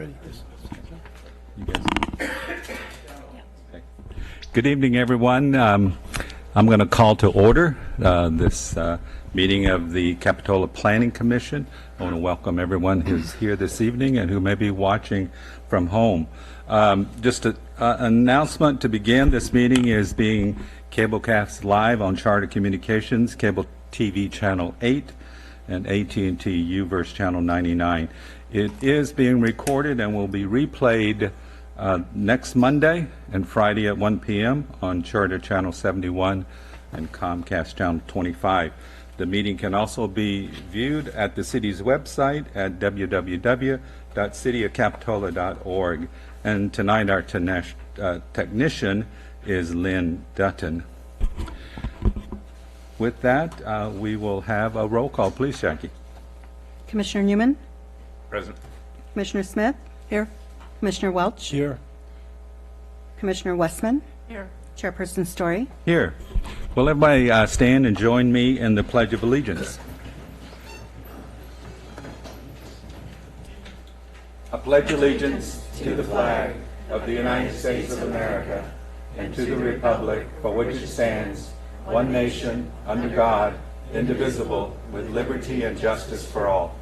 ready. You guys? Okay. Good evening, everyone. I'm going to call to order this meeting of the Capitola Planning Commission. I want to welcome everyone who's here this evening and who may be watching from home. Just an announcement to begin. This meeting is being cablecast live on Charter Communications, Cable TV Channel 8, and AT&T UVerse Channel 99. It is being recorded and will be replayed next Monday and Friday at 1 p.m. on Charter Channel 71 and Comcast Channel 25. The meeting can also be viewed at the city's website at www.cityofcapitola.org. And tonight our technician is Lynn Dutton. With that, we will have a roll call. Please, Jackie. Commissioner Newman? Present. Commissioner Smith? Here. Commissioner Welch? Here. Commissioner Westman? Here. Chairperson Story? Here. Will everybody stand and join me in the Pledge of Allegiance? I pledge allegiance to the flag of the United States of America and to the republic for which it stands, one nation, under God, indivisible, with liberty and justice for all.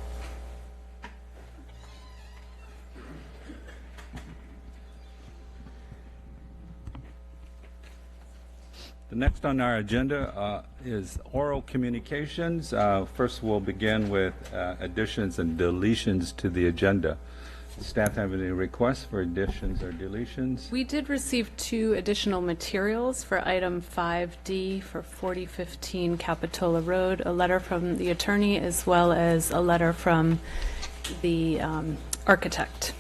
The next on our agenda is oral communications. First, we'll begin with additions and deletions to the agenda. Does staff have any requests for additions or deletions? We did receive 2 additional materials for item 5D for 4015 Capitola Road, a letter from the attorney as well as a letter from the architect.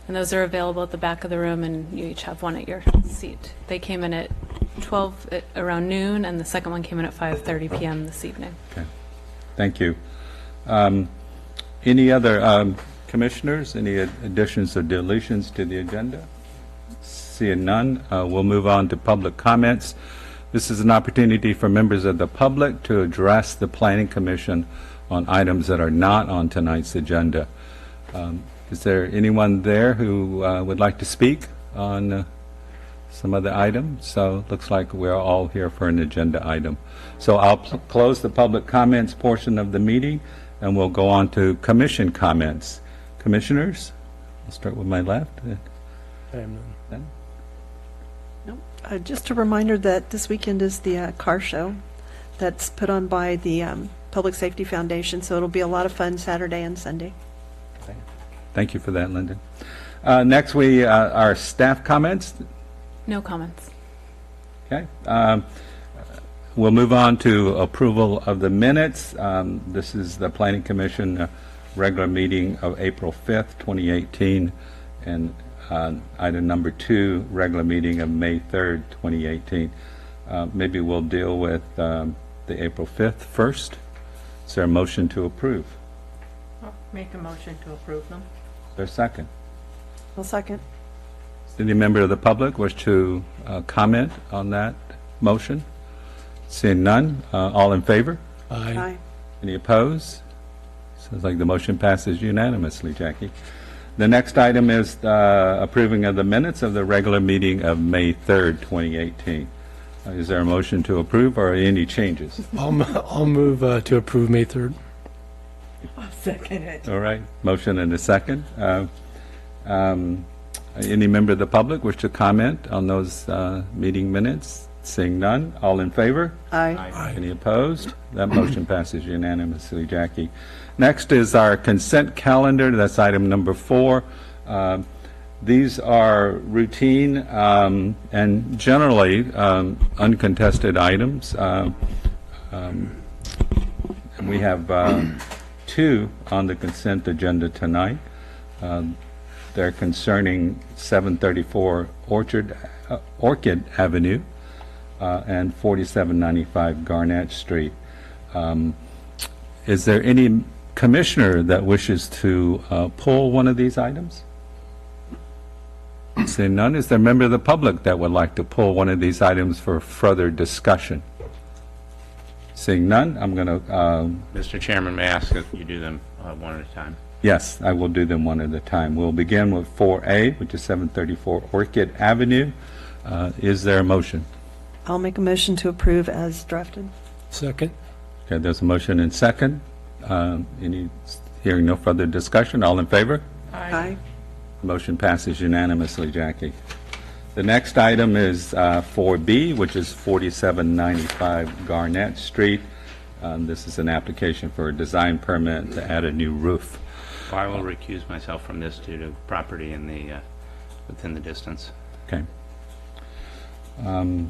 And those are available at the back of the room, and you each have one at your seat. They came in at around noon, and the second one came in at 5:30 p.m. this evening. Okay. Thank you. Any other commissioners, any additions or deletions to the agenda? Seeing none, we'll move on to public comments. This is an opportunity for members of the public to address the Planning Commission on items that are not on tonight's agenda. Is there anyone there who would like to speak on some of the items? So it looks like we're all here for an agenda item. So I'll close the public comments portion of the meeting, and we'll go on to commission comments. Commissioners, I'll start with my left. I am none. Just a reminder that this weekend is the car show that's put on by the Public Safety Foundation, so it'll be a lot of fun Saturday and Sunday. Thank you for that, Lyndon. Next, our staff comments. No comments. Okay. We'll move on to approval of the minutes. This is the Planning Commission regular meeting of April 5th, 2018, and item number 2, regular meeting of May 3rd, 2018. Maybe we'll deal with the April 5th first. Is there a motion to approve? I'll make a motion to approve them. Is there a second? I'll second. Does any member of the public wish to comment on that motion? Seeing none, all in favor? Aye. Any opposed? Sounds like the motion passes unanimously, Jackie. The next item is approving of the minutes of the regular meeting of May 3rd, 2018. Is there a motion to approve or any changes? I'll move to approve May 3rd. I'll second it. All right, motion and a second. Any member of the public wish to comment on those meeting minutes? Seeing none, all in favor? Aye. Any opposed? That motion passes unanimously, Jackie. Next is our consent calendar. That's item number 4. These are routine and generally uncontested items. We have 2 on the consent agenda tonight. They're concerning 734 Orchid Avenue and 4795 Garnett Street. Is there any commissioner that wishes to pull one of these items? Seeing none, is there a member of the public that would like to pull one of these items for further discussion? Seeing none, I'm going to... Mr. Chairman, may I ask that you do them one at a time. Yes, I will do them one at a time. We'll begin with 4A, which is 734 Orchid Avenue. Is there a motion? I'll make a motion to approve as drafted. Second? Okay, there's a motion and second. Hearing no further discussion, all in favor? Aye. Motion passes unanimously, Jackie. The next item is 4B, which is 4795 Garnett Street. This is an application for a design permit to add a new roof. I will recuse myself from this due to property in the, within the distance. Okay. I'll make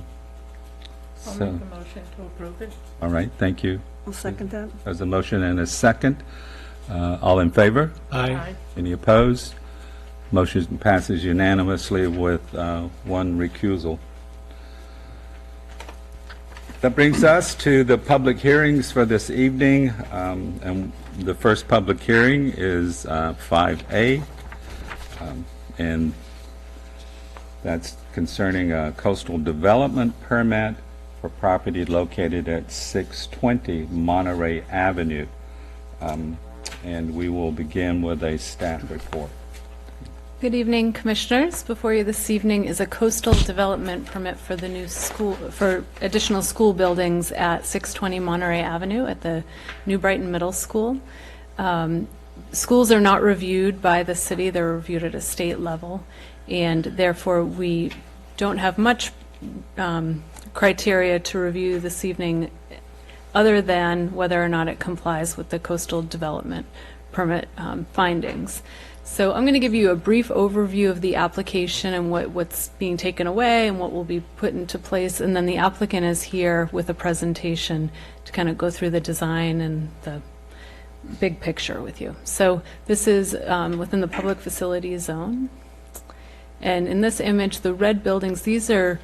So, a motion to approve it. all right, thank you. I'll second that. There's a motion and a second. All in favor? Aye. Any opposed? Motion passes unanimously with one recusal. That brings us to the public hearings for this evening. And the first public hearing is 5A. And that's concerning a coastal development permit for property located at 620 Monterey Avenue. And we will begin with a staff report. Good evening, Commissioners. Before you this evening is a coastal development permit for the new school, for additional school buildings at 620 Monterey Avenue at the New Brighton Middle School. Schools are not reviewed by the city, they're reviewed at a state level, and therefore we don't have much criteria to review this evening other than whether or not it complies with the coastal development permit findings. So I'm going to give you a brief overview of the application and what's being taken away and what will be put into place, and then the applicant is here with a presentation to kind of go through the design and the big picture with you. So this is within the public facilities zone. And in this image, the red buildings, these are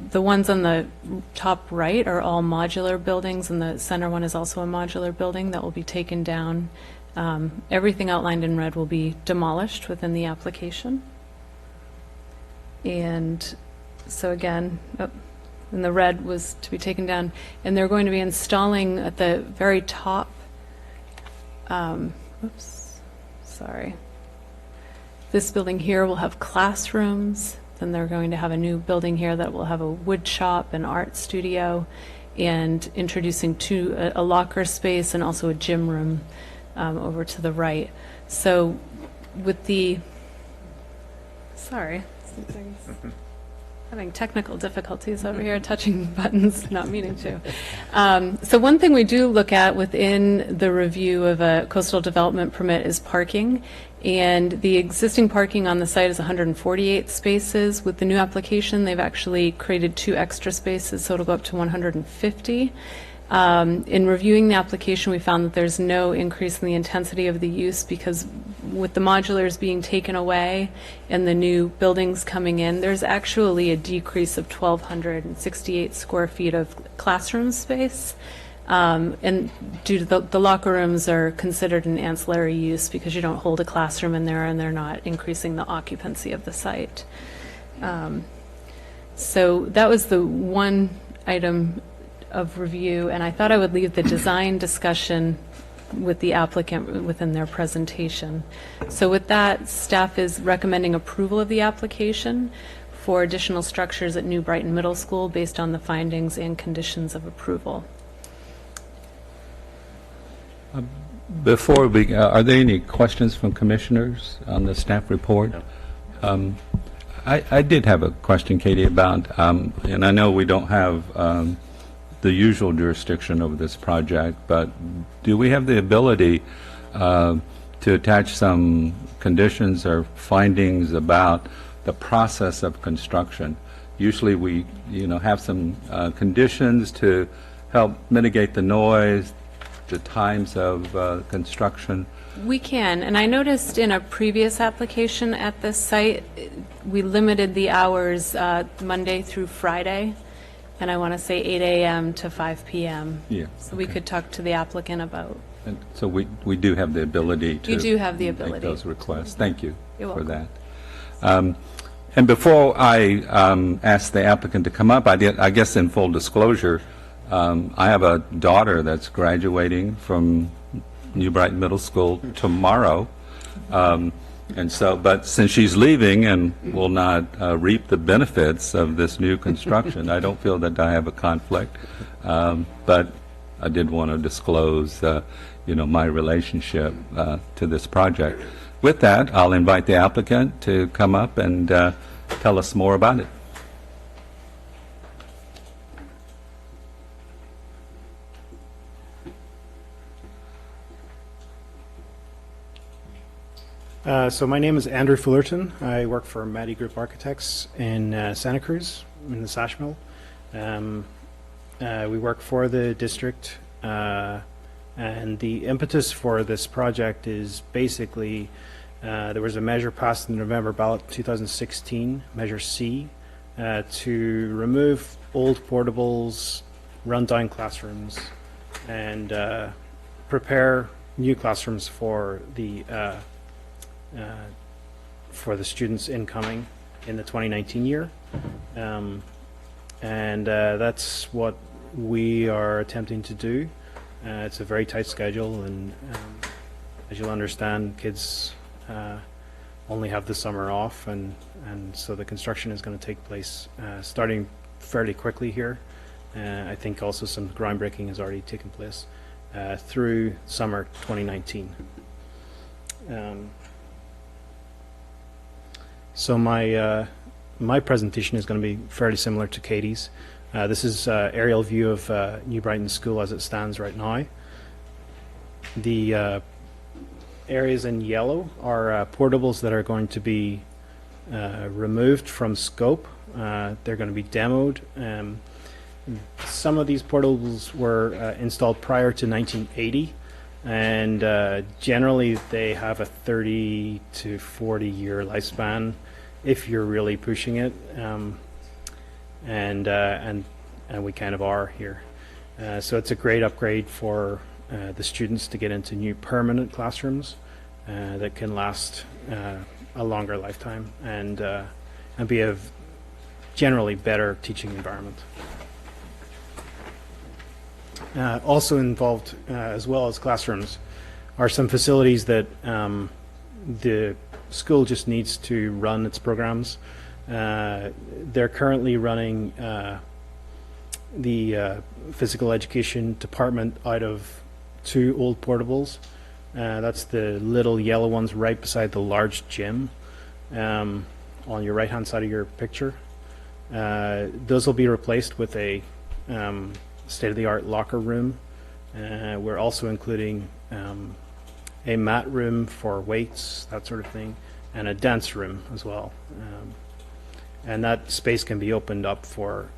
the ones on the top right are all modular buildings, and the center one is also a modular building that will be taken down. Everything outlined in red will be demolished within the application. And so again, and the red was to be taken down, and they're going to be installing at the very top, this building here will have classrooms. Then they're going to have a new building here that will have a wood shop and art studio, and introducing a locker space and also a gym room over to the right. So with the, having technical difficulties over here, touching buttons, not meaning to. So one thing we do look at within the review of a coastal development permit is parking. And the existing parking on the site is 148 spaces. With the new application, they've actually created 2 extra spaces, so it'll go up to 150. In reviewing the application, we found that there's no increase in the intensity of the use, because with the modulars being taken away and the new buildings coming in, there's actually a decrease of 1,268 square feet of classroom space. And due to the locker rooms are considered an ancillary use because you don't hold a classroom in there, and they're not increasing the occupancy of the site. So that was the one item of review, and I thought I would leave the design discussion with the applicant within their presentation. So with that, staff is recommending approval of the application for additional structures at New Brighton Middle School based on the findings and conditions of approval. Before we, are there any questions from commissioners on the staff report? No. I did have a question, Katie, about, and I know we don't have the usual jurisdiction over this project, but do we have the ability to attach some conditions or findings about the process of construction? Usually we, have some conditions to help mitigate the noise, the times of construction. We can, and I noticed in a previous application at this site, we limited the hours Monday through Friday, and I want to say 8 a.m. to 5 p.m. Yeah. So we could talk to the applicant about. And so we do have the ability to You do have the make ability. those requests. Thank you You're for welcome. that. And before I ask the applicant to come up, I guess in full disclosure, I have a daughter that's graduating from New Brighton Middle School tomorrow. And so, but since she's leaving and will not reap the benefits of this new construction, I don't feel that I have a conflict. But I did want to disclose, my relationship to this project. With that, I'll invite the applicant to come up and tell us more about it. So my name is Andrew Fullerton. I work for Maddie Group Architects in Santa Cruz, in the Sash Mill. We work for the district, and the impetus for this project is basically there was a measure passed in the November ballot 2016, Measure C, to remove old portables, run down classrooms, and prepare new classrooms for the students incoming in the 2019 year. And that's what we are attempting to do. It's a very tight schedule, and as you'll understand, kids only have the summer off, and so the construction is going to take place starting fairly quickly here. I think also some groundbreaking has already taken place through summer 2019. So my presentation is going to be fairly similar to Katie's. This is aerial view of New Brighton School as it stands right now. The areas in yellow are portables that are going to be removed from scope. They're going to be demoed. Some of these portables were installed prior to 1980, and generally they have a 30 to 40 year lifespan if you're really pushing it, and we kind of are here. So it's a great upgrade for the students to get into new permanent classrooms that can last a longer lifetime and be a generally better teaching environment. Also involved, as well as classrooms, are some facilities that the school just needs to run its programs. They're currently running the physical education department out of 2 old portables. That's the little yellow ones right beside the large gym on your right hand side of your picture. Those will be replaced with a state-of-the-art locker room. We're also including a mat room for weights, that sort of thing, and a dance room as well. And that space can be opened up for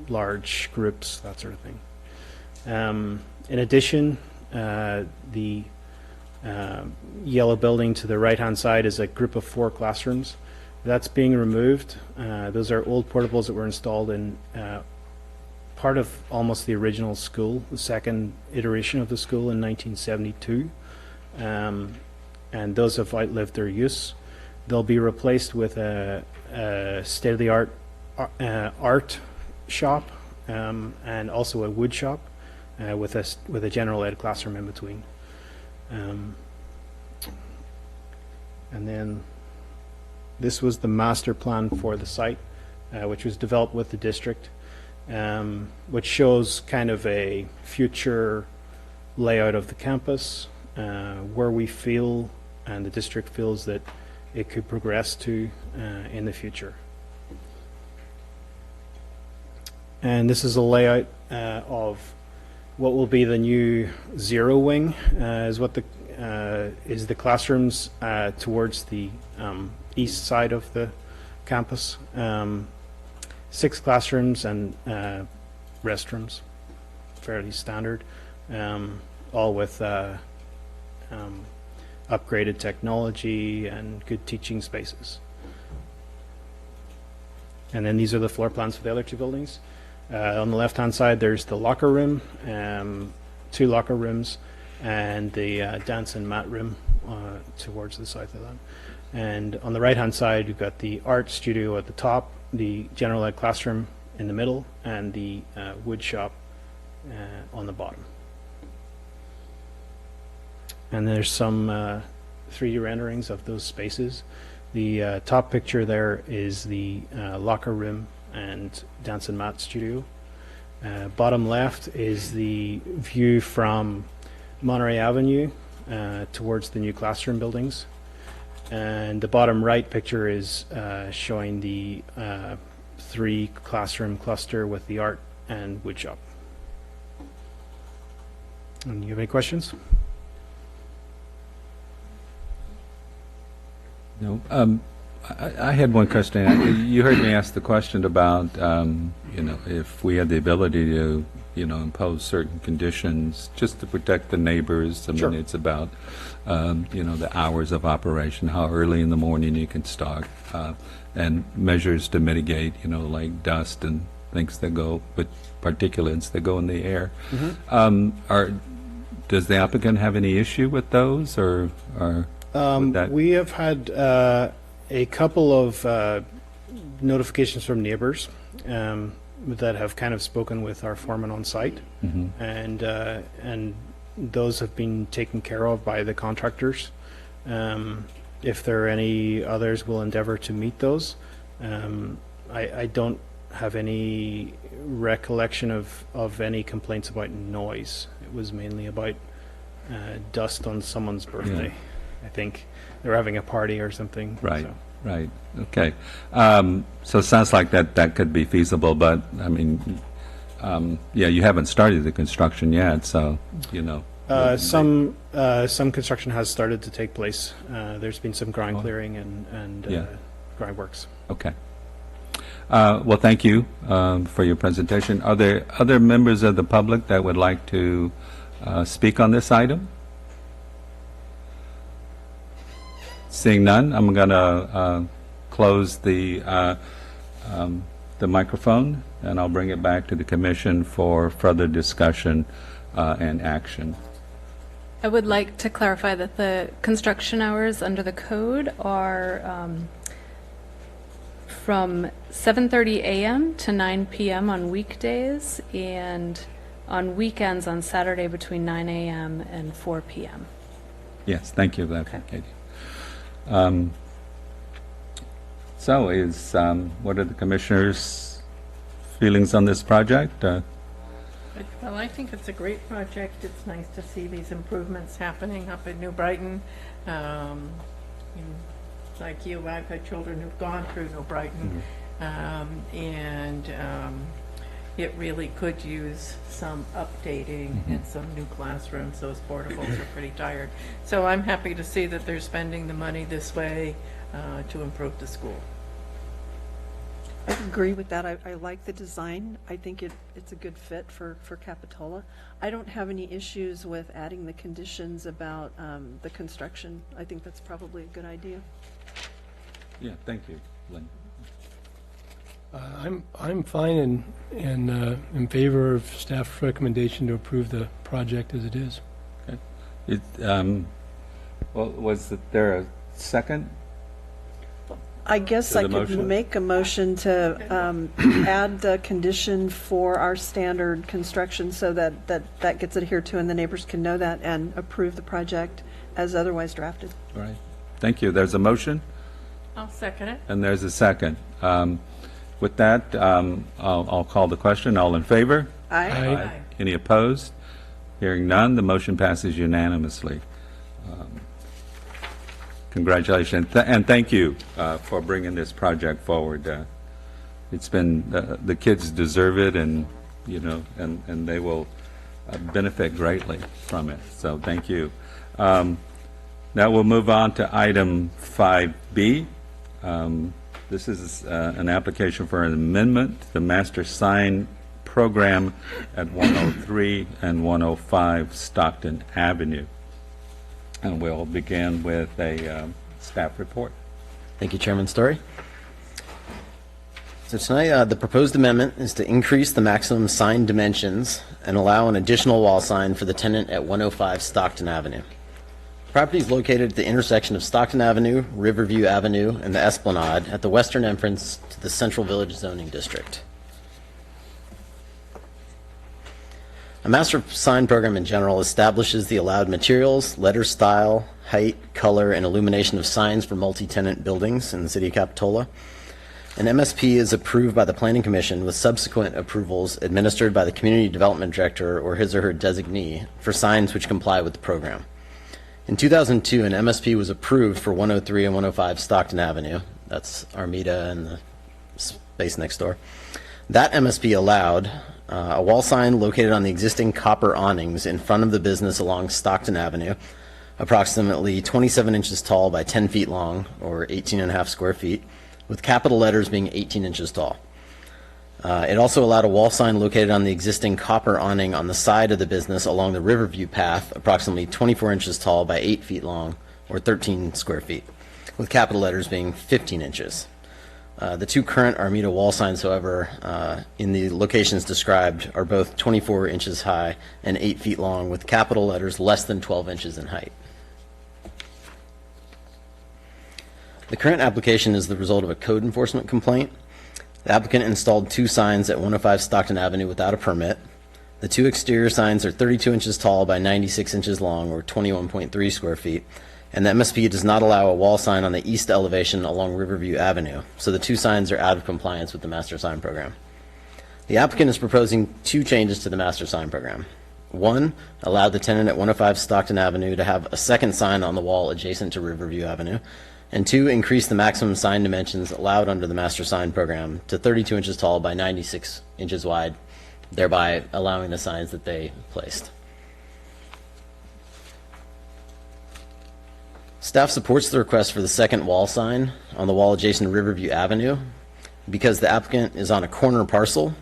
large groups, that sort of thing. In addition, the yellow building to the right-hand side is a group of 4 classrooms. That's being removed. Those are old portables that were installed in part of almost the original school, the second iteration of the school in 1972. And those have outlived their use. They'll be replaced with a state-of-the-art art shop and also a wood shop with a general ed classroom in between. And then this was the master plan for the site, which was developed with the district, which shows kind of a future layout of the campus, where we feel and the district feels that it could progress to in the future. And this is a layout of what will be the new zero wing, is what is the classrooms towards the east side of the campus. 6 classrooms and restrooms, fairly standard, all with upgraded technology and good teaching spaces. And then these are the floor plans for the other 2 buildings. On the left-hand side, there's the locker room, 2 locker rooms, and the dance and mat room towards the south of that. And on the right-hand side, you've got the art studio at the top, the general ed classroom in the middle, and the wood shop on the bottom. and there's some 3D renderings of those spaces. The top picture there is the locker room and dance and mat studio. Bottom left is the view from Monterey Avenue towards the new classroom buildings. And the bottom right picture is showing the 3 classroom cluster with the art and wood shop. And you have any questions? No. I had one question. You heard me ask the question about, if we had the ability to, impose certain conditions just to protect the neighbors. I Sure. mean, it's about, the hours of operation, how early in the morning you can start, and measures to mitigate, like dust and things that go with particulates that go in the air. Does the applicant have any issue with those, or would that? We have had a couple of notifications from neighbors that have kind of spoken with our foreman on site, and those have been taken care of by the contractors. If there are any others, we'll endeavor to meet those. I don't have any recollection of any complaints about noise. It was mainly about dust on someone's birthday. I think they were having a party or something. Right, so. right, okay. So it sounds like that could be feasible, but, I mean, you haven't started the construction yet, so, Some construction has started to take place. There's been some ground clearing and Yeah. ground works. Okay. Well, thank you for your presentation. Are there other members of the public that would like to speak on this item? Seeing none, I'm going to close the microphone, and I'll bring it back to the commission for further discussion and action. I would like to clarify that the construction hours under the code are from 7:30 a.m. to 9 p.m. on weekdays, and on weekends on Saturday between 9 a.m. and 4 p.m. Yes, thank you for that, Okay. Katie. So what are the commissioners' feelings on this project? Well, I think it's a great project. It's nice to see these improvements happening up in New Brighton. Like you, I've had children who've gone through New Brighton, and it really could use some updating and some new classrooms. Those portables are pretty tired. So I'm happy to see that they're spending the money this way to improve the school. I agree with that. I like the design. I think it's a good fit for Capitola. I don't have any issues with adding the conditions about the construction. I think that's probably a good idea. Yeah, thank you, Lynn. I'm fine and in favor of staff's recommendation to approve the project as it is. Well, was there a second? I guess To I the could motion? make a motion to add the condition for our standard construction so that gets adhered to and the neighbors can know that and approve the project as otherwise drafted. All right. Thank you. There's a motion, I'll second it. and there's a second. With that, I'll call the question. All in favor? Aye. Aye. Any opposed? Hearing none, the motion passes unanimously. Congratulations, and thank you for bringing this project forward. It's been, the kids deserve it, and, and they will benefit greatly from it, so thank you. Now we'll move on to item 5B. This is an application for an amendment to the master sign program at 103 and 105 Stockton Avenue. And we'll begin with a staff report. Thank you, Chairman Story. So tonight, the proposed amendment is to increase the maximum sign dimensions and allow an additional wall sign for the tenant at 105 Stockton Avenue. The property is located at the intersection of Stockton Avenue, Riverview Avenue, and the Esplanade at the western entrance to the Central Village Zoning District. A master sign program in general establishes the allowed materials, letter style, height, color, and illumination of signs for multi-tenant buildings in the city of Capitola. An MSP is approved by the Planning Commission with subsequent approvals administered by the Community Development Director or his or her designee for signs which comply with the program. In 2002, an MSP was approved for 103 and 105 Stockton Avenue. That's Armida and the space next door. That MSP allowed a wall sign located on the existing copper awnings in front of the business along Stockton Avenue, approximately 27 inches tall by 10 feet long, or 18.5 square feet, with capital letters being 18 inches tall. It also allowed a wall sign located on the existing copper awning on the side of the business along the Riverview path, approximately 24 inches tall by 8 feet long, or 13 square feet, with capital letters being 15 inches. The two current Armida wall signs, however, in the locations described, are both 24 inches high and 8 feet long, with capital letters less than 12 inches in height. The current application is the result of a code enforcement complaint. The applicant installed two signs at 105 Stockton Avenue without a permit. The two exterior signs are 32 inches tall by 96 inches long, or 21.3 square feet, and the MSP does not allow a wall sign on the east elevation along Riverview Avenue, so the two signs are out of compliance with the master sign program. The applicant is proposing two changes to the master sign program. One, allow the tenant at 105 Stockton Avenue to have a second sign on the wall adjacent to Riverview Avenue, and two, increase the maximum sign dimensions allowed under the master sign program to 32 inches tall by 96 inches wide, thereby allowing the signs that they placed. Staff supports the request for the second wall sign on the wall adjacent to Riverview Avenue because the applicant is on a corner parcel,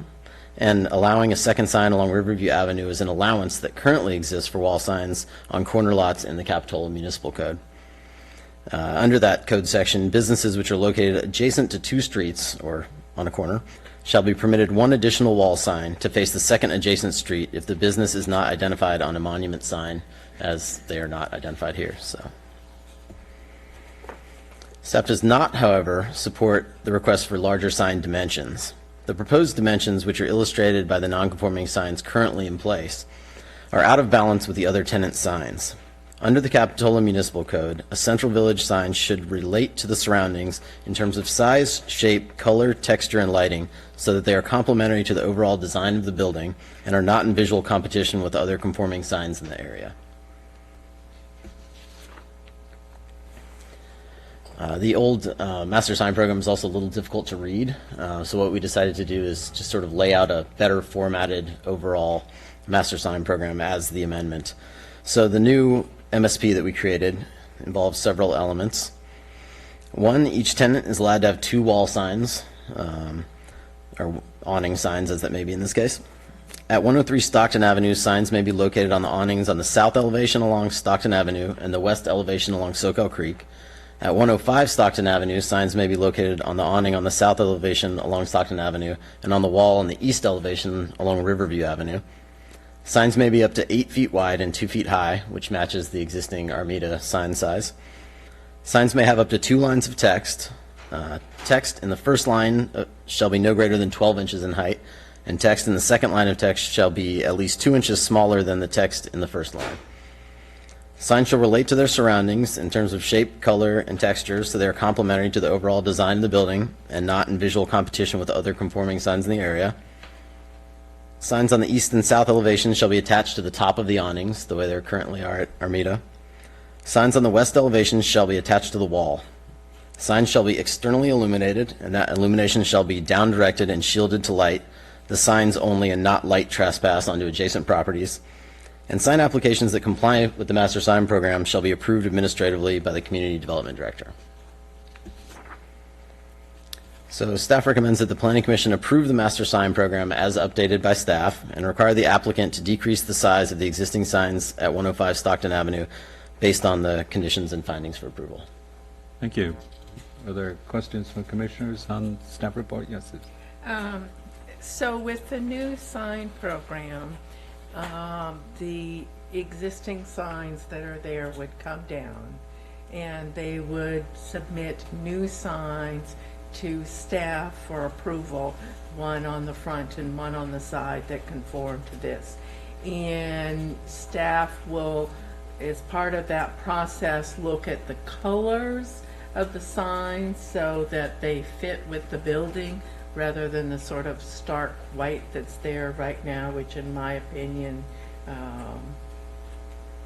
and allowing a second sign along Riverview Avenue is an allowance that currently exists for wall signs on corner lots in the Capitola Municipal Code. Under that code section, businesses which are located adjacent to two streets or on a corner shall be permitted one additional wall sign to face the second adjacent street if the business is not identified on a monument sign, as they are not identified here. So, staff does not, however, support the request for larger sign dimensions. The proposed dimensions, which are illustrated by the non-conforming signs currently in place, are out of balance with the other tenant signs. Under the Capitola Municipal Code, a central village sign should relate to the surroundings in terms of size, shape, color, texture, and lighting so that they are complementary to the overall design of the building and are not in visual competition with other conforming signs in the area. The old master sign program is also a little difficult to read, so what we decided to do is just sort of lay out a better formatted overall master sign program as the amendment. So the new MSP that we created involves several elements. One, each tenant is allowed to have two wall signs, or awning signs as that may be in this case. At 103 Stockton Avenue, signs may be located on the awnings on the south elevation along Stockton Avenue and the west elevation along Soquel Creek. At 105 Stockton Avenue, signs may be located on the awning on the south elevation along Stockton Avenue and on the wall on the east elevation along Riverview Avenue. Signs may be up to 8 feet wide and 2 feet high, which matches the existing Armida sign size. Signs may have up to 2 lines of text. Text in the first line shall be no greater than 12 inches in height, and text in the second line of text shall be at least 2 inches smaller than the text in the first line. Signs shall relate to their surroundings in terms of shape, color, and texture, so they are complementary to the overall design of the building and not in visual competition with other conforming signs in the area. Signs on the east and south elevations shall be attached to the top of the awnings, the way they currently are at Armida. Signs on the west elevations shall be attached to the wall. Signs shall be externally illuminated, and that illumination shall be down-directed and shielded to light, the signs only and not light trespass onto adjacent properties. And sign applications that comply with the master sign program shall be approved administratively by the Community Development Director. So staff recommends that the Planning Commission approve the master sign program as updated by staff and require the applicant to decrease the size of the existing signs at 105 Stockton Avenue based on the conditions and findings for approval. Thank you. Are there questions from commissioners on staff report? Yes. So with the new sign program, the existing signs that are there would come down and they would submit new signs to staff for approval, one on the front and one on the side that conform to this. And staff will, as part of that process, look at the colors of the signs so that they fit with the building rather than the sort of stark white that's there right now, which in my opinion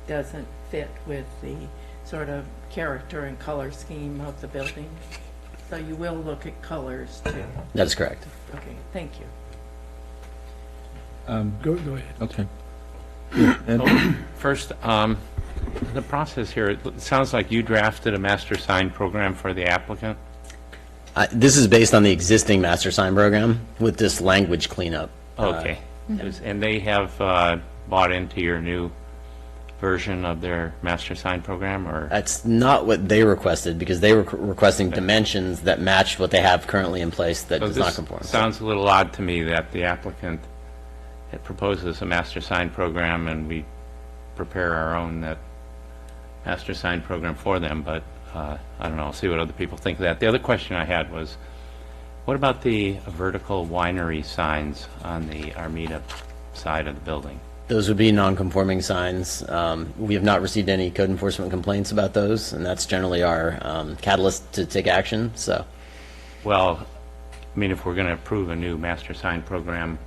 doesn't fit with the sort of character and color scheme of the building. So you will look at colors too. That is correct. Okay, thank you. Go ahead. Okay. First, the process here, it sounds like you drafted a master sign program for the applicant. This is based on the existing master sign program with this language cleanup. Okay. And they have bought into your new version of their master sign program, or? That's not what they requested, because they were requesting dimensions that matched what they have currently in place that So does this not conform. sounds a little odd to me that the applicant proposes a master sign program and we prepare our own master sign program for them, but I don't know, I'll see what other people think of that. The other question I had was, what about the vertical winery signs on the Armida side of the building? Those would be non-conforming signs. We have not received any code enforcement complaints about those, and that's generally our catalyst to take action, so. Well, I mean, if we're going to approve a new master sign program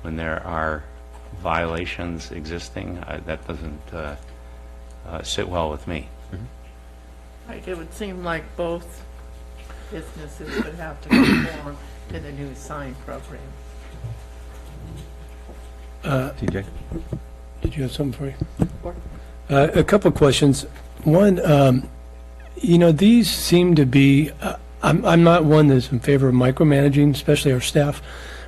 when there are violations existing, that doesn't sit well with me. Right, it would seem like both businesses would have to conform to the new sign program. TJ? Did you have something for you? A couple of questions. One, these seem to be, I'm not one that's in favor of micromanaging, especially our staff,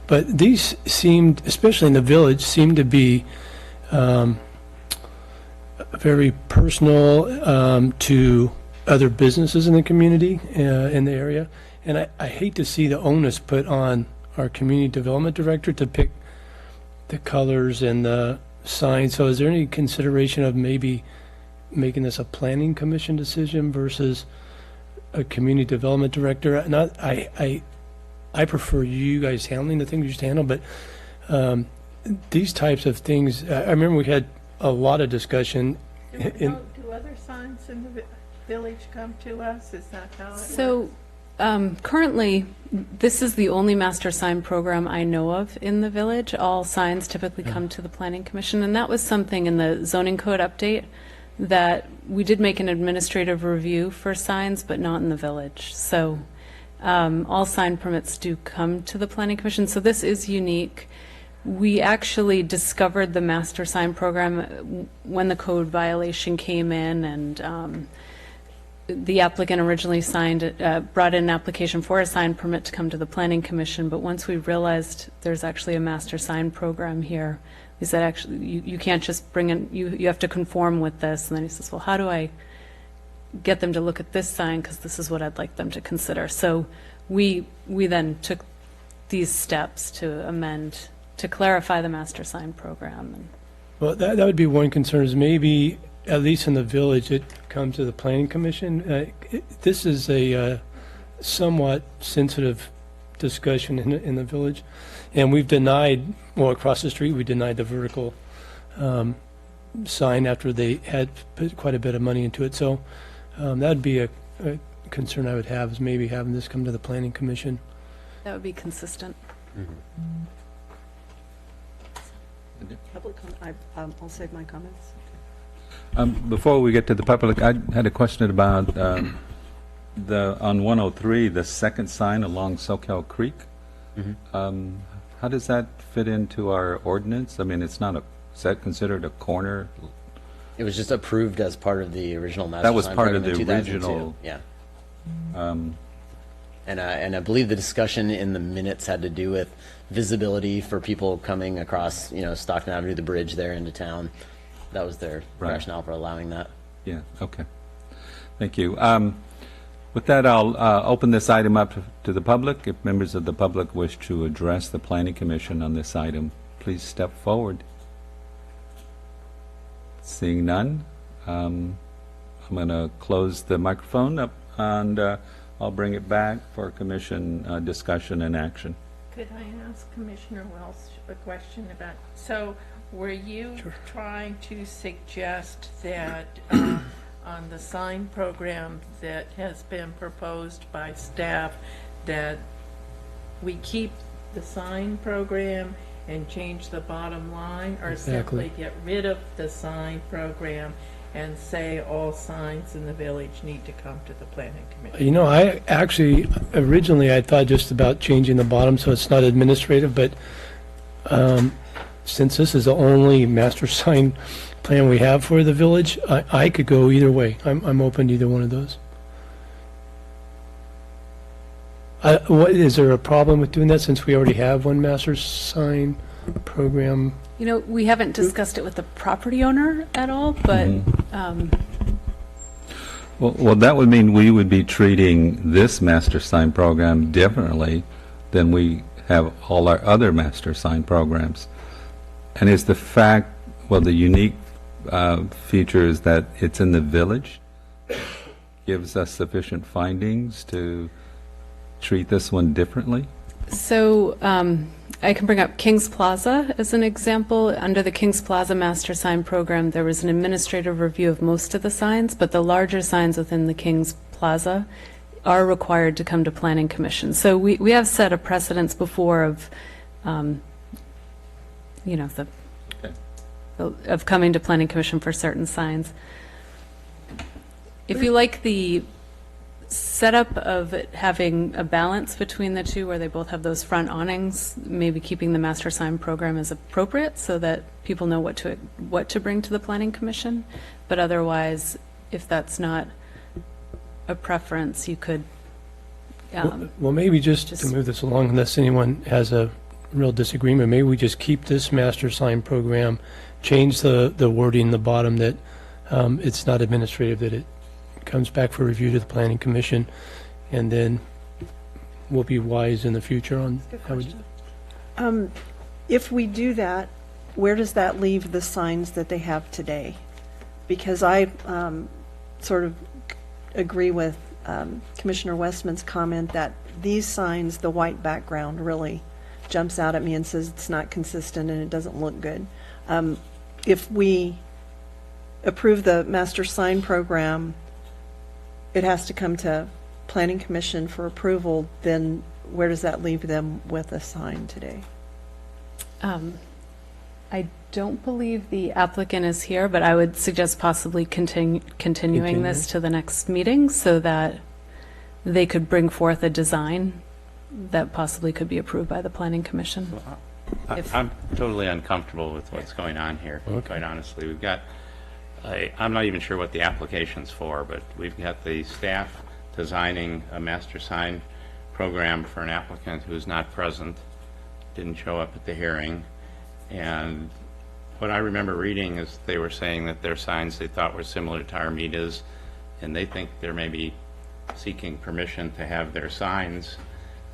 but these seemed, especially in the village, seem to be very personal to other businesses in the community, in the area. And I hate to see the onus put on our community development director to pick the colors and the signs. So is there any consideration of maybe making this a planning commission decision versus a community development director? Not, I prefer you guys handling the things you just handle, but these types of things, I remember we had a lot of discussion. Do other signs in the village come to us? Is that how it works? So currently, this is the only master sign program I know of in the village. All signs typically come to the Planning Commission, and that was something in the zoning code update that we did make an administrative review for signs, but not in the village. So all sign permits do come to the Planning Commission. So this is unique. We actually discovered the master sign program when the code violation came in, and the applicant originally brought in an application for a sign permit to come to the Planning Commission, but once we realized there's actually a master sign program here, we said, actually, you can't just bring in, you have to conform with this. And then he says, well, how do I get them to look at this sign, because this is what I'd like them to consider. So we then took these steps to amend, to clarify the master sign program. And Well, that would be one concern, is maybe, at least in the village, it comes to the planning commission. This is a somewhat sensitive discussion in the village, and we've denied, well, across the street, we denied the vertical sign after they had put quite a bit of money into it. So that'd be a concern I would have, is maybe having this come to the planning commission. that would be consistent. Public comment, I'll save my comments. Before we get to the public, I had a question about on 103, the second sign along Soquel Creek. How does that fit into our ordinance? I mean, it's not is that considered a corner? It was just approved as part of the original master That was sign part of program in the 2002. original- Yeah. And I believe the discussion in the minutes had to do with visibility for people coming across, Stockton Avenue, the bridge there into town. That was their Right. rationale for allowing that. Yeah, okay. Thank you. With that, I'll open this item up to the public. If members of the public wish to address the Planning Commission on this item, please step forward. Seeing none, I'm going to close the microphone up, and I'll bring it back for commission discussion and action. Could I ask Commissioner Welch a question about, so Were you Sure. trying to suggest that on the sign program that has been proposed by staff, that we keep the sign program and change the bottom line, or Exactly. simply get rid of the sign program and say all signs in the village need to come to the planning commission? You know, I actually, originally I thought just about changing the bottom so it's not administrative, but since this is the only master sign plan we have for the village, I could go either way. I'm open to either one of those. Is there a problem with doing that since we already have one master sign program? You know, we haven't discussed it with the property owner at all, but Well, that would mean we would be treating this master sign program differently than we have all our other master sign programs. And is the fact, well, the unique feature is that it's in the village, gives us sufficient findings to treat this one differently? so I can bring up Kings Plaza as an example. Under the Kings Plaza Master Sign Program, there was an administrative review of most of the signs, but the larger signs within the Kings Plaza are required to come to Planning Commission. So we have set a precedence before of, you know, of coming to Planning Commission for certain signs. If you like the setup of it having a balance between the two, where they both have those front awnings, maybe keeping the master sign program as appropriate so that people know what to bring to the Planning Commission. But otherwise, if that's not a preference, you could, Well, maybe just to just- move this along, unless anyone has a real disagreement, maybe we just keep this master sign program, change the wording in the bottom that it's not administrative, that it comes back for review to the Planning Commission, and then we'll be wise in the future on how we do it. If we do that, where does that leave the signs that they have today? Because I sort of agree with Commissioner Westman's comment that these signs, the white background really jumps out at me and says it's not consistent and it doesn't look good. If we approve the master sign program, it has to come to Planning Commission for approval, then where does that leave them with a sign today? I don't believe the applicant is here, but I would suggest possibly continuing this to the next meeting so that they could bring forth a design that possibly could be approved by the Planning Commission. If- I'm totally uncomfortable with what's going on here, quite honestly. We've got, I'm not even sure what the application's for, but we've got the staff designing a master sign program for an applicant who's not present, didn't show up at the hearing. And what I remember reading is they were saying that their signs they thought were similar to Armita's, and they think they're maybe seeking permission to have their signs.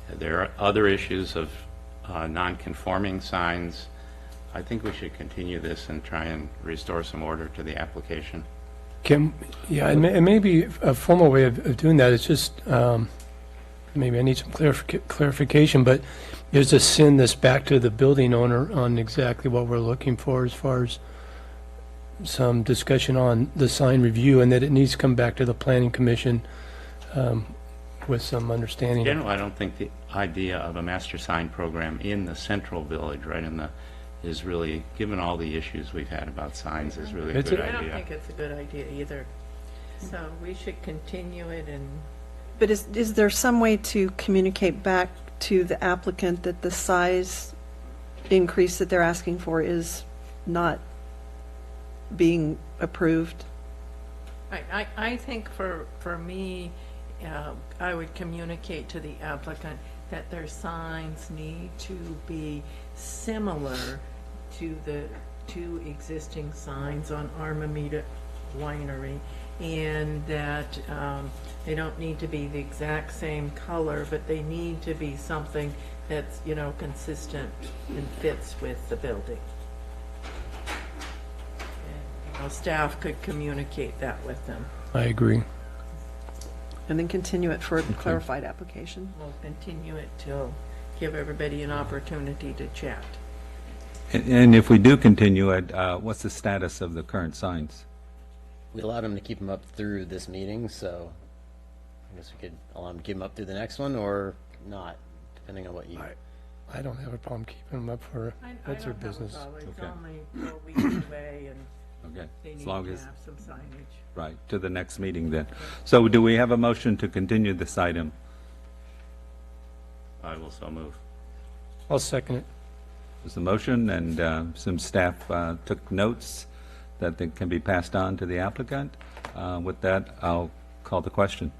There are other issues of non-conforming signs. I think we should continue this and try and restore some order to the application. Yeah, and maybe a formal way of doing that is just, maybe I need some clarification, but is to send this back to the building owner on exactly what we're looking for as far as some discussion on the sign review, and that it needs to come back to the Planning Commission with some understanding. In general, I don't think the idea of a master sign program in the central village, right in the, is really, given all the issues we've had about signs, is really a It's good I don't idea. think it's a good idea either. So we should continue it and But is there some way to communicate back to the applicant that the size increase that they're asking for is not being approved? I think for me, I would communicate to the applicant that their signs need to be similar to the two existing signs on Armamita Winery, and that they don't need to be the exact same color, but they need to be something that's, you know, consistent and fits with the building. And, you know, staff could communicate that with them. I agree. And then continue it for a clarified application? We'll continue it till, give everybody an opportunity to chat. And if we do continue it, what's the status of the current signs? We allowed them to keep them up through this meeting, so I guess we could allow them to keep them up through the next one or not, depending on what you. I don't have a problem keeping them up for, that's their business. It's Okay. only 4 weeks away, and Okay, they as need long to as, have some signage. right, to the next meeting then. So do we have a motion to continue this item? I will so move. I'll second it. There's a motion, and some staff took notes that they can be passed on to the applicant. With that, I'll call the question.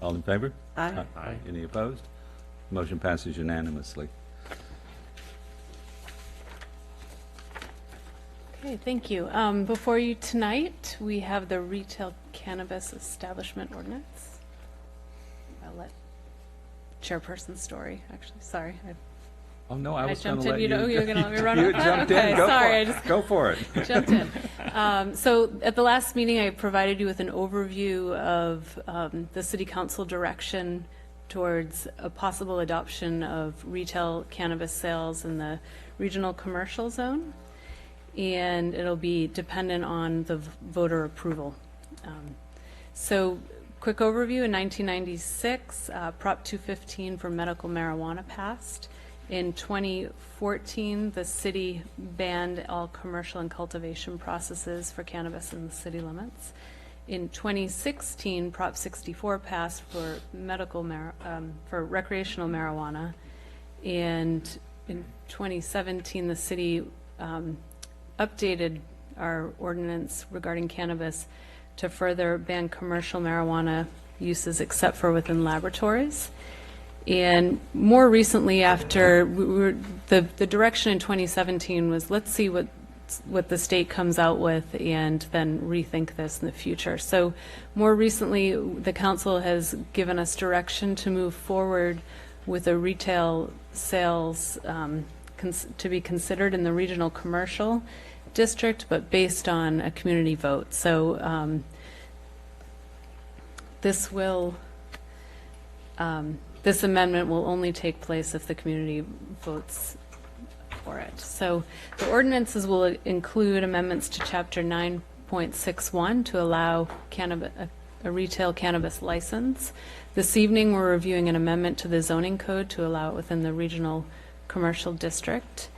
All in favor? Aye. Aye. Any opposed? Motion passes unanimously. Okay, thank you. Before you tonight, we have the retail cannabis establishment ordinance. I'll let Chairperson Story, actually, sorry. Oh, no, I I was going jumped to in. let You you. know, you're gonna let me run You off that? jumped Okay, in. Go sorry, for I it. just- Go for it. Jumped in. So at the last meeting, I provided you with an overview of the city council direction towards a possible adoption of retail cannabis sales in the regional commercial zone. And it'll be dependent on the voter approval. So quick overview, in 1996, Prop 215 for medical marijuana passed. In 2014, the city banned all commercial and cultivation processes for cannabis in the city limits. In 2016, Prop 64 passed for for recreational marijuana. And in 2017, the city updated our ordinance regarding cannabis to further ban commercial marijuana uses except for within laboratories. And more recently, after the direction in 2017 was, let's see what the state comes out with and then rethink this in the future. So more recently, the council has given us direction to move forward with a retail sales to be considered in the regional commercial district, but based on a community vote. So this amendment will only take place if the community votes for it. So the ordinances will include amendments to Chapter 9.61 to allow a retail cannabis license. This evening, we're reviewing an amendment to the zoning code to allow it within the regional commercial district.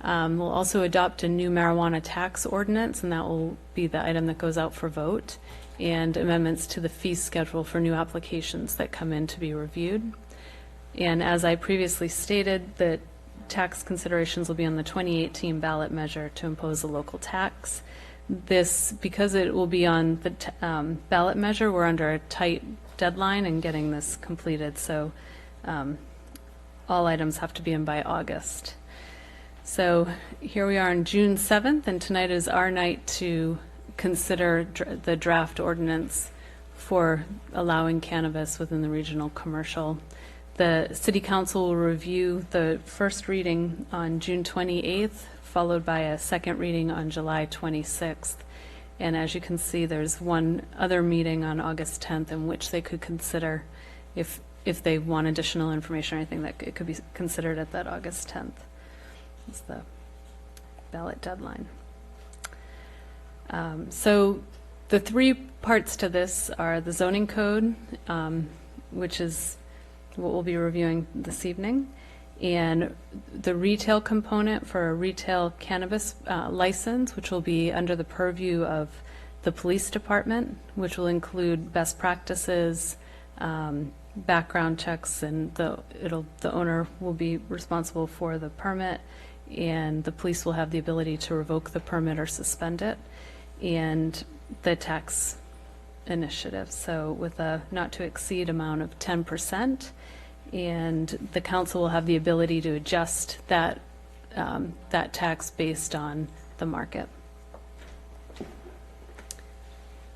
We'll also adopt a new marijuana tax ordinance, and that will be the item that goes out for vote, and amendments to the fee schedule for new applications that come in to be reviewed. And as I previously stated, the tax considerations will be on the 2018 ballot measure to impose a local tax. This, because it will be on the ballot measure, we're under a tight deadline in getting this completed, so all items have to be in by August. So here we are on June 7th, and tonight is our night to consider the draft ordinance for allowing cannabis within the regional commercial. The City Council will review the first reading on June 28th, followed by a second reading on July 26th. And as you can see, there's one other meeting on August 10th in which they could consider, if they want additional information or anything, that it could be considered at that August 10th. It's the ballot deadline. So the three parts to this are the zoning code, which is what we'll be reviewing this evening, and the retail component for a retail cannabis license, which will be under the purview of the police department, which will include best practices, background checks, and the owner will be responsible for the permit, and the police will have the ability to revoke the permit or suspend it, and the tax initiative. So with a not to exceed amount of 10%, and the council will have the ability to adjust that that tax based on the market.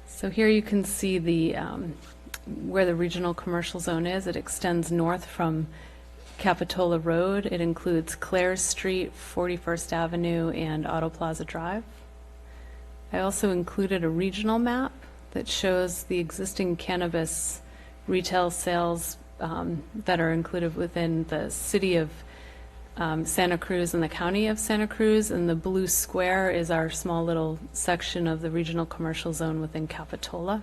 So here you can see the where the regional commercial zone is. It extends north from Capitola Road. It includes Clares Street, 41st Avenue, and Auto Plaza Drive. I also included a regional map that shows the existing cannabis retail sales that are included within the city of Santa Cruz and the county of Santa Cruz, and the blue square is our small little section of the regional commercial zone within Capitola.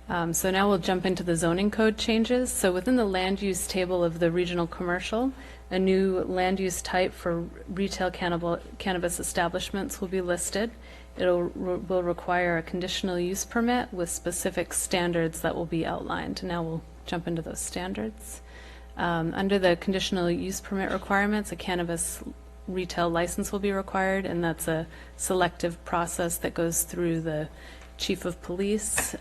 So now we'll jump into the zoning code changes. So within the land use table of the regional commercial, a new land use type for retail cannabis establishments will be listed. Will require a conditional use permit with specific standards that will be outlined. Now we'll jump into those standards. Under the conditional use permit requirements, a cannabis retail license will be required, and that's a selective process that goes through the chief of police.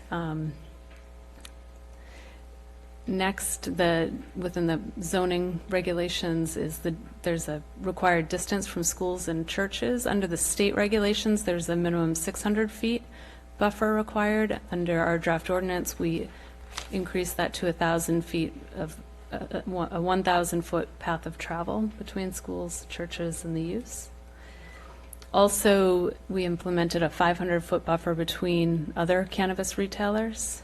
Next, within the zoning regulations there's a required distance from schools and churches. Under the state regulations, there's a minimum 600 feet buffer required. Under our draft ordinance, we increased that to 1,000 feet of a 1,000-foot path of travel between schools, churches, and the use. Also, we implemented a 500-foot buffer between other cannabis retailers.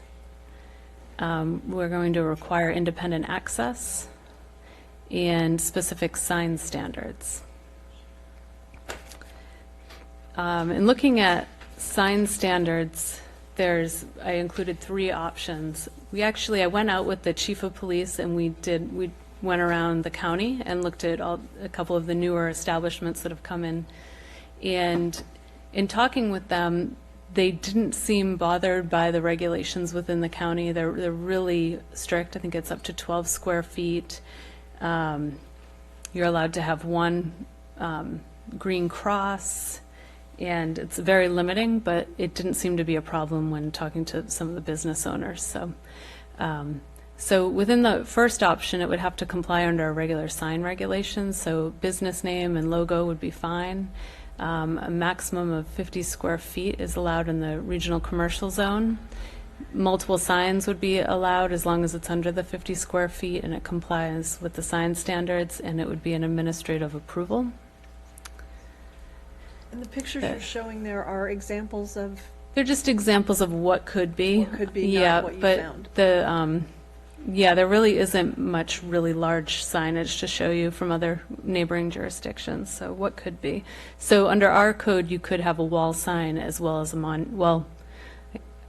We're going to require independent access and specific sign standards. In looking at sign standards, I included 3 options. I went out with the chief of police and we went around the county and looked at a couple of the newer establishments that have come in. And in talking with them, they didn't seem bothered by the regulations within the county. They're really strict. I think it's up to 12 square feet. You're allowed to have 1 green cross, and it's very limiting, but it didn't seem to be a problem when talking to some of the business owners. So within the first option, it would have to comply under our regular sign regulations, so business name and logo would be fine. A maximum of 50 square feet is allowed in the regional commercial zone. Multiple signs would be allowed as long as it's under the 50 square feet and it complies with the sign standards, and it would be an administrative approval. And the pictures you're showing there are examples of? They're just examples of what could be. What could be, yeah, not what you but found. There really isn't much really large signage to show you from other neighboring jurisdictions. So what could be? So under our code, you could have a wall sign as well as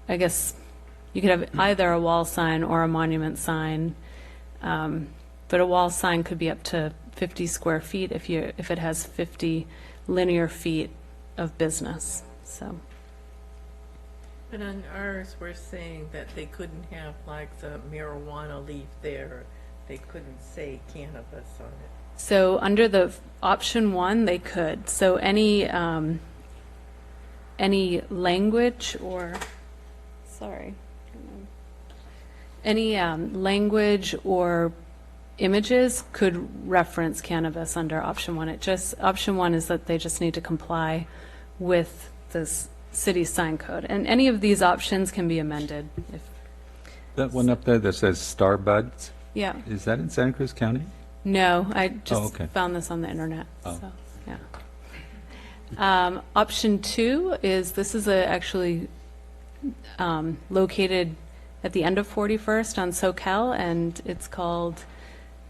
I guess you could have either a wall sign or a monument sign. But a wall sign could be up to 50 square feet if it has 50 linear feet of business. So. But on ours, we're saying that they couldn't have like the marijuana leaf there. They couldn't say cannabis on it. So under the option 1, they could. So any language or, any language or images could reference cannabis under option 1. Option 1 is that they just need to comply with this city sign code, and any of these options can be amended. That one up there that says Starbuds, Yeah. is that in Santa Cruz County? No, I just okay. found this on the internet. Oh. So, yeah. Option 2 is actually located at the end of 41st on SoCal, and it's called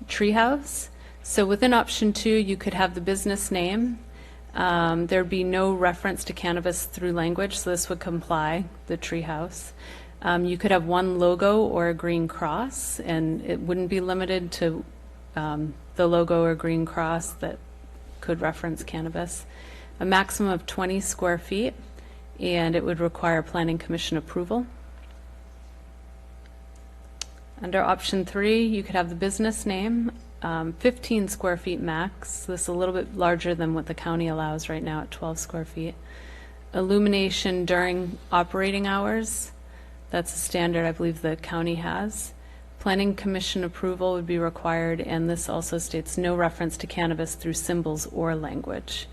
Treehouse. So within option 2, you could have the business name. There'd be no reference to cannabis through language, so this would comply, the Treehouse. You could have 1 logo or a green cross, and it wouldn't be limited to the logo or green cross that could reference cannabis. A maximum of 20 square feet, and it would require Planning Commission approval. Under option 3, you could have the business name, 15 square feet max. This is a little bit larger than what the county allows right now at 12 square feet. Illumination during operating hours, that's a standard I believe the county has. Planning Commission approval would be required, and this also states no reference to cannabis through symbols or language.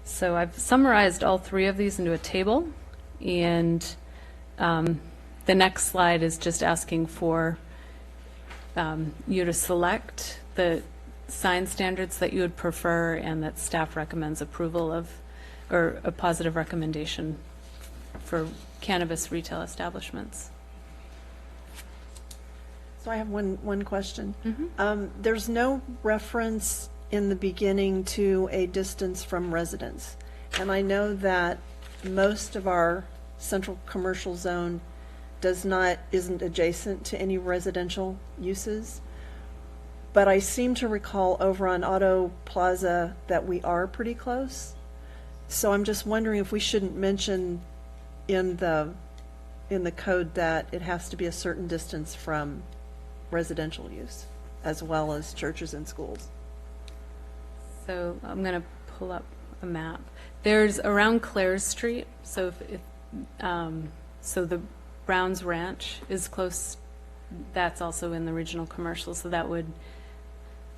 So I've summarized all 3 of these into a table, and the next slide is just asking for you to select the sign standards that you would prefer and that staff recommends approval of, or a positive recommendation for cannabis retail establishments. So I have one question. There's no reference in the beginning to a distance from residence. And I know that most of our central commercial zone isn't adjacent to any residential uses. But I seem to recall over on Auto Plaza that we are pretty close. So I'm just wondering if we shouldn't mention in the code that it has to be a certain distance from residential use, as well as churches and schools. So I'm going to pull up a map. There's around Clares Street, so so the Browns Ranch is close. That's also in the regional commercial, so that would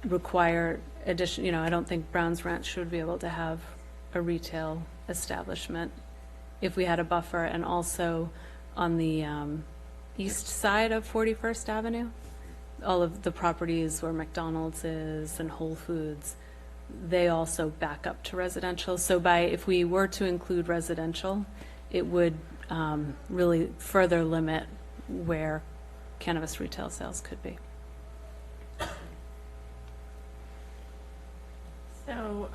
require addition, I don't think Browns Ranch should be able to have a retail establishment if we had a buffer. And also on the east side of 41st Avenue, all of the properties where McDonald's is and Whole Foods, they also back up to residential. So if we were to include residential, it would really further limit where cannabis retail sales could be. So,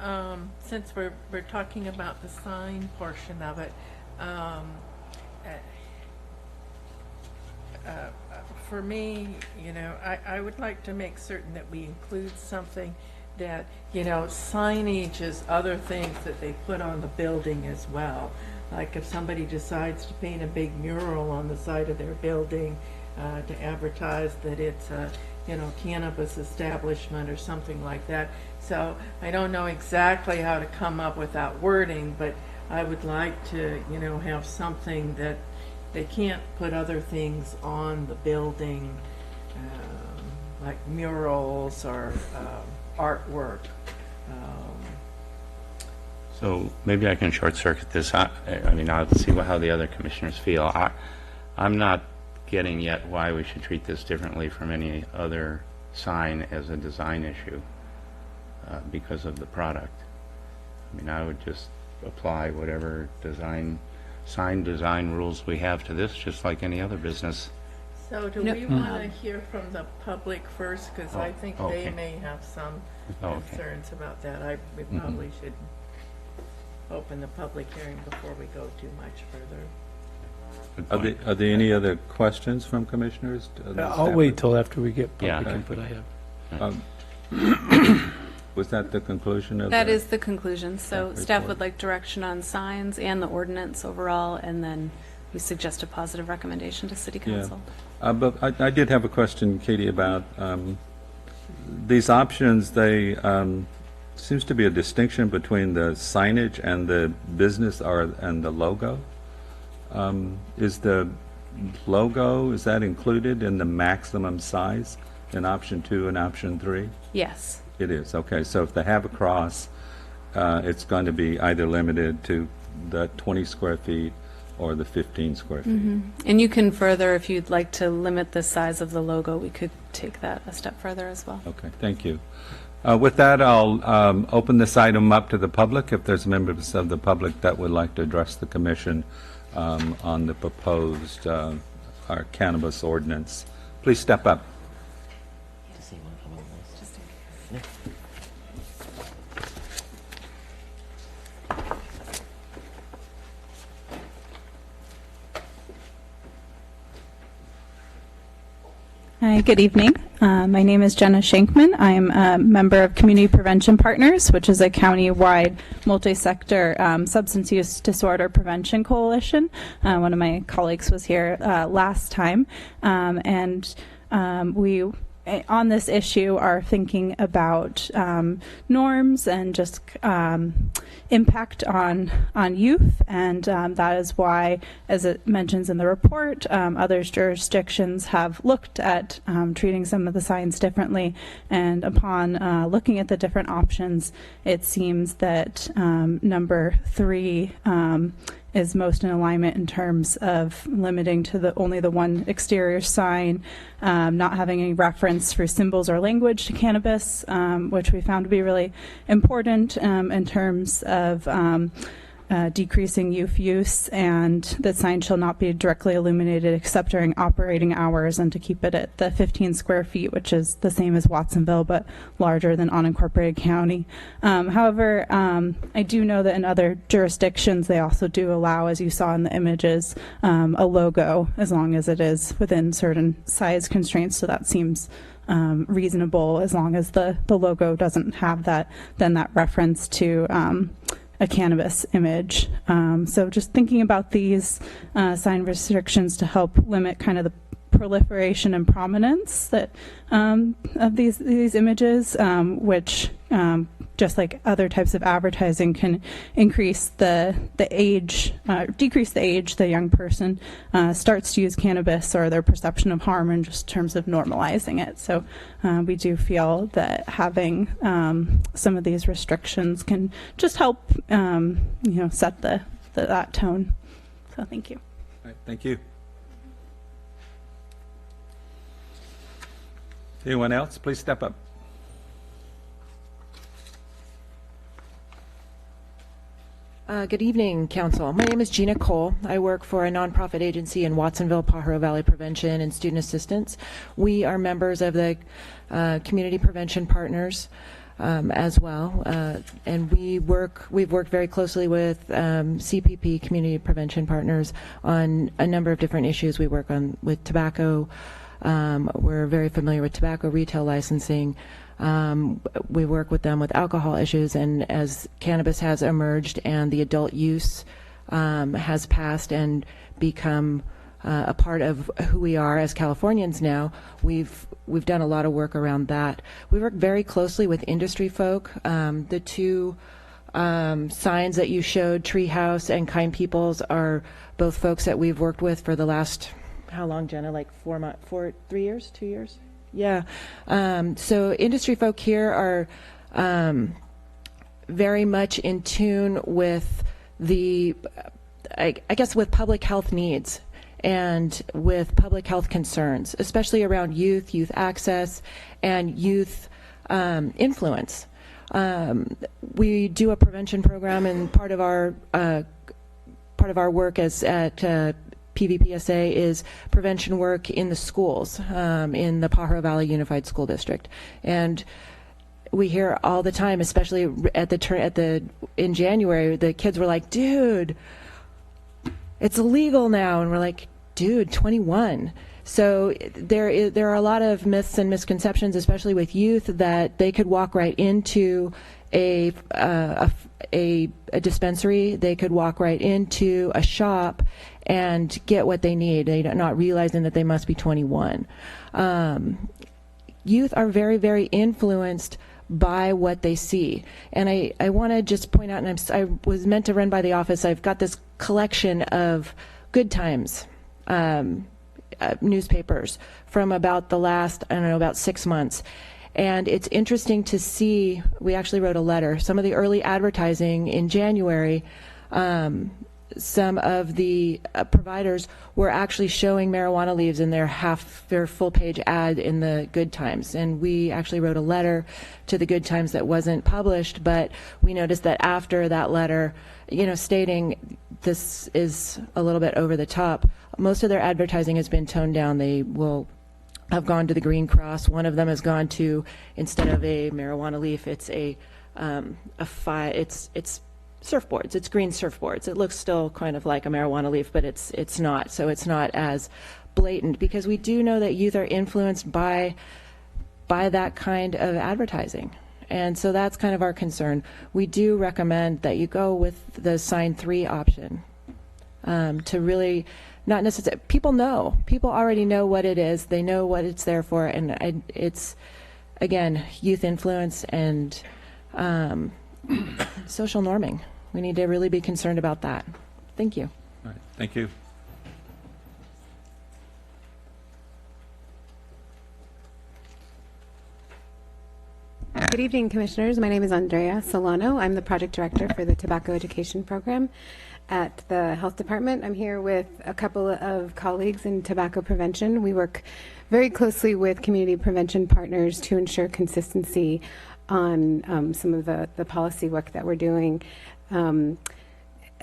since we're talking about the sign portion of it, for me, I would like to make certain that we include something that, signage is other things that they put on the building as well. Like if somebody decides to paint a big mural on the side of their building to advertise that it's a, cannabis establishment or something like that. So I don't know exactly how to come up with that wording, but I would like to, have something that they can't put other things on the building, like murals or artwork. So maybe I can short circuit this. I mean, I'll see how the other commissioners feel. I'm not getting yet why we should treat this differently from any other sign as a design issue because of the product. I mean, I would just apply whatever sign design rules we have to this, just like any other business. So do we want to hear from the public first? Because I think okay. they may have some Okay. concerns about that. We probably should open the public hearing before we go too much further. Good Are point. there any other questions from commissioners? I'll wait till after we get Yeah. public input. I have. Was that the conclusion of That the- is the conclusion. So Staff staff report. would like direction on signs and the ordinance overall, and then we suggest a positive recommendation to City Yeah. Council. But I did have a question, Katie, about these options. They seems to be a distinction between the signage and the business and the logo. Is the logo, is that included in the maximum size in option 2 and option 3? Yes. It is, okay. So if they have a cross, it's going to be either limited to the 20 square feet or the 15 square feet. And you can further, if you'd like to limit the size of the logo, we could take that a step further as well. Okay, thank you. With that, I'll open this item up to the public. If there's members of the public that would like to address the commission on the proposed our cannabis ordinance, please step up. Hi, good evening. My name is Jenna Shankman. I'm a member of Community Prevention Partners, which is a county-wide multi-sector substance use disorder prevention coalition. One of my colleagues was here last time, and we on this issue are thinking about norms and just impact on youth, and that is why, as it mentions in the report, other jurisdictions have looked at treating some of the signs differently, and upon looking at the different options, it seems that number 3 is most in alignment in terms of limiting to only the one exterior sign, not having any reference for symbols or language to cannabis, which we found to be really important in terms of decreasing youth use, and that sign shall not be directly illuminated except during operating hours, and to keep it at the 15 square feet, which is the same as Watsonville, but larger than unincorporated county. However, I do know that in other jurisdictions, they also do allow, as you saw in the images, a logo, as long as it is within certain size constraints. So that seems reasonable, as long as the logo doesn't have that reference to a cannabis image. So just thinking about these sign restrictions to help limit kind of the proliferation and prominence that of these images, which just like other types of advertising can increase the age, decrease the age the young person starts to use cannabis, or their perception of harm in just terms of normalizing it. So we do feel that having some of these restrictions can just help set that tone. So thank you. All right, thank you. Anyone else? Please step up. Good evening, Council. My name is Gina Cole. I work for a nonprofit agency in Watsonville, Pajaro Valley Prevention and Student Assistance. We are members of the Community Prevention Partners as well, and we've worked very closely with CPP, Community Prevention Partners, on a number of different issues. We work on with tobacco. We're very familiar with tobacco retail licensing. We work with them with alcohol issues, and as cannabis has emerged and the adult use has passed and become a part of who we are as Californians now, we've done a lot of work around that. We work very closely with industry folk. The two signs that you showed, Treehouse and Kind Peoples, are both folks that we've worked with for the last, how long, Jenna? Like 3 years, 2 years? Yeah. So industry folk here are very much in tune with the, I guess, with public health needs and with public health concerns, especially around youth access, and youth influence. We do a prevention program, and part of our work at PVPSA is prevention work in the schools, in the Pajaro Valley Unified School District. And we hear all the time, especially in January, the kids were like, "Dude, it's illegal now," and we're like, "Dude, 21." So there are a lot of myths and misconceptions, especially with youth, that they could walk right into a dispensary, they could walk right into a shop and get what they need, not realizing that they must be 21. Youth are very, very influenced by what they see. And I want to just point out, and I was meant to run by the office, I've got this collection of Good Times newspapers from about the last, about 6 months. And it's interesting to see, we actually wrote a letter. Some of the early advertising in January, some of the providers were actually showing marijuana leaves in their full page ad in the Good Times. And we actually wrote a letter to the Good Times that wasn't published, but we noticed that after that letter, stating this is a little bit over the top, most of their advertising has been toned down. They will have gone to the Green Cross. One of them has gone to, instead of a marijuana leaf, it's it's surfboards. It's green surfboards. It looks still kind of like a marijuana leaf, but it's not. So it's not as blatant, because we do know that youth are influenced by that kind of advertising. And so that's kind of our concern. We do recommend that you go with the sign 3 option, to really not necessarily, people already know what it is, they know what it's there for, and it's, again, youth influence and social norming. We need to really be concerned about that. Thank you. All right, thank you. Good evening, Commissioners. My name is Andrea Solano. I'm the Project Director for the Tobacco Education Program at the Health Department. I'm here with a couple of colleagues in tobacco prevention. We work very closely with community prevention partners to ensure consistency on some of the policy work that we're doing.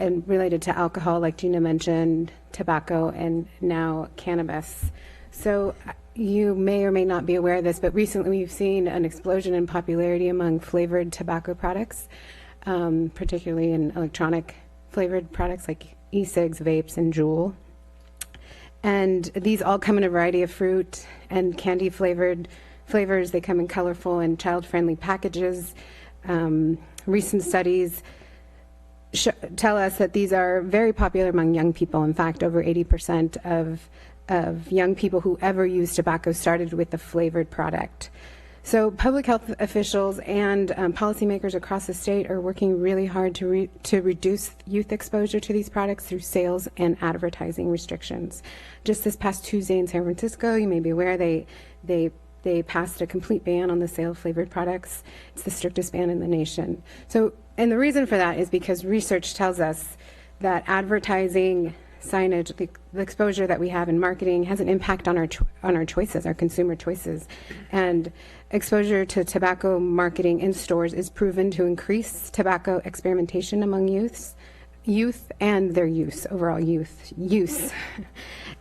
and related to alcohol, like Gina mentioned, tobacco, and now cannabis. So you may or may not be aware of this, but recently we've seen an explosion in popularity among flavored tobacco products, particularly in electronic flavored products like e-cigs, vapes, and Juul. And these all come in a variety of fruit and candy flavors. They come in colorful and child-friendly packages. Recent studies tell us that these are very popular among young people. In fact, over 80% of young people who ever used tobacco started with a flavored product. So public health officials and policymakers across the state are working really hard to reduce youth exposure to these products through sales and advertising restrictions. Just this past Tuesday in San Francisco, you may be aware, they passed a complete ban on the sale of flavored products. It's the strictest ban in the nation. So, and the reason for that is because research tells us that advertising, signage, the exposure that we have in marketing has an impact on our choices, our consumer choices. And exposure to tobacco marketing in stores is proven to increase tobacco experimentation among youth and their use, overall use.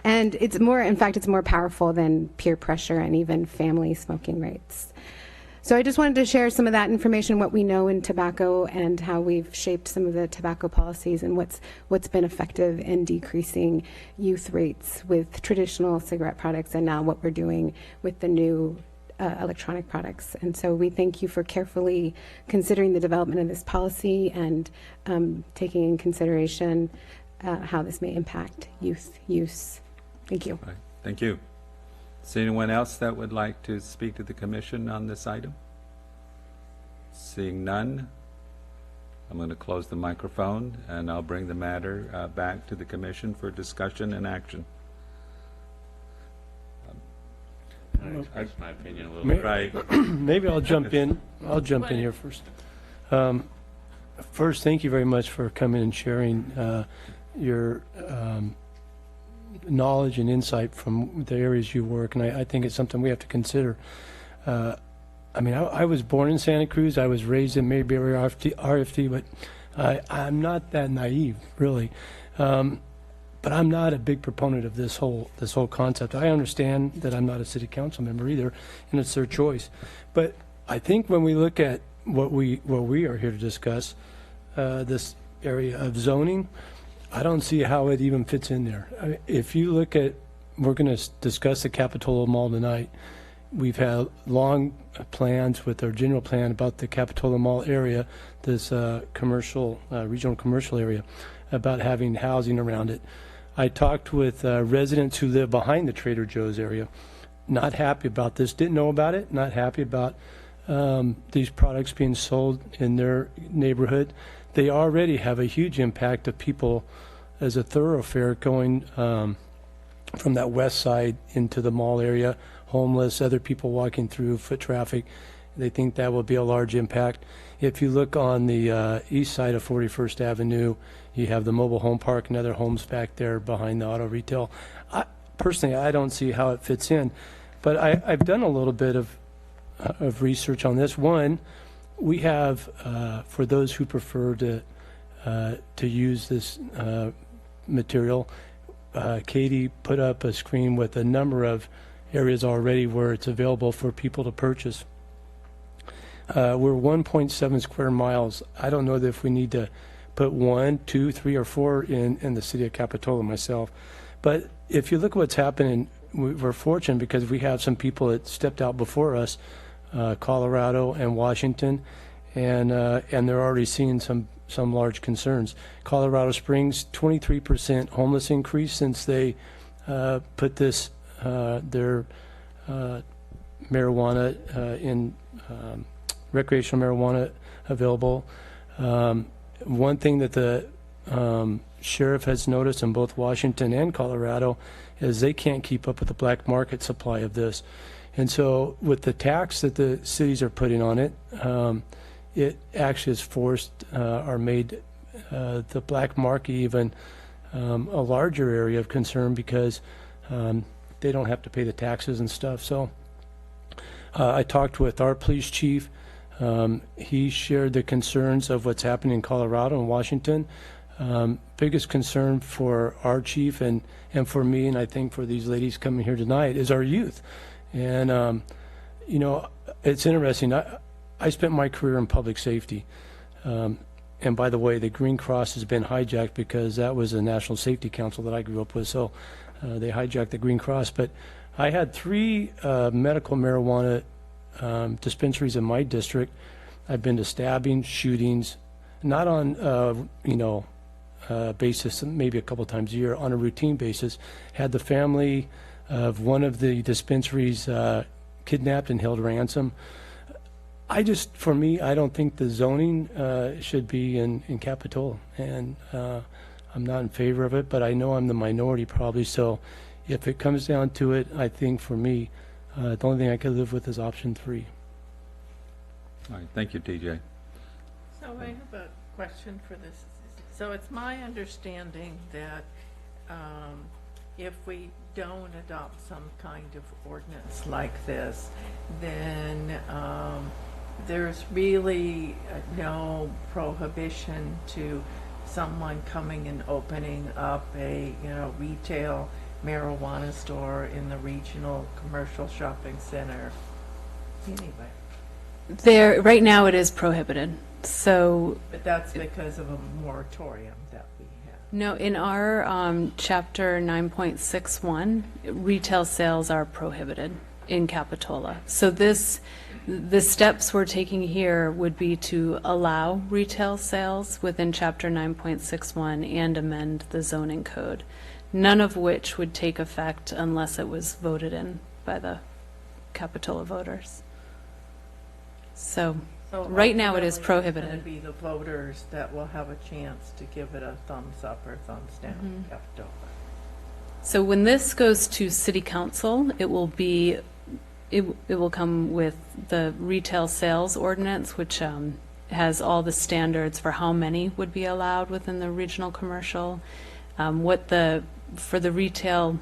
And it's more, in fact, it's more powerful than peer pressure and even family smoking rates. So I just wanted to share some of that information, what we know in tobacco and how we've shaped some of the tobacco policies and what's been effective in decreasing youth rates with traditional cigarette products, and now what we're doing with the new electronic products. And so we thank you for carefully considering the development of this policy and taking in consideration how this may impact youth use. Thank you. Right. Thank you. Is there anyone else that would like to speak to the commission on this item? Seeing none, I'm going to close the microphone and I'll bring the matter back to the commission for discussion and action. I express my opinion a little May- bit. Right. Maybe I'll jump in. I'll jump in here first. First, thank you very much for coming and sharing your knowledge and insight from the areas you work, and I think it's something we have to consider. I mean, I was born in Santa Cruz. I was raised in Mayberry RFD, but I'm not that naive, really. But I'm not a big proponent of this whole concept. I understand that I'm not a city council member either, and it's their choice. But I think when we look at what we are here to discuss, this area of zoning, I don't see how it even fits in there. If you look at, we're going to discuss the Capitola Mall tonight. We've had long plans with our general plan about the Capitola Mall area, this commercial, regional commercial area, about having housing around it. I talked with residents who live behind the Trader Joe's area, not happy about this, didn't know about it, not happy about these products being sold in their neighborhood. They already have a huge impact of people as a thoroughfare going from that west side into the mall area, homeless, other people walking through, foot traffic. They think that will be a large impact. If you look on the east side of 41st Avenue, you have the mobile home park and other homes back there behind the auto retail. Personally, I don't see how it fits in, but I've done a little bit of research on this. One, we have, for those who prefer to use this material, Katie put up a screen with a number of areas already where it's available for people to purchase. We're 1.7 square miles. I don't know that if we need to put 1, 2, 3, or 4 in the city of Capitola myself. But if you look at what's happening, we're fortunate because we have some people that stepped out before us, Colorado and Washington, and they're already seeing some large concerns. Colorado Springs, 23% homeless increase since they put this their marijuana in recreational marijuana available. One thing that the sheriff has noticed in both Washington and Colorado is they can't keep up with the black market supply of this. And so with the tax that the cities are putting on it, it actually has forced or made the black market even a larger area of concern because they don't have to pay the taxes and stuff. So I talked with our police chief. He shared the concerns of what's happening in Colorado and Washington. biggest concern for our chief and for me, and I think for these ladies coming here tonight, is our youth. And, you know, it's interesting. I spent my career in public safety. And by the way, the Green Cross has been hijacked because that was a National Safety Council that I grew up with. So they hijacked the Green Cross. But I had 3 medical marijuana dispensaries in my district. I've been to stabbings, shootings, not on, you know, basis, maybe a couple times a year, on a routine basis. Had the family of one of the dispensaries kidnapped and held ransom. For me, I don't think the zoning should be in Capitola, and I'm not in favor of it, but I know I'm the minority probably, so if it comes down to it, I think for me, the only thing I could live with is option 3. All right, thank you, TJ. So I have a question for this. So it's my understanding that if we don't adopt some kind of ordinance like this, then there's really no prohibition to someone coming and opening up a, you know, retail marijuana store in the regional commercial shopping center. Anyway, Right now it is prohibited. So, but that's because of a moratorium that we have. no, in our chapter 9.61, retail sales are prohibited in Capitola. So the steps we're taking here would be to allow retail sales within chapter 9.61 and amend the zoning code, none of which would take effect unless it was voted in by the Capitola voters. So right now it is ultimately, prohibited. It's going to be the voters that will have a chance to give it a thumbs up or thumbs down in Capitola. So when this goes to city council, it will come with the retail sales ordinance, which has all the standards for how many would be allowed within the regional commercial, for the retail.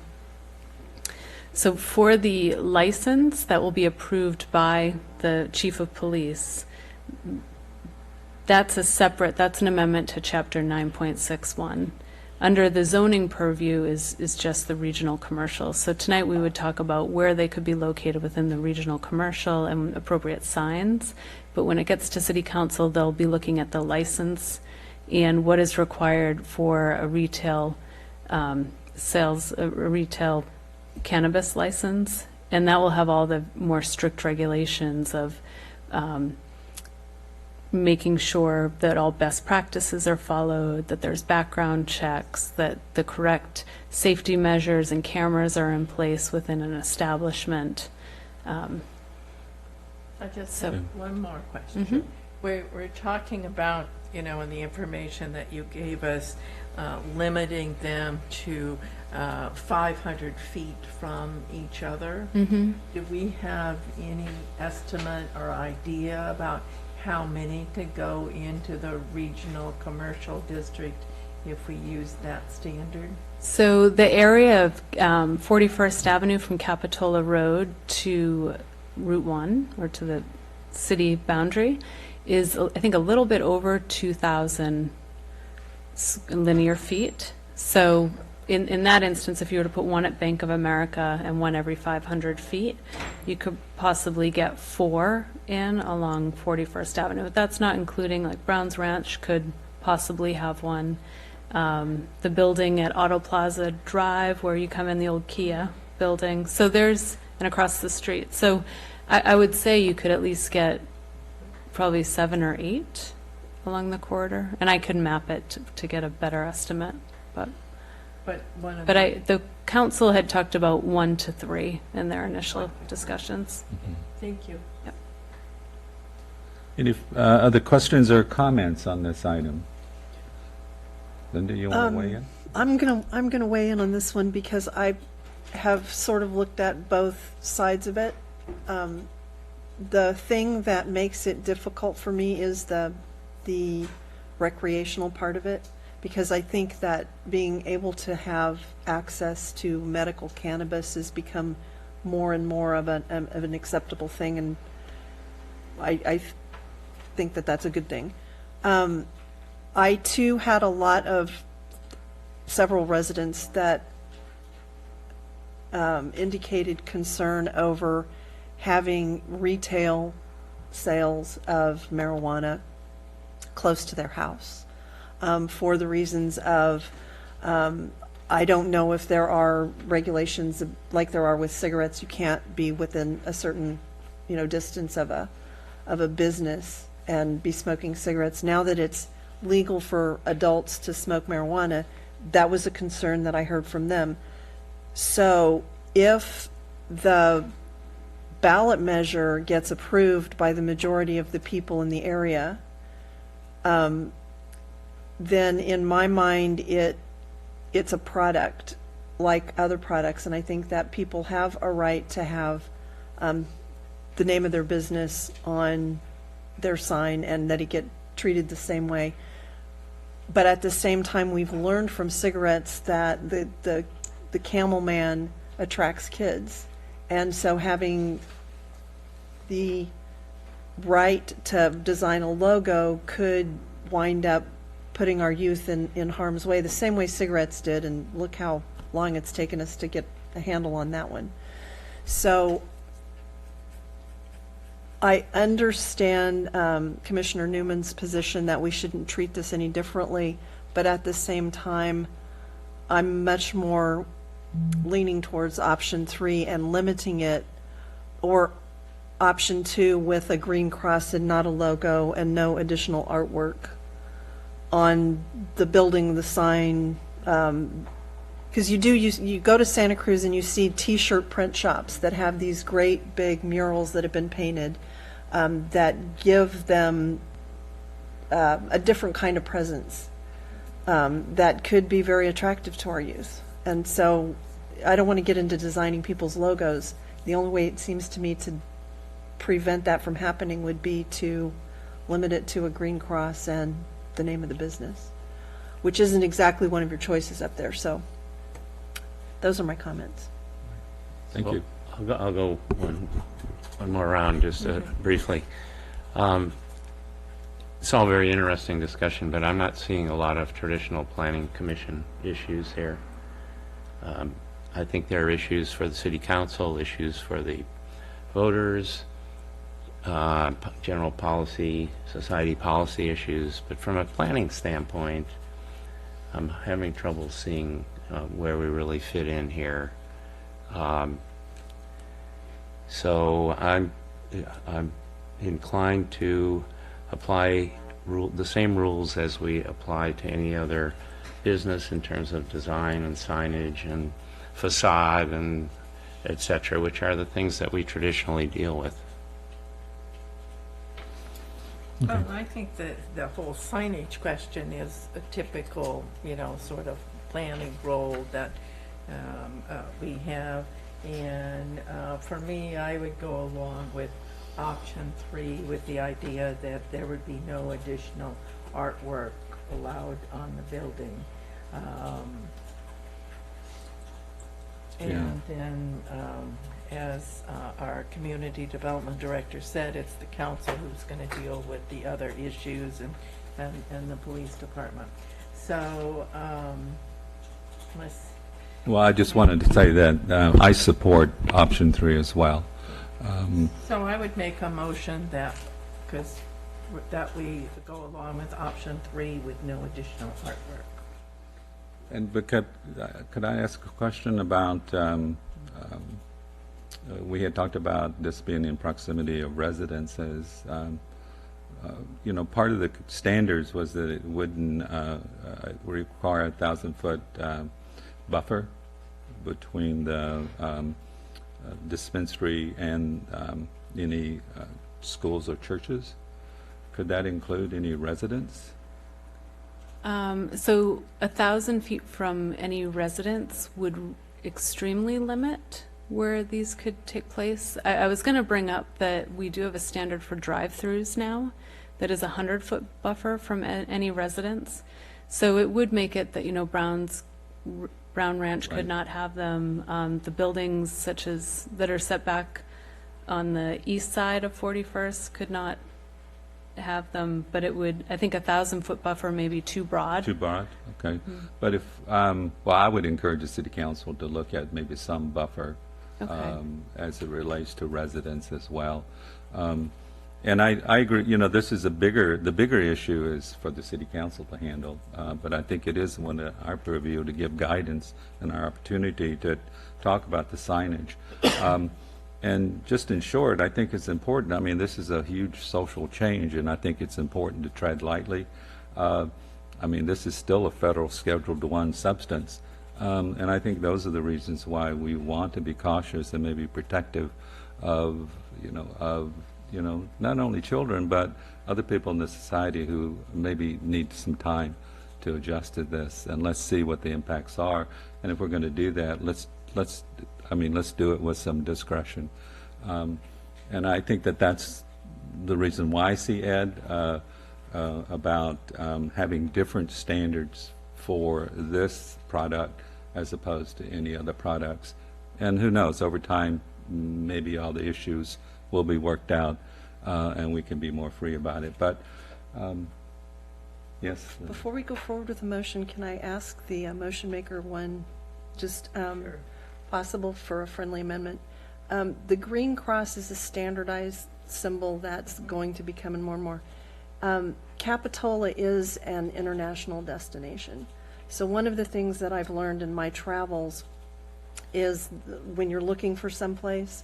So for the license that will be approved by the chief of police, that's an amendment to chapter 9.61. Under the zoning purview is just the regional commercial. So tonight we would talk about where they could be located within the regional commercial and appropriate signs. But when it gets to city council, they'll be looking at the license and what is required for a retail retail cannabis license. And that will have all the more strict regulations of making sure that all best practices are followed, that there's background checks, that the correct safety measures and cameras are in place within an establishment. I just have one more question. We're talking about, you know, in the information that you gave us, limiting them to 500 feet from each other. Do we have any estimate or idea about how many could go into the regional commercial district if we use that standard? So the area of 41st Avenue from Capitola Road to Route 1, or to the city boundary, is, I think, a little bit over 2,000 linear feet. So in that instance, if you were to put one at Bank of America and one every 500 feet, you could possibly get 4 in along 41st Avenue. But that's not including, like, Brown's Ranch could possibly have one. The building at Auto Plaza Drive, where you come in, the old Kia building. So and across the street. So I would say you could at least get probably 7 or 8 along the corridor. And I could map it to get a better estimate. But the council had talked about 1 to 3 in their initial discussions. Thank you. Yep. Any other questions or comments on this item? Linda, you want to weigh in? I'm gonna weigh in on this one because I have sort of looked at both sides of it. The thing that makes it difficult for me is the recreational part of it, because I think that being able to have access to medical cannabis has become more and more of an acceptable thing, and I think that that's a good thing. I too had a lot of several residents that indicated concern over having retail sales of marijuana close to their house, for the reasons of, I don't know if there are regulations like there are with cigarettes. You can't be within a certain, distance of a business and be smoking cigarettes. Now that it's legal for adults to smoke marijuana, that was a concern that I heard from them. So if the ballot measure gets approved by the majority of the people in the area, then in my mind, it's a product like other products, and I think that people have a right to have the name of their business on their sign and that it get treated the same way. But at the same time, we've learned from cigarettes that the Camel Man attracts kids, and so having the right to design a logo could wind up putting our youth in harm's way, the same way cigarettes did, and look how long it's taken us to get a handle on that one. So I understand Commissioner Newman's position that we shouldn't treat this any differently, but at the same time, I'm much more leaning towards option 3 and limiting it, or option 2 with a green cross and not a logo and no additional artwork on the building, the sign, because you go to Santa Cruz and you see t-shirt print shops that have these great big murals that have been painted, that give them a different kind of presence that could be very attractive to our youth. And so I don't want to get into designing people's logos. The only way it seems to me to prevent that from happening would be to limit it to a green cross and the name of the business, which isn't exactly one of your choices up there. So those are my comments. Thank you. I'll go one more round, just briefly. It's all very interesting discussion, but I'm not seeing a lot of traditional planning commission issues here. I think there are issues for the city council, issues for the voters, general policy, society policy issues, but from a planning standpoint, I'm having trouble seeing where we really fit in here. So I'm inclined to apply the same rules as we apply to any other business in terms of design and signage and facade and et cetera, which are the things that we traditionally deal with. Well, I think that the whole signage question is a typical, sort of planning role that we have. And for me, I would go along with option 3 with the idea that there would be no additional artwork allowed on the building. And then, as our community development director said, it's the council who's going to deal with the other issues and the police department. So, Well, I just wanted to say that I support option 3 as well. so I would make a motion that we go along with option 3 with no additional artwork. And could I ask a question about, we had talked about this being in proximity of residences. Part of the standards was that it wouldn't require a 1,000-foot buffer between the dispensary and any schools or churches. Could that include any residents? So 1,000 feet from any residence would extremely limit where these could take place. I was going to bring up that we do have a standard for drive-throughs now that is a 100-foot buffer from any residence. So it would make it that, Brown Ranch could not have them. The buildings such as that are set back on the east side of 41st could not have them, but it would, I think, 1,000-foot buffer may be too broad. Too broad? Okay. But if, well, I would encourage the city council to look at maybe some buffer Okay. as it relates to residents as well. And I agree, you know, this is the bigger issue is for the city council to handle, but I think it is one of our purview to give guidance and our opportunity to talk about the signage. And just in short, I think it's important, I mean, this is a huge social change, and I think it's important to tread lightly. I mean, this is still a federal Schedule I substance, and I think those are the reasons why we want to be cautious and maybe protective of, not only children, but other people in the society who maybe need some time to adjust to this, and let's see what the impacts are. And if we're going to do that, let's do it with some discretion. And I think that that's the reason why I see Ed about having different standards for this product as opposed to any other products. And who knows, over time, maybe all the issues will be worked out and we can be more free about it. But yes. Before we go forward with the motion, can I ask the motion maker one, just possible for a friendly amendment? The green cross is a standardized symbol that's going to be coming more and more. Capitola is an international destination. So one of the things that I've learned in my travels is when you're looking for someplace,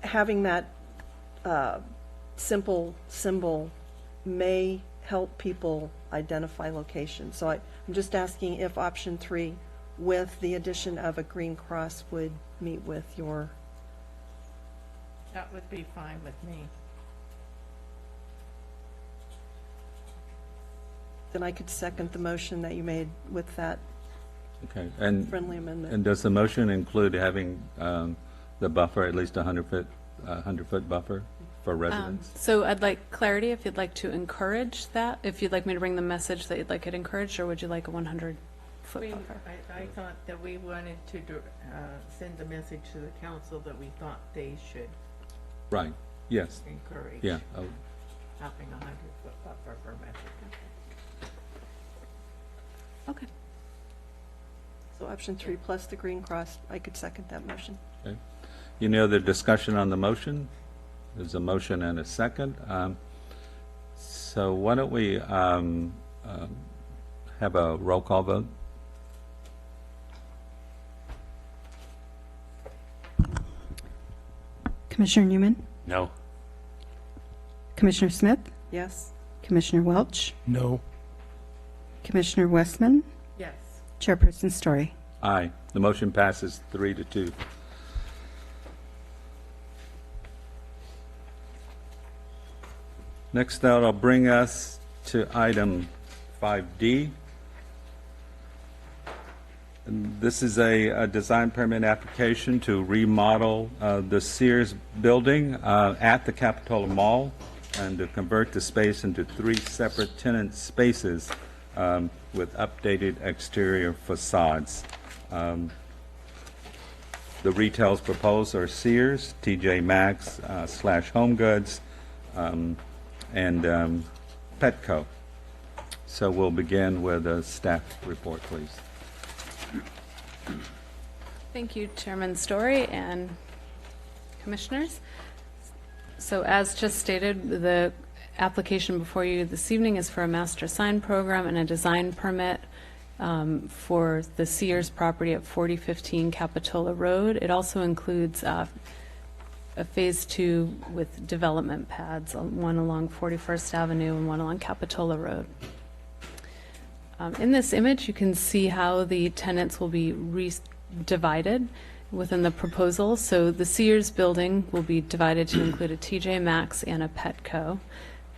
having that simple symbol may help people identify locations. So I'm just asking if option 3 with the addition of a green cross would meet with your... That would be fine with me. Then I could second the motion that you made with that Okay. And friendly amendment. And does the motion include having the buffer, at least 100-foot buffer for residents? So I'd like clarity if you'd like to encourage that, if you'd like me to bring the message that you'd like it encouraged, or would you like a 100-foot buffer? I thought that we wanted to send a message to the council that we thought they should Right, yes, encourage yeah. having a 100-foot buffer for Mexico. Okay. So option 3 plus the green cross, I could second that motion. Okay. Any other discussion on the motion? There's a motion and a second. So why don't we have a roll call vote? Commissioner Newman, No. Commissioner Smith, Yes? Commissioner Welch, No. Commissioner Westman, Yes. Chairperson Story. Aye. The motion passes 3-2. Next, that'll bring us to item 5D. And this is a design permit application to remodel the Sears building at the Capitola Mall and to convert the space into 3 separate tenant spaces with updated exterior facades. The retails proposed are Sears, TJ Maxx / Home Goods, and Petco. So we'll begin with a staff report, please. Thank you, Chairman Story and Commissioners. So as just stated, the application before you this evening is for a master sign program and a design permit for the Sears property at 4015 Capitola Road. It also includes a phase 2 with development pads, one along 41st Avenue and one along Capitola Road. In this image, you can see how the tenants will be divided within the proposal. So the Sears building will be divided to include a TJ Maxx and a Petco.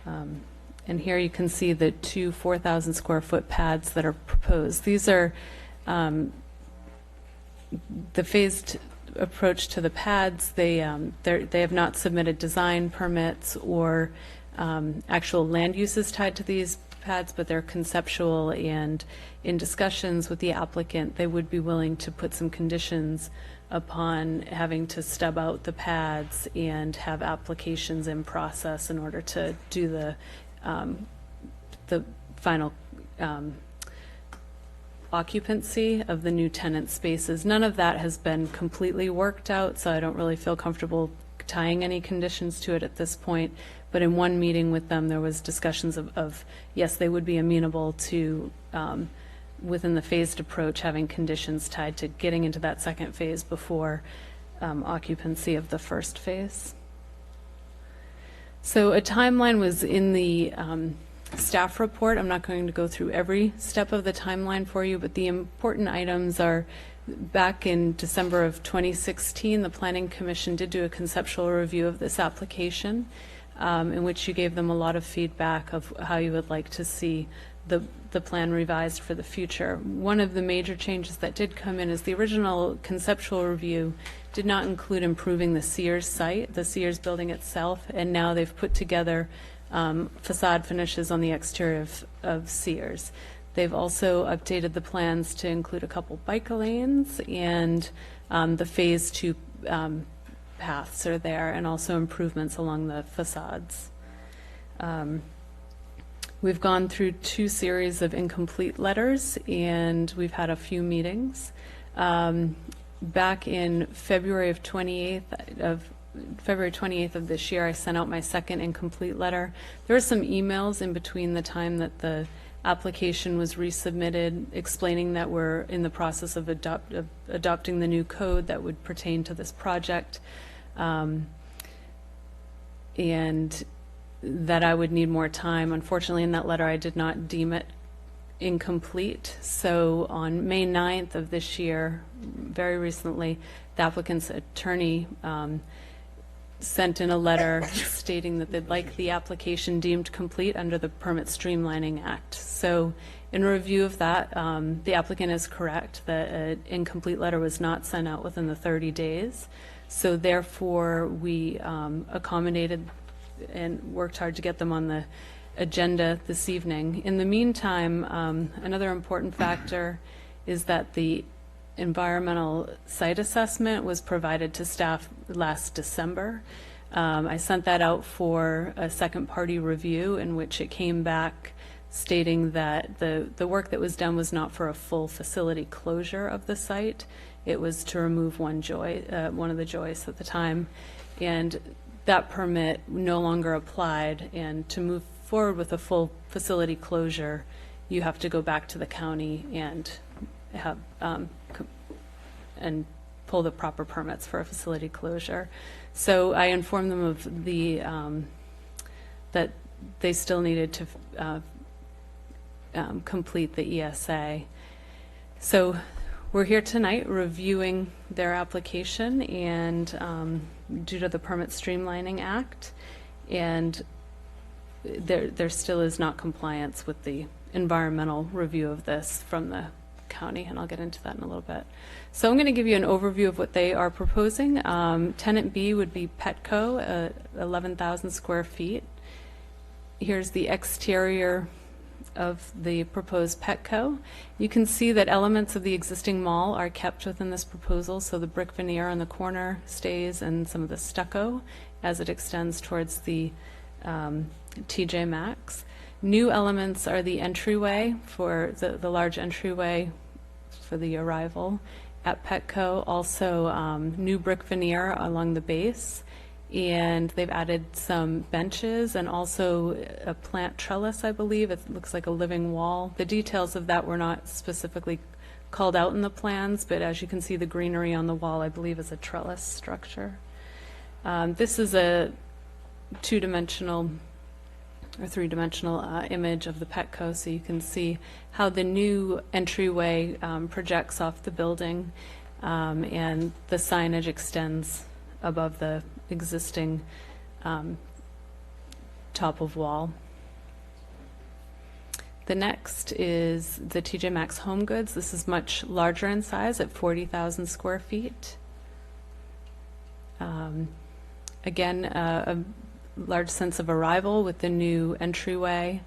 And here you can see the 2 4,000 square foot pads that are proposed. These are the phased approach to the pads. They have not submitted design permits or actual land uses tied to these pads, but they're conceptual, and in discussions with the applicant, they would be willing to put some conditions upon having to stub out the pads and have applications in process in order to do the final occupancy of the new tenant spaces. None of that has been completely worked out, so I don't really feel comfortable tying any conditions to it at this point. But in one meeting with them, there was discussions of yes, they would be amenable to, within the phased approach, having conditions tied to getting into that second phase before occupancy of the first phase. So a timeline was in the staff report. I'm not going to go through every step of the timeline for you, but the important items are back in December of 2016, the Planning Commission did do a conceptual review of this application, in which you gave them a lot of feedback of how you would like to see the plan revised for the future. One of the major changes that did come in is the original conceptual review did not include improving the Sears site, the Sears building itself, and now they've put together facade finishes on the exterior of Sears. They've also updated the plans to include a couple bike lanes, and the phase 2 paths are there, and also improvements along the facades. We've gone through 2 series of incomplete letters, and we've had a few meetings. Back in February 28th of this year, I sent out my second incomplete letter. There were some emails in between the time that the application was resubmitted explaining that we're in the process of adopting the new code that would pertain to this project, and that I would need more time. Unfortunately, in that letter, I did not deem it incomplete. So on May 9th of this year, very recently, the applicant's attorney sent in a letter stating that they'd like the application deemed complete under the Permit Streamlining Act. So in review of that, the applicant is correct that an incomplete letter was not sent out within the 30 days. So therefore, we accommodated and worked hard to get them on the agenda this evening. In the meantime, another important factor is that the environmental site assessment was provided to staff last December. I sent that out for a second party review, in which it came back stating that the work that was done was not for a full facility closure of the site. It was to remove one of the joists at the time, and that permit no longer applied. And to move forward with a full facility closure, you have to go back to the county and have and pull the proper permits for a facility closure. So I informed them of the that they still needed to complete the ESA. So we're here tonight reviewing their application, and due to the Permit Streamlining Act, and there still is not compliance with the environmental review of this from the county, and I'll get into that in a little bit. So I'm going to give you an overview of what they are proposing. Tenant B would be Petco, 11,000 square feet. Here's the exterior of the proposed Petco. You can see that elements of the existing mall are kept within this proposal, so the brick veneer on the corner stays, and some of the stucco as it extends towards the TJ Maxx. New elements are the entryway, for the large entryway for the arrival at Petco. Also new brick veneer along the base, and they've added some benches and also a plant trellis, I believe. It looks like a living wall. The details of that were not specifically called out in the plans, but as you can see, the greenery on the wall, I believe, is a trellis structure. This is a two-dimensional or three-dimensional image of the Petco, so you can see how the new entryway projects off the building, and the signage extends above the existing top of wall. The next is the TJ Maxx Home Goods. This is much larger in size at 40,000 square feet. Again, a large sense of arrival with the new entryway,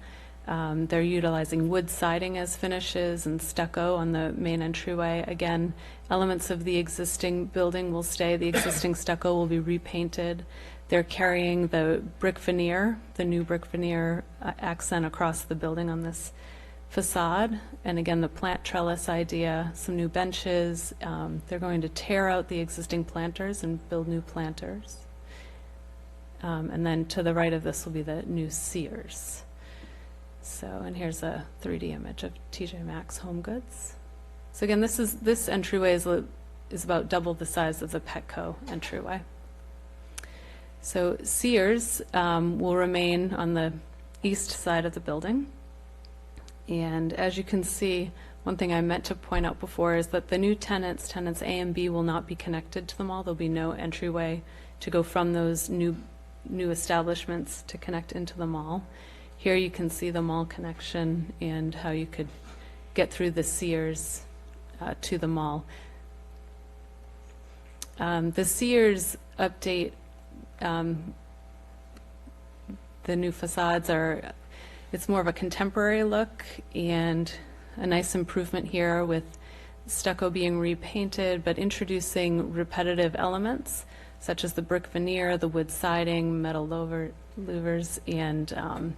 They're utilizing wood siding as finishes and stucco on the main entryway. Again, elements of the existing building will stay. The existing stucco will be repainted. They're carrying the brick veneer, the new brick veneer accent across the building on this facade. And again, the plant trellis idea, some new benches. They're going to tear out the existing planters and build new planters. And then to the right of this will be the new Sears. So, and here's a 3D image of TJ Maxx Home Goods. So again, this entryway is about double the size of the Petco entryway. So Sears will remain on the east side of the building. And as you can see, one thing I meant to point out before is that the new tenants A and B, will not be connected to the mall. There'll be no entryway to go from those new establishments to connect into the mall. Here you can see the mall connection and how you could get through the Sears to the mall. The Sears update, the new facades it's more of a contemporary look and a nice improvement here with stucco being repainted, but introducing repetitive elements such as the brick veneer, the wood siding, metal louvers, and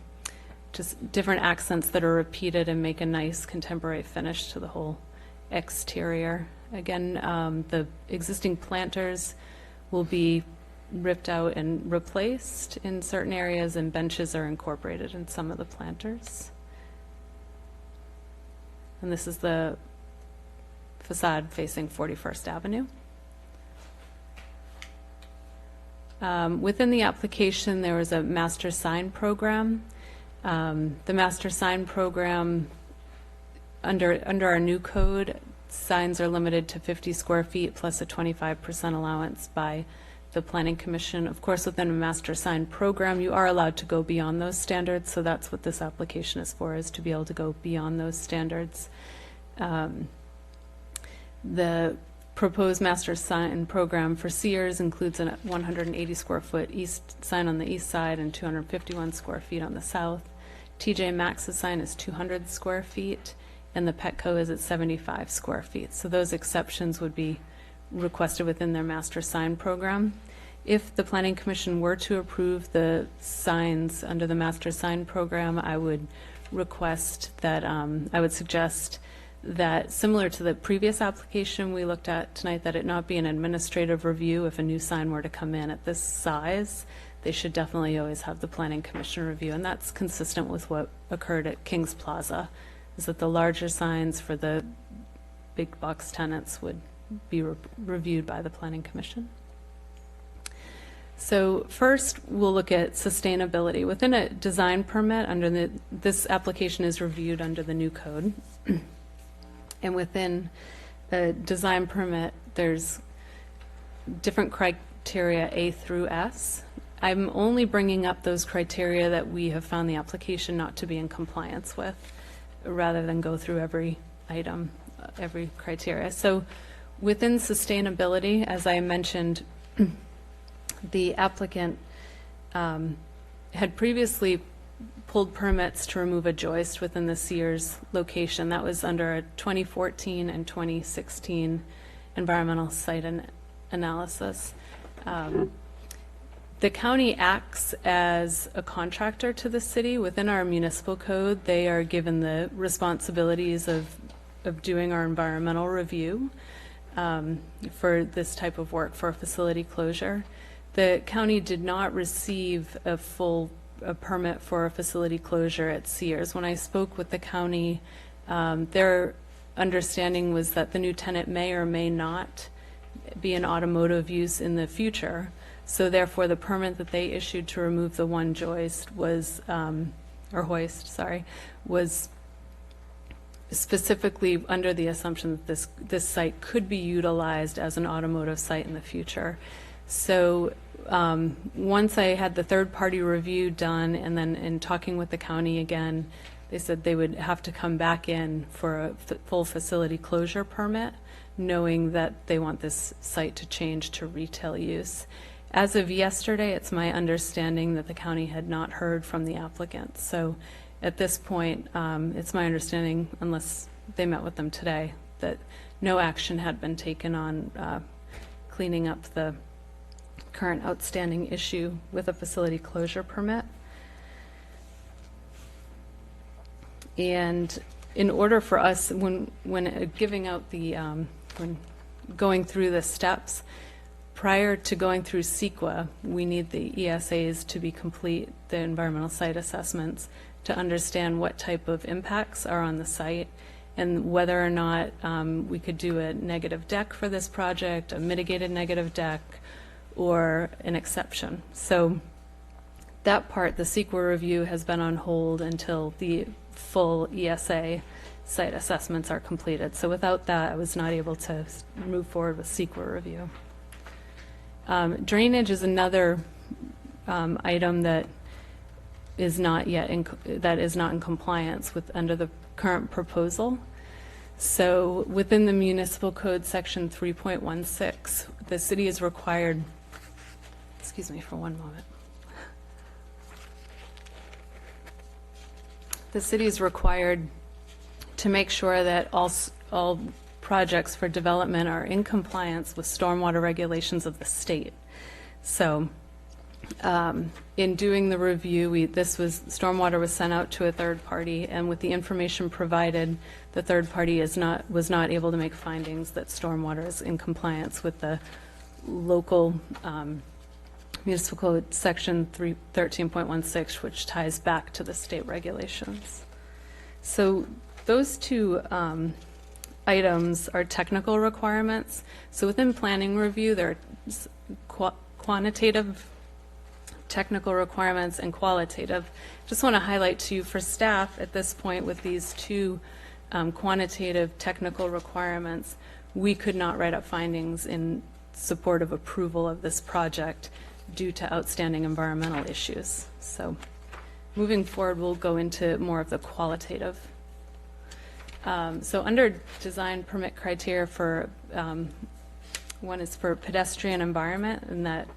just different accents that are repeated and make a nice contemporary finish to the whole exterior. Again, the existing planters will be ripped out and replaced in certain areas, and benches are incorporated in some of the planters. And this is the facade facing 41st Avenue. Within the application, there was a master sign program. The master sign program, under our new code, signs are limited to 50 square feet plus a 25% allowance by the Planning Commission. Of course, within a master sign program, you are allowed to go beyond those standards, so that's what this application is for, is to be able to go beyond those standards. The proposed master sign program for Sears includes a 180 square foot east sign on the east side and 251 square feet on the south. TJ Maxx's sign is 200 square feet, and the Petco is at 75 square feet. So those exceptions would be requested within their master sign program. If the Planning Commission were to approve the signs under the master sign program, I would request that, I would suggest that, similar to the previous application we looked at tonight, that it not be an administrative review. If a new sign were to come in at this size, they should definitely always have the Planning Commission review, and that's consistent with what occurred at Kings Plaza, is that the larger signs for the big box tenants would be reviewed by the Planning Commission. So first, we'll look at sustainability. Within a design permit, this application is reviewed under the new code. And within a design permit, there's different criteria, A through S. I'm only bringing up those criteria that we have found the application not to be in compliance with, rather than go through every item, every criteria. So within sustainability, as I mentioned, the applicant had previously pulled permits to remove a joist within the Sears location. That was under a 2014 and 2016 environmental site analysis. The county acts as a contractor to the city. Within our municipal code, they are given the responsibilities of doing our environmental review for this type of work, for a facility closure. The county did not receive a permit for a facility closure at Sears. When I spoke with the county, their understanding was that the new tenant may or may not be in automotive use in the future. So therefore, the permit that they issued to remove the one joist was, or hoist, sorry, was specifically under the assumption that this site could be utilized as an automotive site in the future. So once I had the third-party review done, and then in talking with the county again, they said they would have to come back in for a full facility closure permit, knowing that they want this site to change to retail use. As of yesterday, it's my understanding that the county had not heard from the applicant. So at this point, it's my understanding, unless they met with them today, that no action had been taken on cleaning up the current outstanding issue with a facility closure permit. And in order for us, when giving out the, when going through the steps, prior to going through CEQA, we need the ESAs to be complete, the environmental site assessments, to understand what type of impacts are on the site and whether or not we could do a negative deck for this project, a mitigated negative deck, or an exception. So that part, the CEQA review, has been on hold until the full ESA site assessments are completed. So without that, I was not able to move forward with CEQA review. Drainage is another item that is not yet in compliance with under the current proposal. So within the municipal code section 3.16, the city is required, excuse me for one moment. The city is required to make sure that all projects for development are in compliance with stormwater regulations of the state. So in doing the review, stormwater was sent out to a third party, and with the information provided, the third party was not able to make findings that stormwater is in compliance with the local municipal code section 13.16, which ties back to the state regulations. So those two items are technical requirements. So within planning review, there are quantitative technical requirements and qualitative. Just want to highlight to you for staff at this point with these two quantitative technical requirements, we could not write up findings in support of approval of this project due to outstanding environmental issues. So moving forward, we'll go into more of the qualitative. So under design permit criteria for, one is for pedestrian environment, and that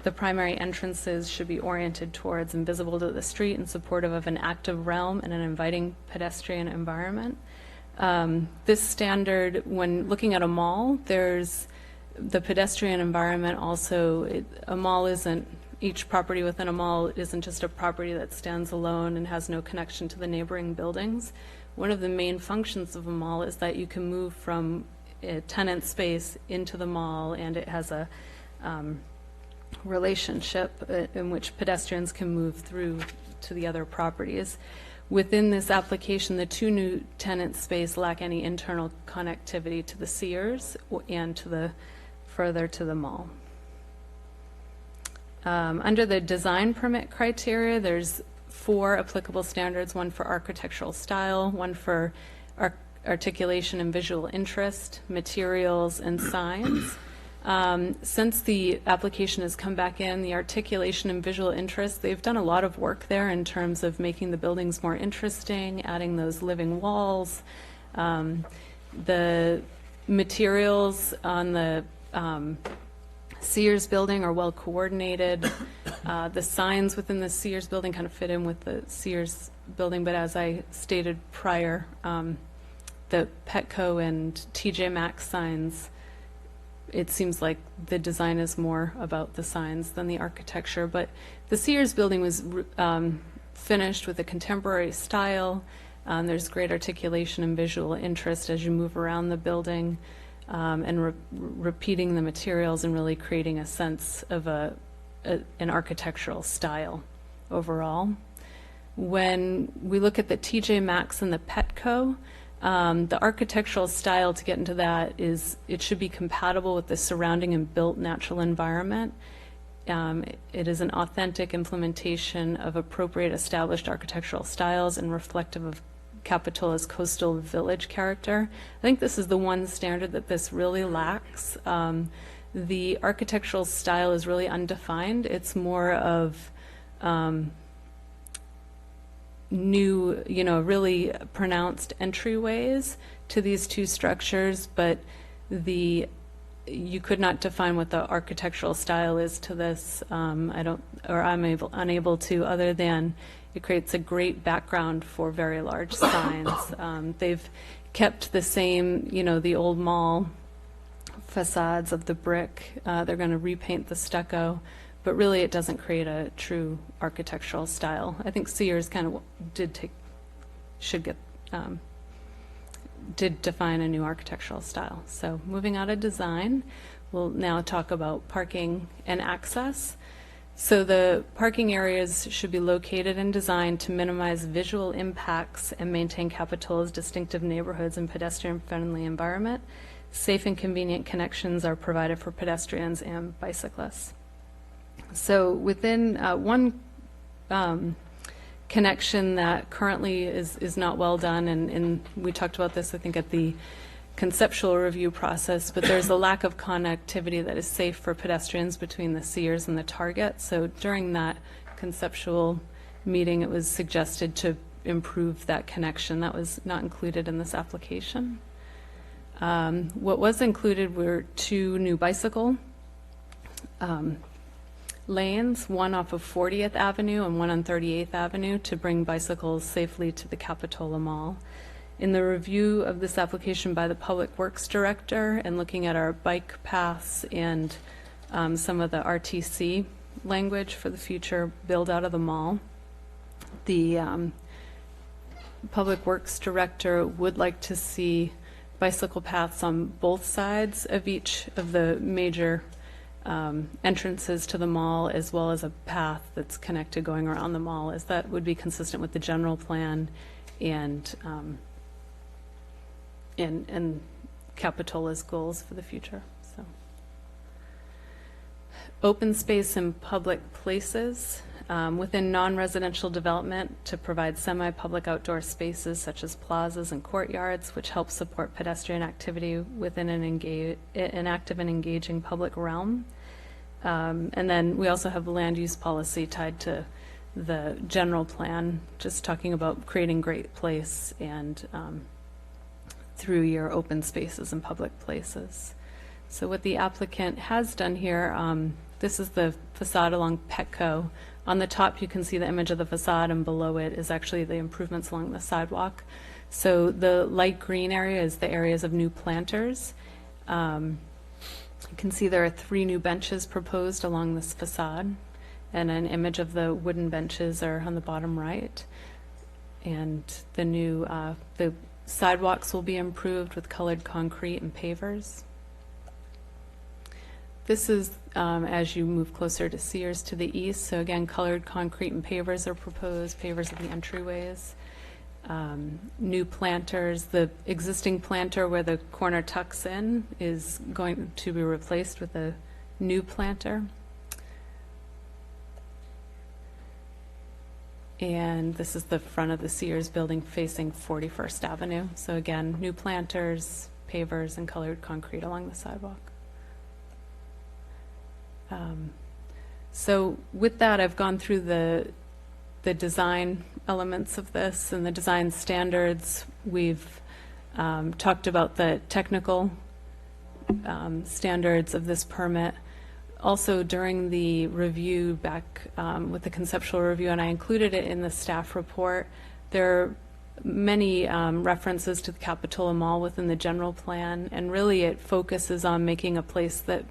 the primary entrances should be oriented towards and visible to the street and supportive of an active realm and an inviting pedestrian environment. This standard, when looking at a mall, there's the pedestrian environment also, a mall isn't, each property within a mall isn't just a property that stands alone and has no connection to the neighboring buildings. One of the main functions of a mall is that you can move from a tenant space into the mall, and it has a relationship in which pedestrians can move through to the other properties. Within this application, the two new tenant space lack any internal connectivity to the Sears and to the further to the mall. Under the design permit criteria, there's 4 applicable standards, one for architectural style, one for articulation and visual interest, materials, and signs. Since the application has come back in, the articulation and visual interest, they've done a lot of work there in terms of making the buildings more interesting, adding those living walls. The materials on the Sears building are well coordinated. The signs within the Sears building kind of fit in with the Sears building, but as I stated prior, the Petco and TJ Maxx signs, it seems like the design is more about the signs than the architecture. But the Sears building was finished with a contemporary style. There's great articulation and visual interest as you move around the building, and repeating the materials and really creating a sense of an architectural style overall. When we look at the TJ Maxx and the Petco, the architectural style, to get into that, is it should be compatible with the surrounding and built natural environment. It is an authentic implementation of appropriate established architectural styles and reflective of Capitola's coastal village character. I think this is the one standard that this really lacks. The architectural style is really undefined. It's more of new, really pronounced entryways to these two structures, but you could not define what the architectural style is to this. I'm unable to, other than it creates a great background for very large signs. They've kept the same, the old mall facades of the brick. They're going to repaint the stucco, but really it doesn't create a true architectural style. I think Sears kind of did define a new architectural style. So moving out of design, we'll now talk about parking and access. So the parking areas should be located and designed to minimize visual impacts and maintain Capitola's distinctive neighborhoods and pedestrian-friendly environment. Safe and convenient connections are provided for pedestrians and bicyclists. So within one connection that currently is not well done, and we talked about this, I think, at the conceptual review process, but there's a lack of connectivity that is safe for pedestrians between the Sears and the Target. So during that conceptual meeting, it was suggested to improve that connection. That was not included in this application. What was included were 2 new bicycle lanes, one off of 40th Avenue and one on 38th Avenue, to bring bicycles safely to the Capitola Mall. In the review of this application by the Public Works Director and looking at our bike paths and some of the RTC language for the future build out of the mall, the Public Works Director would like to see bicycle paths on both sides of each of the major entrances to the mall, as well as a path that's connected going around the mall, as that would be consistent with the general plan and Capitola's goals for the future. So, open space and public places within non-residential development to provide semi-public outdoor spaces such as plazas and courtyards, which help support pedestrian activity within an active and engaging public realm. And then we also have a land use policy tied to the general plan, just talking about creating great place and through your open spaces and public places. So what the applicant has done here, this is the facade along Petco. On the top, you can see the image of the facade, and below it is actually the improvements along the sidewalk. So the light green area is the areas of new planters. You can see there are 3 new benches proposed along this facade, and an image of the wooden benches are on the bottom right. And the new the sidewalks will be improved with colored concrete and pavers. This is as you move closer to Sears to the east. So again, colored concrete and pavers are proposed, pavers of the entryways. New planters, the existing planter where the corner tucks in is going to be replaced with a new planter. And this is the front of the Sears building facing 41st Avenue. So again, new planters, pavers, and colored concrete along the sidewalk. So with that, I've gone through the design elements of this and the design standards. We've talked about the technical standards of this permit. Also, during the review back with the conceptual review, and I included it in the staff report, there are many references to the Capitola Mall within the general plan, and really it focuses on making a place that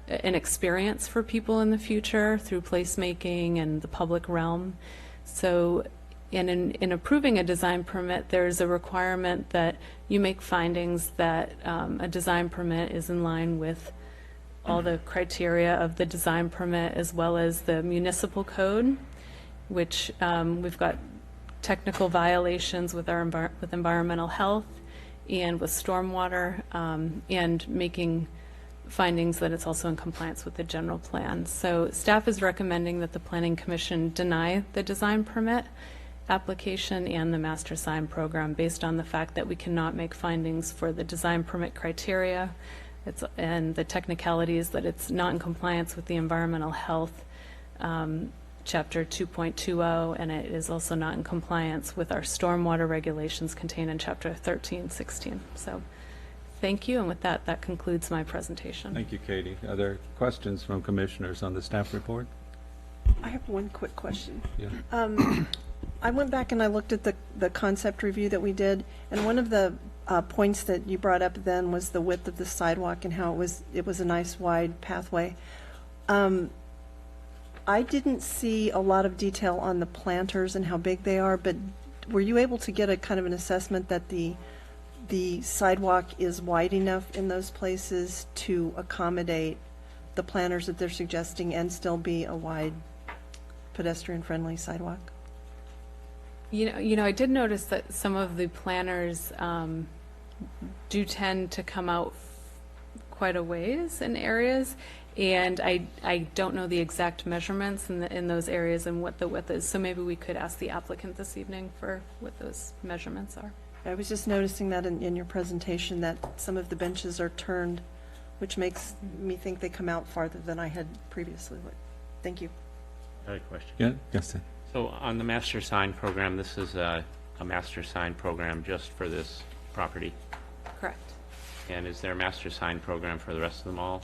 an experience for people in the future through placemaking and the public realm. So in approving a design permit, there's a requirement that you make findings that a design permit is in line with all the criteria of the design permit, as well as the municipal code, which we've got technical violations with with environmental health and with stormwater, and making findings that it's also in compliance with the general plan. So staff is recommending that the Planning Commission deny the design permit application and the master sign program based on the fact that we cannot make findings for the design permit criteria and the technicalities that it's not in compliance with the environmental health chapter 2.20, and it is also not in compliance with our stormwater regulations contained in chapter 1316. So Thank you, and with that, that concludes my presentation. Thank you, Katie. Are there questions from commissioners on the staff report? I have one quick question. Yeah. I went back and I looked at the concept review that we did, and one of the points that you brought up then was the width of the sidewalk and how it was a nice wide pathway. I didn't see a lot of detail on the planters and how big they are, but were you able to get a kind of an assessment that the sidewalk is wide enough in those places to accommodate the planters that they're suggesting and still be a wide pedestrian-friendly sidewalk? You know, I did notice that some of the planners do tend to come out quite a ways in areas, and I don't know the exact measurements in those areas and what the width is, so maybe we could ask the applicant this evening for what those measurements are. I was just noticing that in your presentation that some of the benches are turned, which makes me think they come out farther than I had previously looked. Thank you. I have a question. Yeah, yes, sir. So on the master sign program, this is a master sign program just for this property? Correct. And is there a master sign program for the rest of the mall?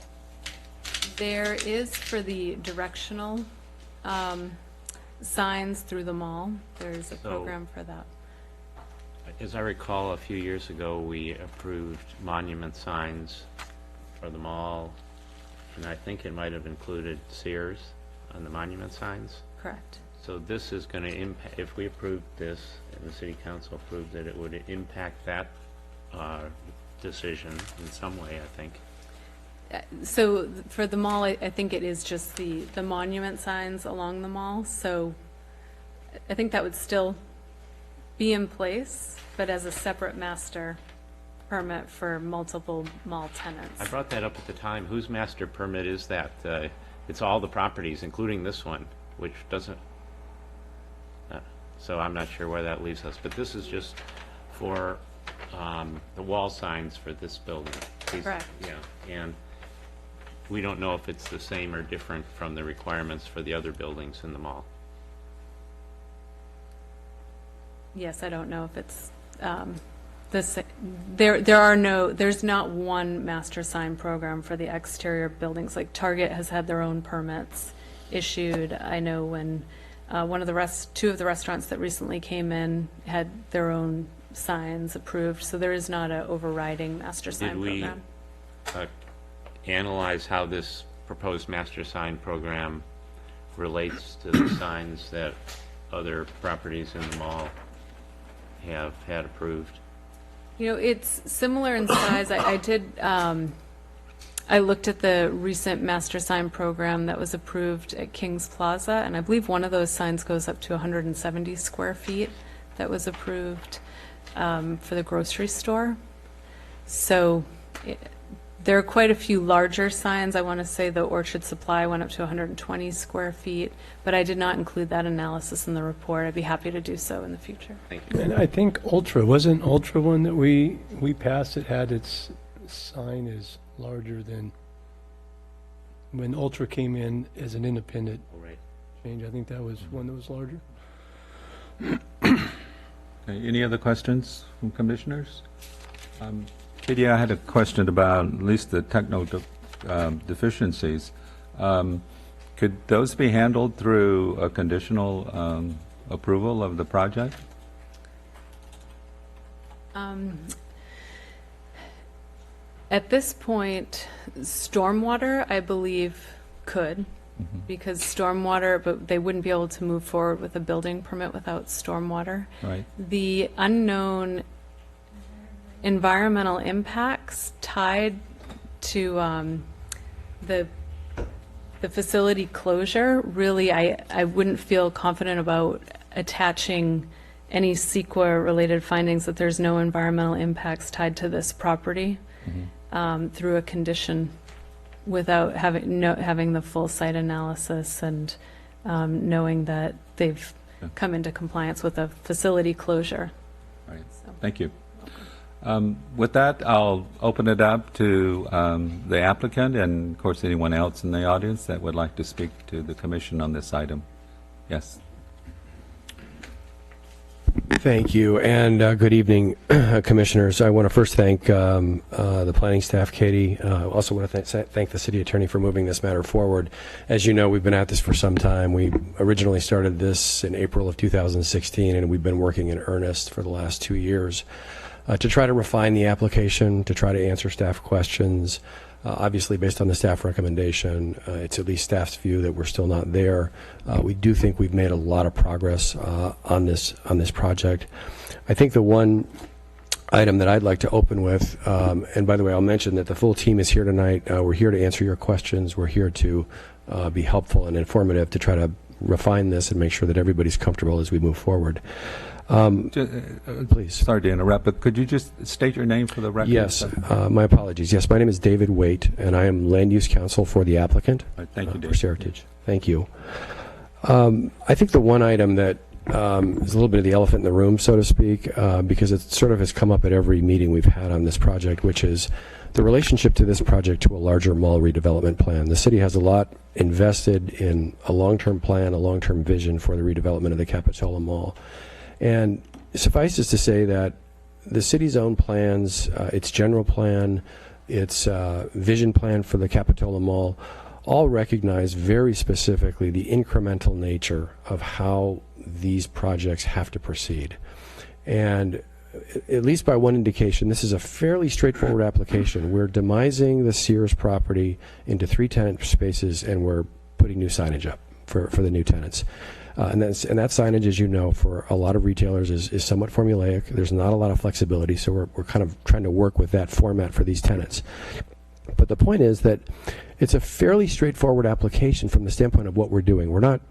There is for the directional signs through the mall. There's a program for that. As I recall, a few years ago, we approved monument signs for the mall, and I think it might have included Sears on the monument signs. Correct. So this is going to impact, if we approved this, and the city council approved it, it would impact that decision in some way, I think. So for the mall, I think it is just the monument signs along the mall. So I think that would still be in place, but as a separate master permit for multiple mall tenants. I brought that up at the time. Whose master permit is that? It's all the properties, including this one, which doesn't, so I'm not sure where that leaves us. But this is just for the wall signs for this building. Correct. Yeah, and we don't know if it's the same or different from the requirements for the other buildings in the mall. Yes, I don't know if it's there's not one master sign program for the exterior buildings. Like Target has had their own permits issued. I know when two of the restaurants that recently came in had their own signs approved. So there is not an overriding master sign program. Did we analyze how this proposed master sign program relates to the signs that other properties in the mall have had approved? You know, it's similar in size. I looked at the recent master sign program that was approved at Kings Plaza, and I believe one of those signs goes up to 170 square feet that was approved for the grocery store. So there are quite a few larger signs. I want to say the Orchard Supply went up to 120 square feet, but I did not include that analysis in the report. I'd be happy to do so in the future. Thank you. And I think wasn't Ultra one that we passed, it had its sign is larger than, when Ultra came in as an independent All right. change, I think that was one that was larger. Okay, any other questions from commissioners? Katie, I had a question about at least the technical deficiencies. Could those be handled through a conditional approval of the project? At this point, stormwater, I believe, could, because stormwater, but they wouldn't be able to move forward with a building permit without stormwater. Right. The unknown environmental impacts tied to the facility closure, really, I wouldn't feel confident about attaching any CEQA-related findings that there's no environmental impacts tied to this property through a condition without having the full site analysis and knowing that they've come into compliance with a facility closure. Right. So. Thank you. With that, I'll open it up to the applicant and, of course, anyone else in the audience that would like to speak to the commission on this item. Yes. Thank you, and good evening, Commissioners. I want to first thank the planning staff, Katie. I also want to thank the city attorney for moving this matter forward. As you know, we've been at this for some time. We originally started this in April of 2016, and we've been working in earnest for the last 2 years to try to refine the application, to try to answer staff questions. Obviously, based on the staff recommendation, it's at least staff's view that we're still not there. We do think we've made a lot of progress on this project. I think the one item that I'd like to open with, and by the way, I'll mention that the full team is here tonight. We're here to answer your questions. We're here to be helpful and informative to try to refine this and make sure that everybody's comfortable as we move forward. Please. Sorry to interrupt, but could you just state your name for the record? Yes, my apologies. Yes, my name is David Waite, and I am Land Use Counsel for the applicant. Thank you, David. For Seritage. Thank you. I think the one item that is a little bit of the elephant in the room, so to speak, because it sort of has come up at every meeting we've had on this project, which is the relationship to this project to a larger mall redevelopment plan. The city has a lot invested in a long-term plan, a long-term vision for the redevelopment of the Capitola Mall. And suffices to say that the city's own plans, its general plan, its vision plan for the Capitola Mall, all recognize very specifically the incremental nature of how these projects have to proceed. And at least by one indication, this is a fairly straightforward application. We're demising the Sears property into 3 tenant spaces, and we're putting new signage up for the new tenants. And that signage, as you know, for a lot of retailers is somewhat formulaic. There's not a lot of flexibility, so we're kind of trying to work with that format for these tenants. But the point is that it's a fairly straightforward application from the standpoint of what we're doing. We're not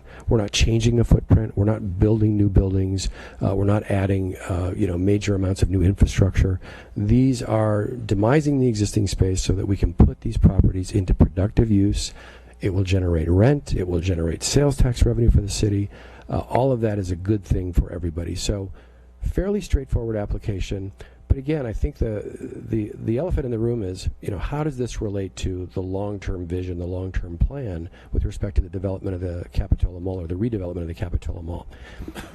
changing the footprint. We're not building new buildings. We're not adding major amounts of new infrastructure. These are demising the existing space so that we can put these properties into productive use. It will generate rent. It will generate sales tax revenue for the city. All of that is a good thing for everybody. So fairly straightforward application. But again, I think the elephant in the room is, how does this relate to the long-term vision, the long-term plan with respect to the development of the Capitola Mall or the redevelopment of the Capitola Mall?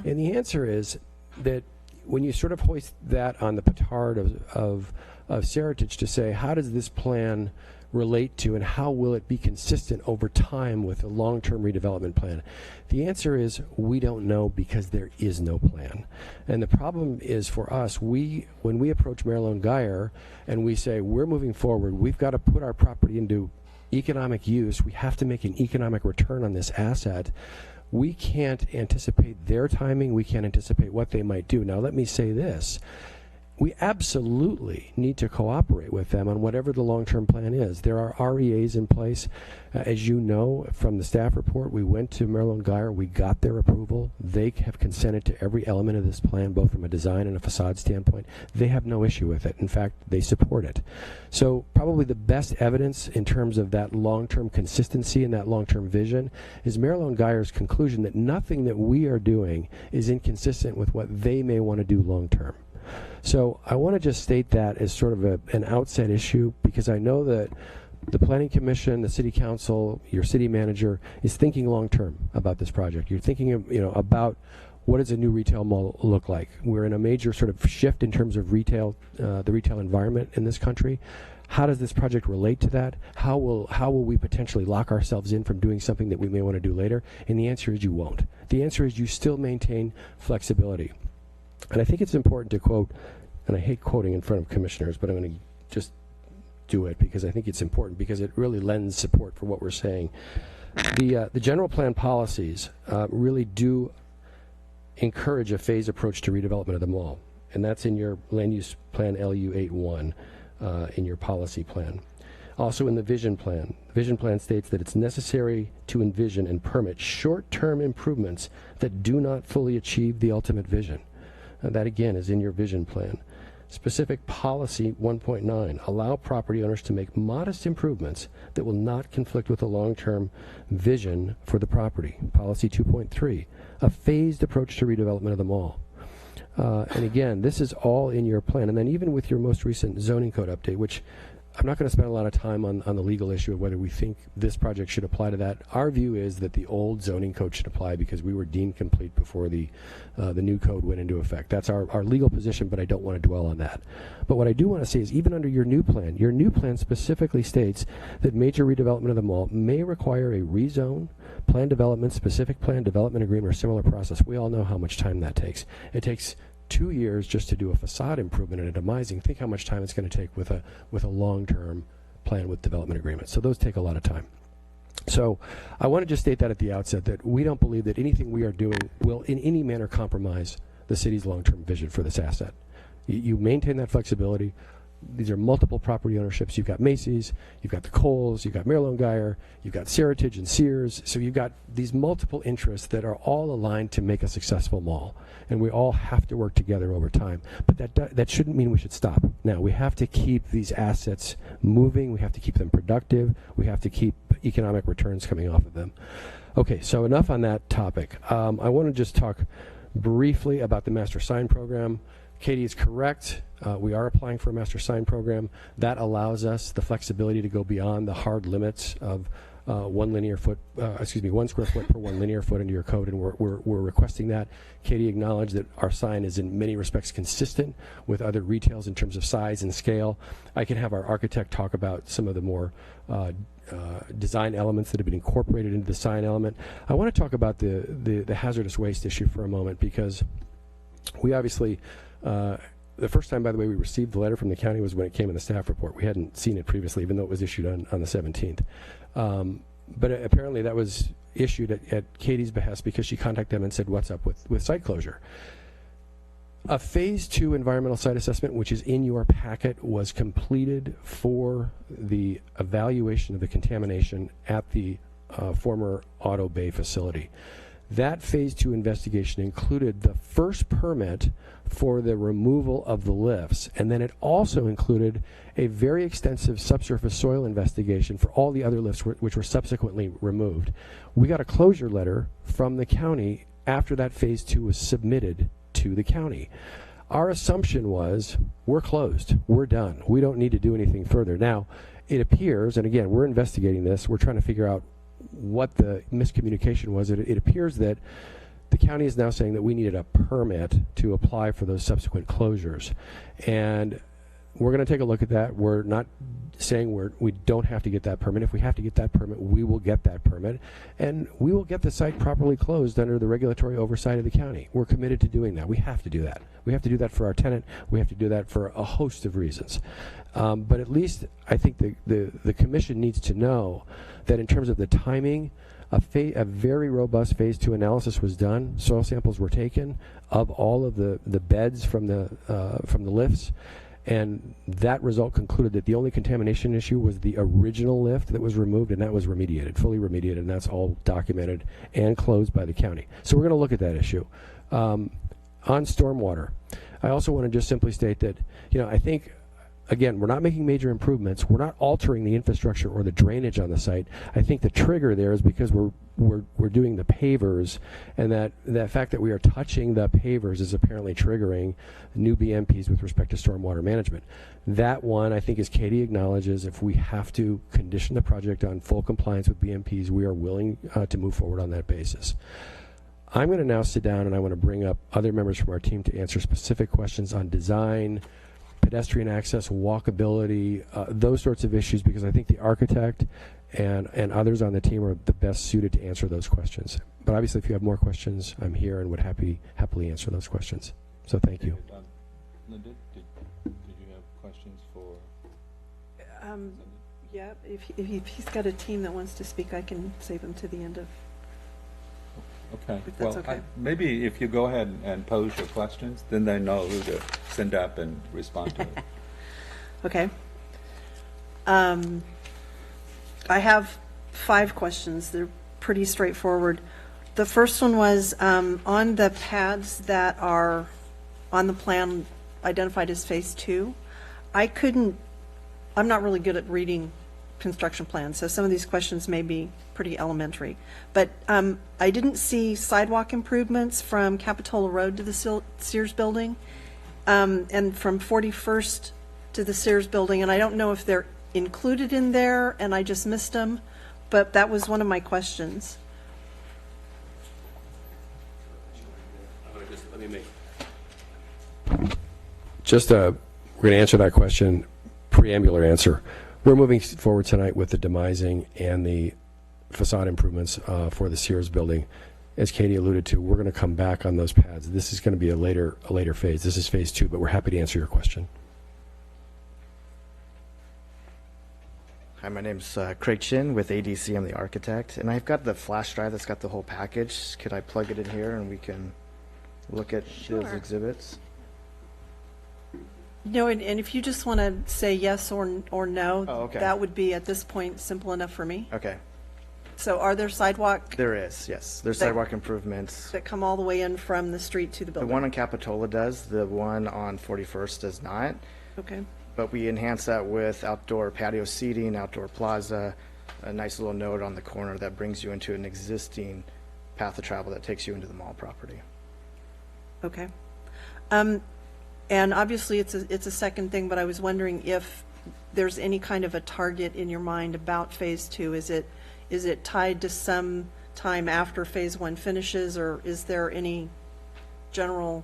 And the answer is that when you sort of hoist that on the petard of Seritage to say, how does this plan relate to and how will it be consistent over time with a long-term redevelopment plan? The answer is we don't know because there is no plan. And the problem is for us, when we approach Marilyn Geyer and we say we're moving forward, we've got to put our property into economic use, we have to make an economic return on this asset. We can't anticipate their timing, we can't anticipate what they might do. Now let me say this. We absolutely need to cooperate with them on whatever the long-term plan is. There are REAs in place. As you know from the staff report, we went to Marilyn Geyer. We got their approval. They have consented to every element of this plan, both from a design and a facade standpoint. They have no issue with it. In fact, they support it. So probably the best evidence in terms of that long-term consistency and that long-term vision is Marilyn Geyer's conclusion that nothing that we are doing is inconsistent with what they may want to do long-term. So I want to just state that as sort of an outset issue, because I know that the Planning Commission, the City Council, your city manager is thinking long-term about this project. You're thinking about what does a new retail mall look like. We're in a major sort of shift in terms of retail, the retail environment in this country. How does this project relate to that? How will we potentially lock ourselves in from doing something that we may want to do later? And the answer is you won't. The answer is you still maintain flexibility. And I think it's important to quote, and I hate quoting in front of commissioners, but I'm going to just do it because I think it's important because it really lends support for what we're saying. The general plan policies really do encourage a phased approach to redevelopment of the mall, and that's in your land use plan LU81 in your policy plan. Also in the vision plan. The vision plan states that it's necessary to envision and permit short-term improvements that do not fully achieve the ultimate vision. That again is in your vision plan. Specific policy 1.9, allow property owners to make modest improvements that will not conflict with the long-term vision for the property. Policy 2.3, a phased approach to redevelopment of the mall. And again, this is all in your plan. And then even with your most recent zoning code update, which I'm not going to spend a lot of time on the legal issue of whether we think this project should apply to that. Our view is that the old zoning code should apply because we were deemed complete before the new code went into effect. That's our legal position, but I don't want to dwell on that. But what I do want to say is even under your new plan specifically states that major redevelopment of the mall may require a rezone, plan development, specific plan development agreement, or similar process. We all know how much time that takes. It takes 2 years just to do a facade improvement and a demising. Think how much time it's going to take with a long-term plan with development agreements. So those take a lot of time. So I want to just state that at the outset, that we don't believe that anything we are doing will in any manner compromise the city's long-term vision for this asset. You maintain that flexibility. These are multiple property ownerships. You've got Macy's, you've got the Kohl's, you've got Marilyn Geyer, you've got Seritage and Sears. So you've got these multiple interests that are all aligned to make a successful mall. And we all have to work together over time. But that shouldn't mean we should stop. Now, we have to keep these assets moving. We have to keep them productive. We have to keep economic returns coming off of them. Okay, so enough on that topic. I want to just talk briefly about the master sign program. Katie is correct. We are applying for a master sign program. That allows us the flexibility to go beyond the hard limits of 1 square foot per 1 linear foot into your code, and we're requesting that. Katie acknowledged that our sign is in many respects consistent with other retails in terms of size and scale. I can have our architect talk about some of the more design elements that have been incorporated into the sign element. I want to talk about the hazardous waste issue for a moment, because we obviously the first time, by the way, we received the letter from the county was when it came in the staff report. We hadn't seen it previously, even though it was issued on the 17th. But apparently that was issued at Katie's behest because she contacted them and said, what's up with site closure? A Phase 2 environmental site assessment, which is in your packet, was completed for the evaluation of the contamination at the former Auto Bay facility. That Phase 2 investigation included the first permit for the removal of the lifts, and then it also included a very extensive subsurface soil investigation for all the other lifts which were subsequently removed. We got a closure letter from the county after that Phase 2 was submitted to the county. Our assumption was, we're closed, we're done, we don't need to do anything further. Now, it appears, and again, we're investigating this, we're trying to figure out what the miscommunication was. It appears that the county is now saying that we needed a permit to apply for those subsequent closures. And we're going to take a look at that. We're not saying we don't have to get that permit. If we have to get that permit, we will get that permit. And we will get the site properly closed under the regulatory oversight of the county. We're committed to doing that. We have to do that. We have to do that for our tenant. We have to do that for a host of reasons. But at least I think the commission needs to know that in terms of the timing, a very robust Phase 2 analysis was done. Soil samples were taken of all of the beds from the lifts, and that result concluded that the only contamination issue was the original lift that was removed, and that was remediated, fully remediated, and that's all documented and closed by the county. So we're going to look at that issue. On stormwater, I also want to just simply state that, I think, again, we're not making major improvements. We're not altering the infrastructure or the drainage on the site. I think the trigger there is because we're doing the pavers, and that fact that we are touching the pavers is apparently triggering new BMPs with respect to stormwater management. That one, I think, as Katie acknowledges, if we have to condition the project on full compliance with BMPs, we are willing to move forward on that basis. I'm going to now sit down and I want to bring up other members from our team to answer specific questions on design, pedestrian access, walkability, those sorts of issues, because I think the architect and others on the team are the best suited to answer those questions. But obviously, if you have more questions, I'm here and would happily answer those questions. So thank you. Linda, did you have questions for? Yeah, if he's got a team that wants to speak, I can save him to the end of. Okay. If that's Well, okay. maybe if you go ahead and pose your questions, then they know who to send up and respond to it. Okay. I have 5 questions. They're pretty straightforward. The first one was on the pads that are on the plan identified as Phase 2. I'm not really good at reading construction plans, so some of these questions may be pretty elementary. But I didn't see sidewalk improvements from Capitola Road to the Sears building, and from 41st to the Sears building, and I don't know if they're included in there and I just missed them, but that was one of my questions. We're going to answer that question, preambular answer. We're moving forward tonight with the demising and the facade improvements for the Sears building. As Katie alluded to, we're going to come back on those pads. This is going to be a later phase. This is phase 2, but we're happy to answer your question. Hi, my name's Craig Chin with ADC. I'm the architect, and I've got the flash drive that's got the whole package. Could I plug it in here and we can look at those Sure. exhibits? No, and if you just want to say yes or no, Oh, okay. that would be at this point simple enough for me. Okay. So are there sidewalk There is, yes. There's That- sidewalk improvements. that come all the way in from the street to the The building? one on Capitola does, the one on 41st does not. Okay. But we enhance that with outdoor patio seating, outdoor plaza, a nice little note on the corner that brings you into an existing path of travel that takes you into the mall property. Okay. And obviously, it's a second thing, but I was wondering if there's any kind of a target in your mind about Phase 2. Is it tied to some time after Phase 1 finishes, or is there any general?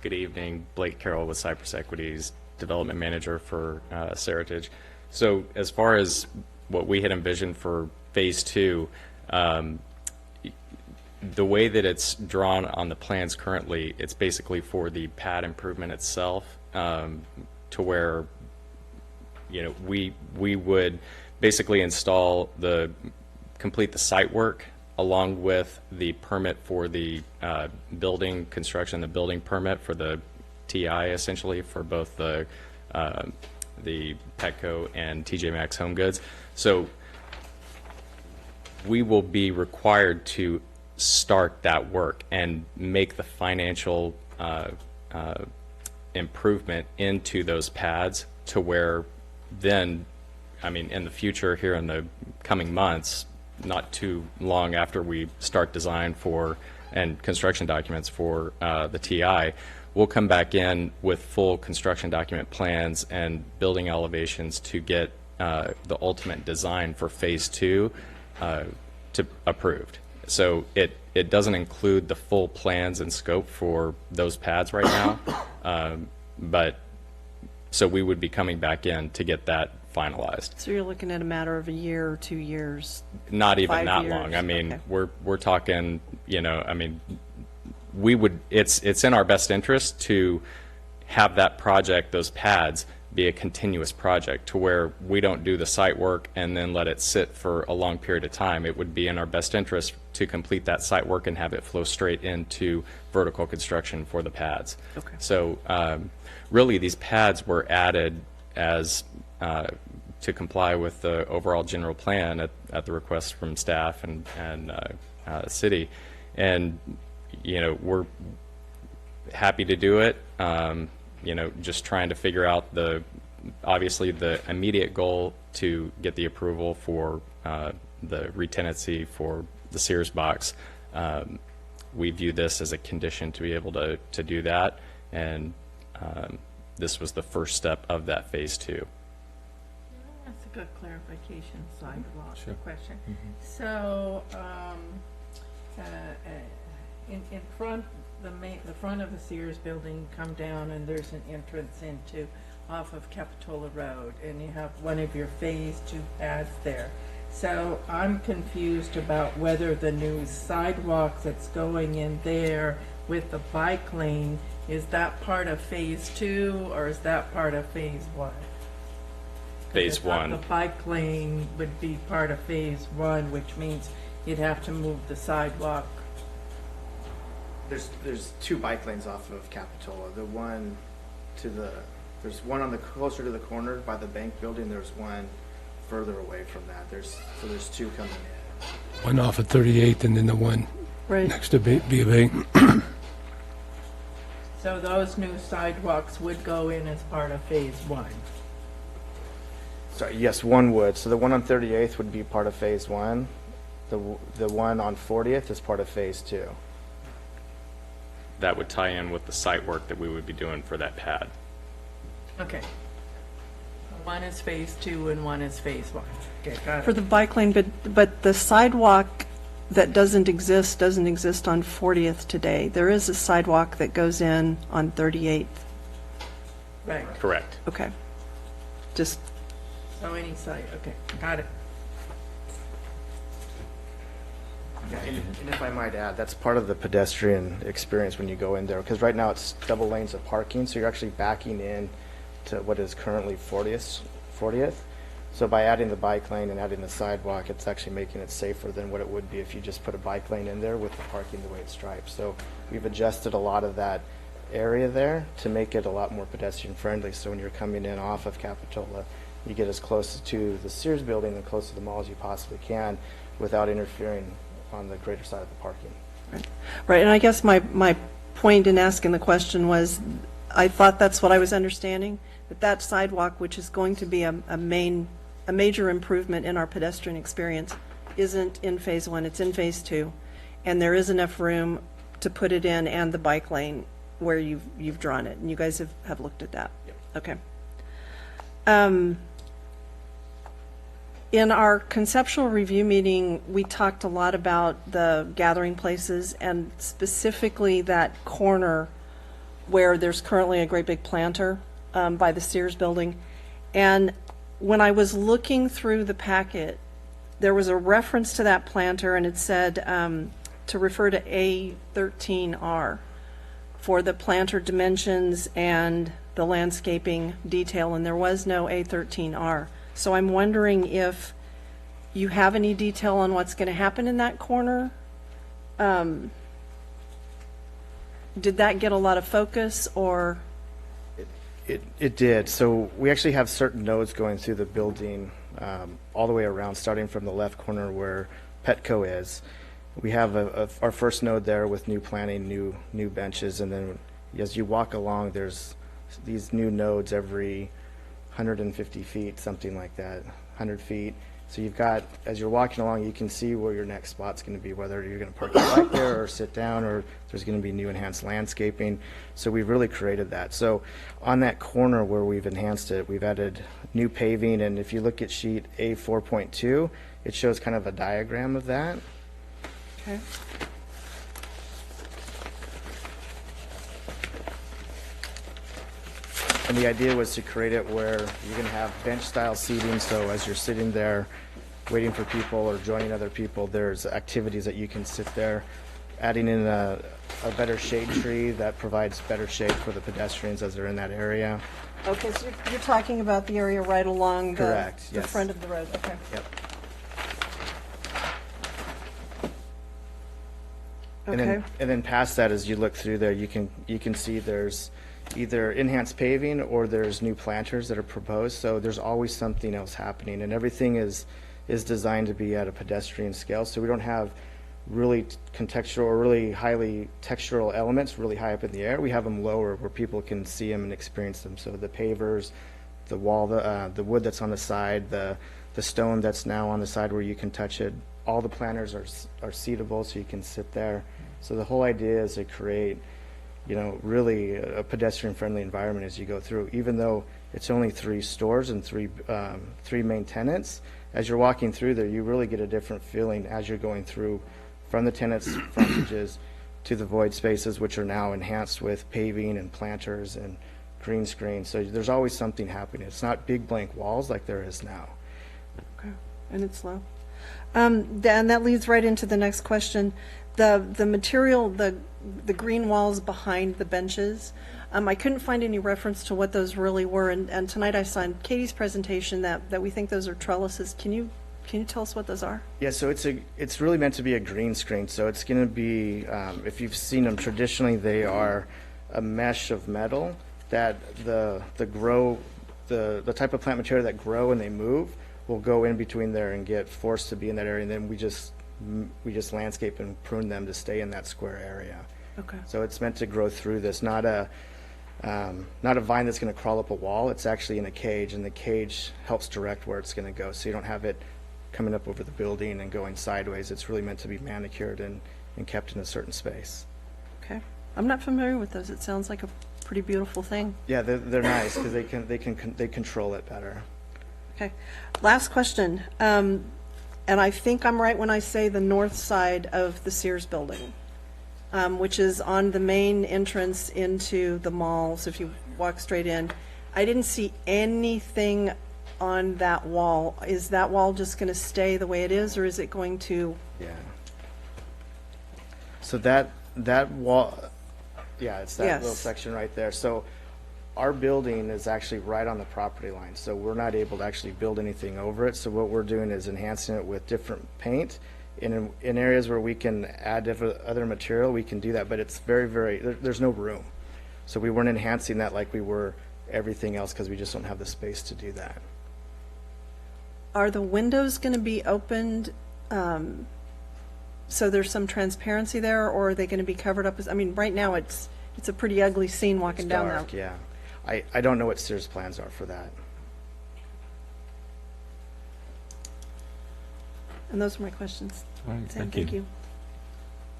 Good evening, Blake Carroll with Cypress Equities, Development Manager for Seritage. So as far as what we had envisioned for Phase 2, the way that it's drawn on the plans currently, it's basically for the pad improvement itself, to where, you know, we would basically complete the site work along with the permit for the building construction, the building permit for the TI, essentially, for both the Petco and TJ Maxx Home Goods. So we will be required to start that work and make the financial improvement into those pads to where then, I mean, in the future, here in the coming months, not too long after we start design for and construction documents for the TI, we'll come back in with full construction document plans and building elevations to get the ultimate design for Phase 2 to approved. So it doesn't include the full plans and scope for those pads right now, but so we would be coming back in to get that finalized. So you're looking at a matter of a year or 2 years? Not even 5 that years? long. I mean, Okay. we're talking, you know, I mean, it's in our best interest to have that project, those pads, be a continuous project to where we don't do the site work and then let it sit for a long period of time. It would be in our best interest to complete that site work and have it flow straight into vertical construction for the pads. Okay. So really, these pads were added as to comply with the overall general plan at the request from staff and city, and you know, we're happy to do it. You know, just trying to figure out obviously the immediate goal to get the approval for the retenancy for the Sears box. We view this as a condition to be able to do that, and this was the first step of that Phase 2. That's a good clarification, sidewalk question. So, in front, the front of the Sears building, come down and there's an entrance off of Capitola Road, and you have one of your Phase 2 pads there. So I'm confused about whether the new sidewalk that's going in there with the bike lane, is that part of Phase 2 or is that part of Phase 1? Phase 1. The bike lane would be part of Phase 1, which means you'd have to move the sidewalk. There's 2 bike lanes off of Capitola. The one there's one on the closer to the corner by the bank building. There's one further away from that. There's 2 coming in. One off at 38th and then the one Right. next to B of A. So those new sidewalks would go in as part of Phase 1. Sorry, yes, one would. So the one on 38th would be part of Phase 1. The one on 40th is part of Phase 2. that would tie in with the site work that we would be doing for that pad. Okay. One is phase 2 and one is phase 1. Okay, got For it. the bike lane, but the sidewalk that doesn't exist on 40th today. There is a sidewalk that goes in on 38th. Right, Correct. Okay. Just, so any site, okay, got it. And if I might add, that's part of the pedestrian experience when you go in there, because right now it's double lanes of parking, so you're actually backing in to what is currently 40th. So by adding the bike lane and adding the sidewalk, it's actually making it safer than what it would be if you just put a bike lane in there with the parking the way it's striped. So we've adjusted a lot of that area there to make it a lot more pedestrian friendly. So when you're coming in off of Capitola, you get as close to the Sears building and close to the mall as you possibly can without interfering on the greater side of the parking. right, and I guess my point in asking the question was, I thought that's what I was understanding, that sidewalk, which is going to be a major improvement in our pedestrian experience, isn't in phase 1, it's in phase 2, and there is enough room to put it in and the bike lane where you've drawn it, and you guys have looked at that. Yep. Okay. In our conceptual review meeting, we talked a lot about the gathering places and specifically that corner where there's currently a great big planter by the Sears building. And when I was looking through the packet, there was a reference to that planter, and it said to refer to A13R for the planter dimensions and the landscaping detail, and there was no A13R. So I'm wondering if you have any detail on what's going to happen in that corner? Did that get a lot of focus, or? It did. So we actually have certain nodes going through the building all the way around, starting from the left corner where Petco is. We have our first node there with new planting, new benches, and then as you walk along, there's these new nodes every 150 feet, something like that, 100 feet. So you've got, as you're walking along, you can see where your next spot's going to be, whether you're going to park your bike there or sit down, or there's going to be new enhanced landscaping. So we've really created that. So on that corner where we've enhanced it, we've added new paving, and if you look at sheet A4.2, it shows kind of a diagram of that. Okay. And the idea was to create it where you're going to have bench-style seating, so as you're sitting there waiting for people or joining other people, there's activities that you can sit there, adding in a better shade tree that provides better shade for the pedestrians as they're in that area. Okay, so you're talking about the area right along Correct, the yes. front of the road, okay. Yep. Okay. And then past that, as you look through there, you can see there's either enhanced paving or there's new planters that are proposed. So there's always something else happening, and everything is designed to be at a pedestrian scale. So we don't have really contextual or really highly textural elements really high up in the air. We have them lower where people can see them and experience them. So the pavers, the wall, the wood that's on the side, the stone that's now on the side where you can touch it. All the planters are seatable, so you can sit there. So the whole idea is to create, really a pedestrian-friendly environment as you go through. Even though it's only 3 stores and three main tenants, as you're walking through there, you really get a different feeling as you're going through from the tenants' frontages to the void spaces, which are now enhanced with paving and planters and green screen. So there's always something happening. It's not big blank walls like there is now. Okay, and it's low. And that leads right into the next question. The material, the green walls behind the benches, I couldn't find any reference to what those really were, and tonight I saw in Katie's presentation that we think those are trellises. Can you tell us what those are? Yeah, so it's really meant to be a green screen. So it's going to be, if you've seen them traditionally, they are a mesh of metal that the type of plant material that grow and they move will go in between there and get forced to be in that area, and then we just landscape and prune them to stay in that square area. Okay. So it's meant to grow through this, not a vine that's going to crawl up a wall. It's actually in a cage, and the cage helps direct where it's going to go. So you don't have it coming up over the building and going sideways. It's really meant to be manicured and kept in a certain space. Okay. I'm not familiar with those. It sounds like a pretty beautiful thing. Yeah, they're nice because they control it better. Okay. Last question. And I think I'm right when I say the north side of the Sears building, which is on the main entrance into the mall. So if you walk straight in, I didn't see anything on that wall. Is that wall just going to stay the way it is, or is it going to? Yeah. So that wall, yeah, it's that Yes. little section right there. So our building is actually right on the property line, so we're not able to actually build anything over it. So what we're doing is enhancing it with different paint. In areas where we can add different other material, we can do that, but it's there's no room. So we weren't enhancing that like we were everything else because we just don't have the space to do that. Are the windows going to be opened so there's some transparency there, or are they going to be covered up? I mean, right now it's a pretty ugly scene walking It's down dark, there. yeah. I don't know what Sears' plans are for that. And those are my questions. All right, Sam, thank you.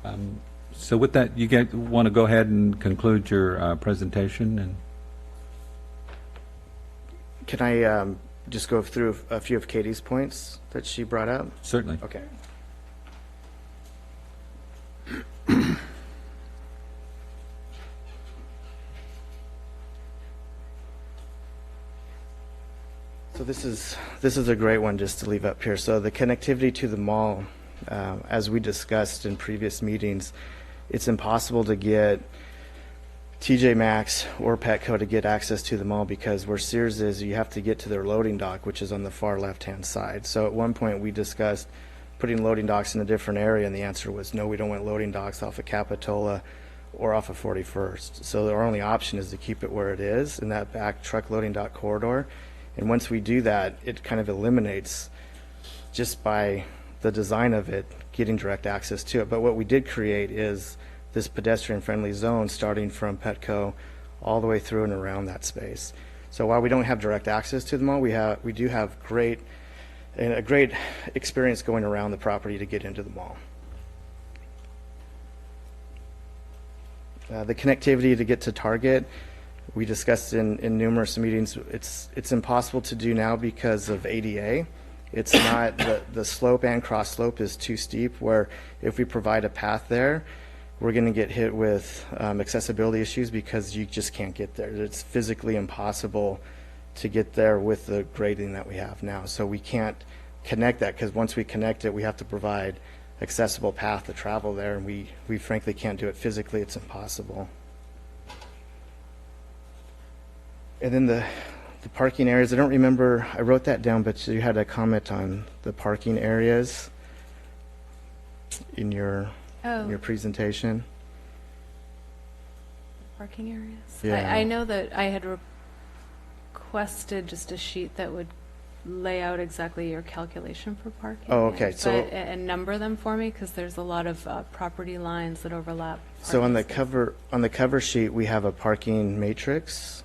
you. So with that, you guys want to go ahead and conclude your presentation? And Can I just go through a few of Katie's points that she brought up? certainly. Okay. So this is a great one just to leave up here. So the connectivity to the mall, as we discussed in previous meetings, it's impossible to get TJ Maxx or Petco to get access to the mall because where Sears is, you have to get to their loading dock, which is on the far left-hand side. So at one point we discussed putting loading docks in a different area, and the answer was no, we don't want loading docks off of Capitola or off of 41st. So our only option is to keep it where it is in that back truck loading dock corridor. And once we do that, it kind of eliminates, just by the design of it, getting direct access to it. But what we did create is this pedestrian-friendly zone starting from Petco all the way through and around that space. So while we don't have direct access to the mall, we do have a great experience going around the property to get into the mall. The connectivity to get to Target, we discussed in numerous meetings. It's impossible to do now because of ADA. It's not, the slope and cross slope is too steep, where if we provide a path there, we're going to get hit with accessibility issues because you just can't get there. It's physically impossible to get there with the grading that we have now. So we can't connect that, because once we connect it, we have to provide accessible path to travel there, and we frankly can't do it physically. It's impossible. And then the parking areas, I don't remember, I wrote that down, but you had a comment on the parking areas in your presentation. Parking areas? Yeah. I know that I had requested just a sheet that would lay out exactly your calculation for parking. Oh, okay. And number them for me, because there's a lot of property lines that overlap. So on the parking cover sheet, we have a parking matrix.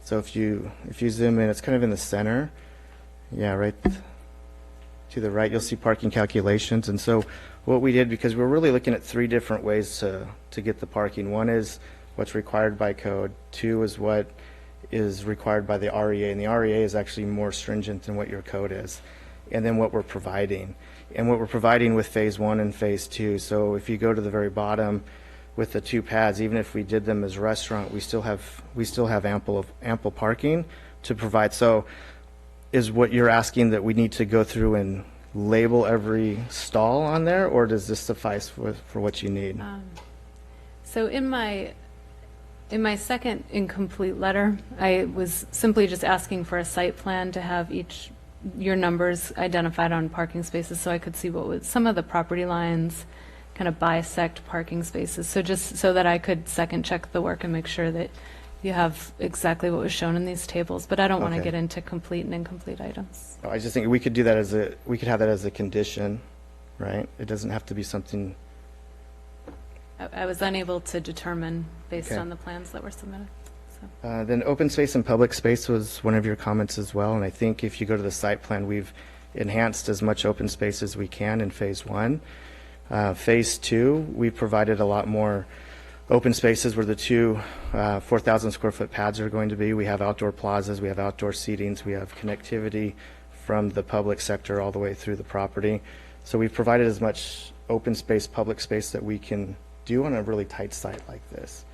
So if you zoom in, it's kind of in the center. Yeah, right to the right, you'll see parking calculations. And so what we did, because we're really looking at three different ways to get the parking. One is what's required by code. Two is what is required by the REA, and the REA is actually more stringent than what your code is. And then what we're providing. And what we're providing with phase one and phase two. So if you go to the very bottom with the two pads, even if we did them as restaurant, we still have ample parking to provide. So is what you're asking that we need to go through and label every stall on there, or does this suffice for what you need? So in my second incomplete letter, I was simply just asking for a site plan to have your numbers identified on parking spaces, so I could see what was some of the property lines kind of bisect parking spaces. So just so that I could second check the work and make sure that you have exactly what was shown in these tables, but I don't want to Okay. get into complete and incomplete items. I just think we could do that we could have that as a condition, right? It doesn't have to be something. I was unable to determine based Okay. on the plans that were submitted. So. Then open space and public space was one of your comments as well, and I think if you go to the site plan, we've enhanced as much open space as we can in phase one. Phase two, we provided a lot more open spaces where the two 4,000 square foot pads are going to be. We have outdoor plazas, we have outdoor seatings, we have connectivity from the public sector all the way through the property. So we've provided as much open space, public space that we can do on a really tight site like this.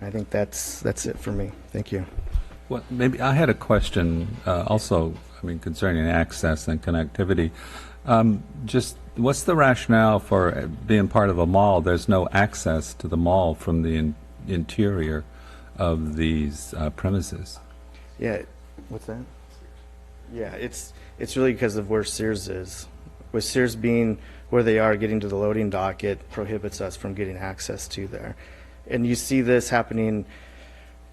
I think that's it for me. Thank you. Well, maybe I had a question also, I mean, concerning access and connectivity. Just what's the rationale for being part of a mall? There's no access to the mall from the interior of these premises. Yeah, what's that? Yeah, it's really because of where Sears is. With Sears being where they are getting to the loading dock, it prohibits us from getting access to there. And you see this happening,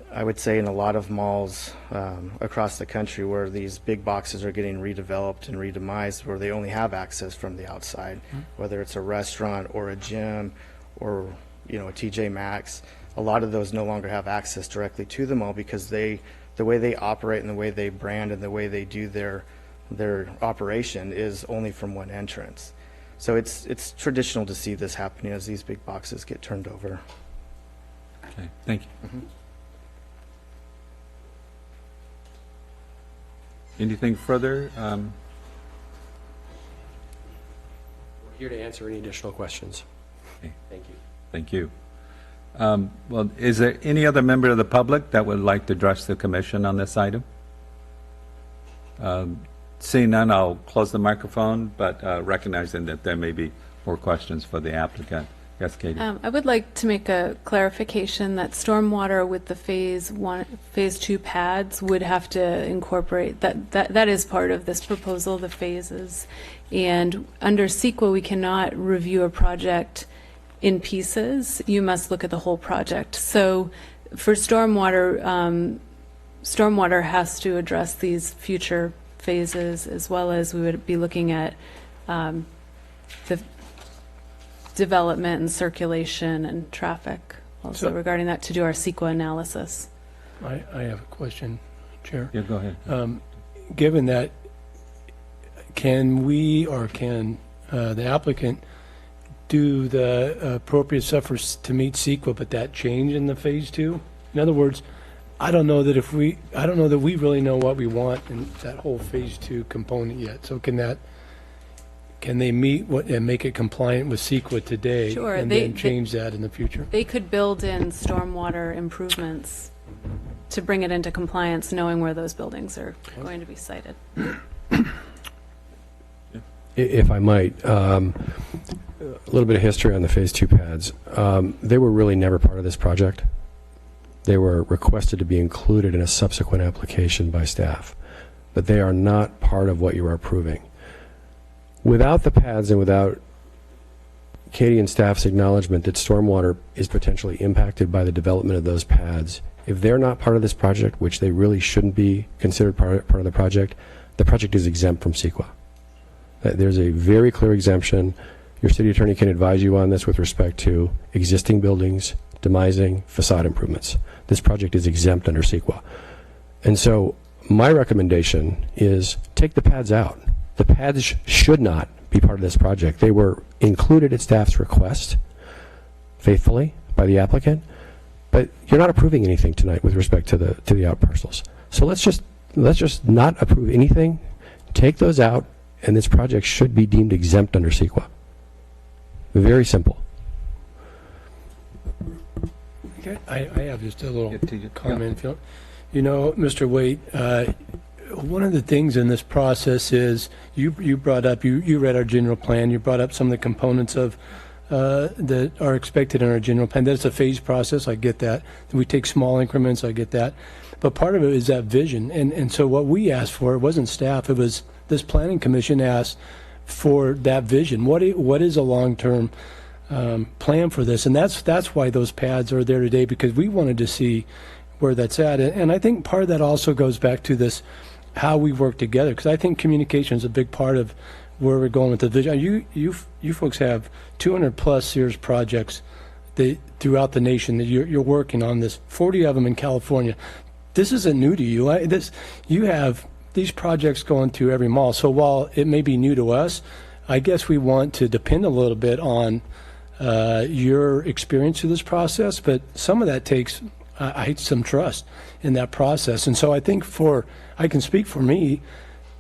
I would say, in a lot of malls across the country where these big boxes are getting redeveloped and redemised where they only have access from the outside, whether it's a restaurant or a gym or, you know, a TJ Maxx. A lot of those no longer have access directly to the mall because the way they operate and the way they brand and the way they do their operation is only from one entrance. So it's traditional to see this happening as these big boxes get turned over. Okay, thank you. Anything further? We're here to answer any additional questions. Okay. Thank you. Thank you. Well, is there any other member of the public that would like to address the commission on this item? Seeing none, I'll close the microphone, but recognizing that there may be more questions for the applicant. Yes, Katie. I would like to make a clarification that stormwater with the phase two pads would have to incorporate, that is part of this proposal, the phases. And under CEQA, we cannot review a project in pieces. You must look at the whole project. So for stormwater, stormwater has to address these future phases, as well as we would be looking at the development and circulation and traffic also regarding that to do our CEQA analysis. I have a question, Chair. Yeah, go ahead. Given that, can we or can the applicant do the appropriate stuff to meet CEQA, but that change in the phase two? In other words, I don't know that we really know what we want in that whole phase two component yet. So can they meet and make it compliant with CEQA today? Sure, and then change that in the future? They could build in stormwater improvements to bring it into compliance, knowing where those buildings are going to be sited. If I might, a little bit of history on the phase two pads. They were really never part of this project. They were requested to be included in a subsequent application by staff, but they are not part of what you are approving. Without the pads and without Katie and staff's acknowledgement that stormwater is potentially impacted by the development of those pads, if they're not part of this project, which they really shouldn't be considered part of the project is exempt from CEQA. There's a very clear exemption. Your city attorney can advise you on this with respect to existing buildings, demising, facade improvements. This project is exempt under CEQA. And so my recommendation is take the pads out. The pads should not be part of this project. They were included at staff's request, faithfully, by the applicant, but you're not approving anything tonight with respect to the out parcels. So let's just not approve anything, take those out, and this project should be deemed exempt under CEQA. Very simple. Okay, I have just a little comment. You know, Mr. Waite, one of the things in this process is you brought up, you read our general plan, you brought up some of the components of that are expected in our general plan. That's a phased process, I get that. We take small increments, I get that. But part of it is that vision. And so what we asked for, it wasn't staff, it was this planning commission asked for that vision. What is a long-term plan for this? And that's why those pads are there today, because we wanted to see where that's at. And I think part of that also goes back to this, how we work together, because I think communication is a big part of where we're going with the vision. You folks have 200 plus Sears projects throughout the nation that you're working on this, 40 of them in California. This isn't new to you. You have these projects going through every mall. So while it may be new to us, I guess we want to depend a little bit on your experience through this process, but some of that takes some trust in that process. And so I think I can speak for me,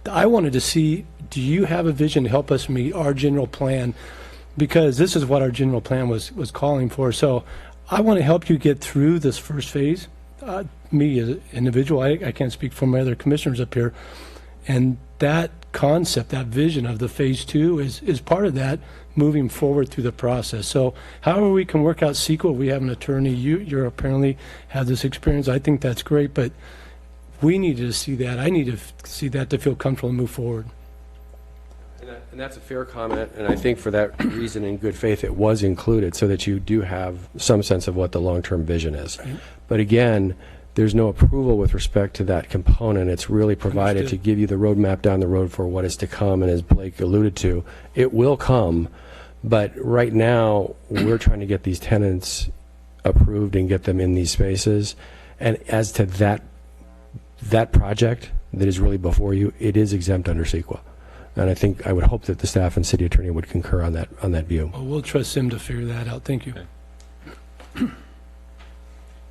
I wanted to see, do you have a vision to help us meet our general plan? Because this is what our general plan was calling for. So I want to help you get through this first phase. Me as an individual, I can't speak for my other commissioners up here. And that concept, that vision of the phase 2 is part of that moving forward through the process. So however we can work out CEQA, we have an attorney, you apparently have this experience. I think that's great, but we needed to see that. I need to see that to feel comfortable and move forward. And that's a fair comment, and I think for that reason, in good faith, it was included so that you do have some sense of what the long-term vision is. Right. But again, there's no approval with respect to that component. It's really provided Understood. to give you the roadmap down the road for what is to come, and as Blake alluded to, it will come, but right now, we're trying to get these tenants approved and get them in these spaces. And as to that project that is really before you, it is exempt under CEQA. And I would hope that the staff and city attorney would concur on that view. Well, we'll trust him to figure that out. Thank you. Okay.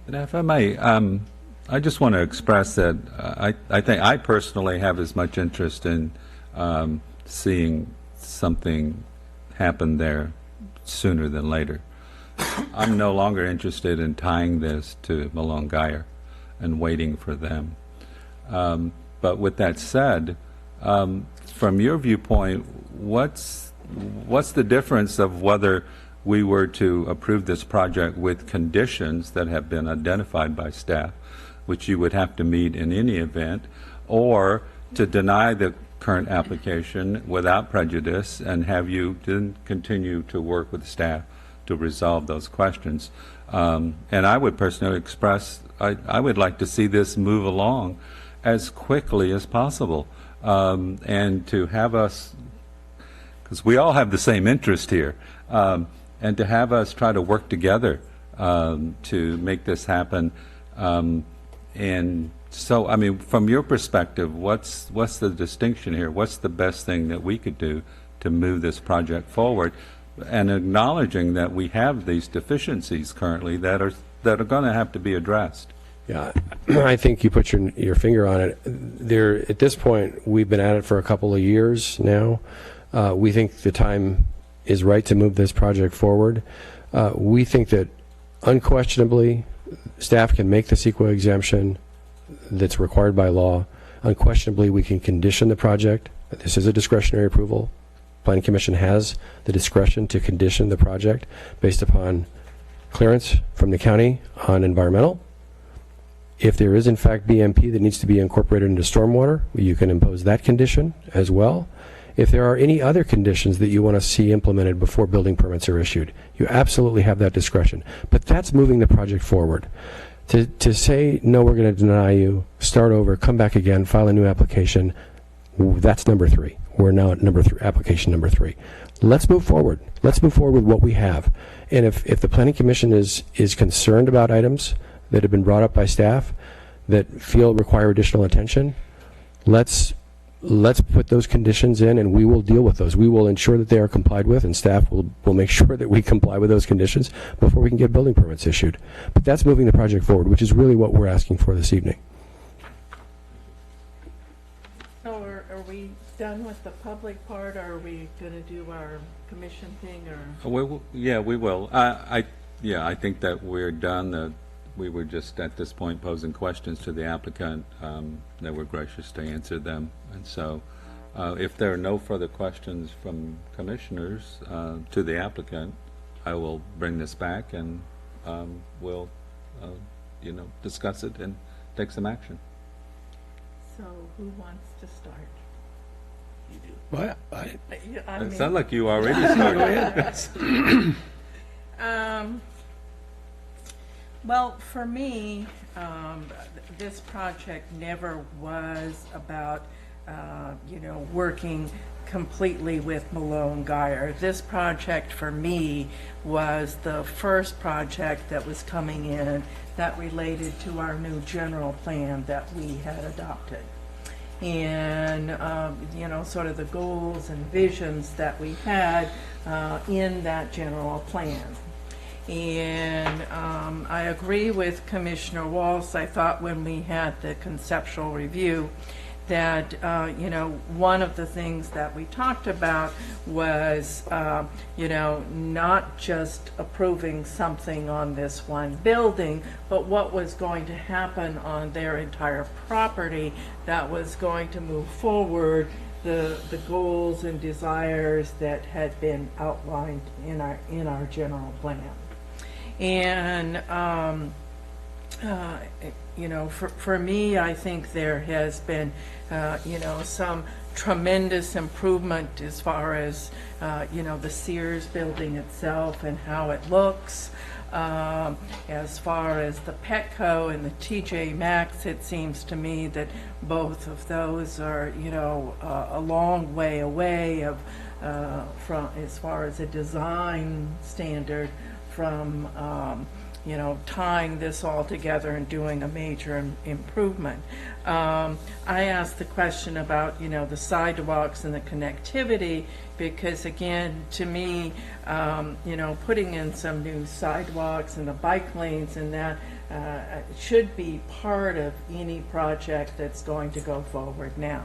And if I may, I just want to express that I think I personally have as much interest in seeing something happen there sooner than later. I'm no longer interested in tying this to Malone Guyer and waiting for them. But with that said, from your viewpoint, what's the difference of whether we were to approve this project with conditions that have been identified by staff, which you would have to meet in any event, or to deny the current application without prejudice and have you then continue to work with staff to resolve those questions? And I would personally express, I would like to see this move along as quickly as possible. And to have us, because we all have the same interest here, and to have us try to work together to make this happen. And so, I mean, from your perspective, what's the distinction here? What's the best thing that we could do to move this project forward? And acknowledging that we have these deficiencies currently that are going to have to be addressed. Yeah, I think you put your finger on it. There, at this point, we've been at it for a couple of years now. We think the time is right to move this project forward. We think that unquestionably, staff can make the CEQA exemption that's required by law. Unquestionably, we can condition the project. This is a discretionary approval. Planning Commission has the discretion to condition the project based upon clearance from the county on environmental. If there is, in fact, BMP that needs to be incorporated into stormwater, you can impose that condition as well. If there are any other conditions that you want to see implemented before building permits are issued, you absolutely have that discretion. But that's moving the project forward. To say, no, we're going to deny you, start over, come back again, file a new application, that's number 3. We're now at application number 3. Let's move forward. Let's move forward with what we have. And if the Planning Commission is concerned about items that have been brought up by staff that feel require additional attention, let's put those conditions in and we will deal with those. We will ensure that they are complied with, and staff will make sure that we comply with those conditions before we can get building permits issued. But that's moving the project forward, which is really what we're asking for this evening. So are we done with the public part, or are we going to do our commission thing, or? Yeah, we will. I think that we're done. We were just at this point posing questions to the applicant. They were gracious to answer them. And so if there are no further questions from commissioners to the applicant, I will bring this back and we'll discuss it and take some action. So who wants to start? You do. Well, It sounds like you already started. Well, for me, this project never was about, working completely with Malone Guyer. This project for me was the first project that was coming in that related to our new general plan that we had adopted. and, sort of the goals and visions that we had in that general plan. And I agree with Commissioner Walsh. I thought when we had the conceptual review that, one of the things that we talked about was, not just approving something on this one building, but what was going to happen on their entire property that was going to move forward the goals and desires that had been outlined in our general plan. And, for me, I think there has been, some tremendous improvement as far as, the Sears building itself and how it looks. As far as the Petco and the TJ Maxx, it seems to me that both of those are, a long way away from as far as a design standard from, tying this all together and doing a major improvement. I asked the question about, the sidewalks and the connectivity, because again, to me, putting in some new sidewalks and the bike lanes and that should be part of any project that's going to go forward now.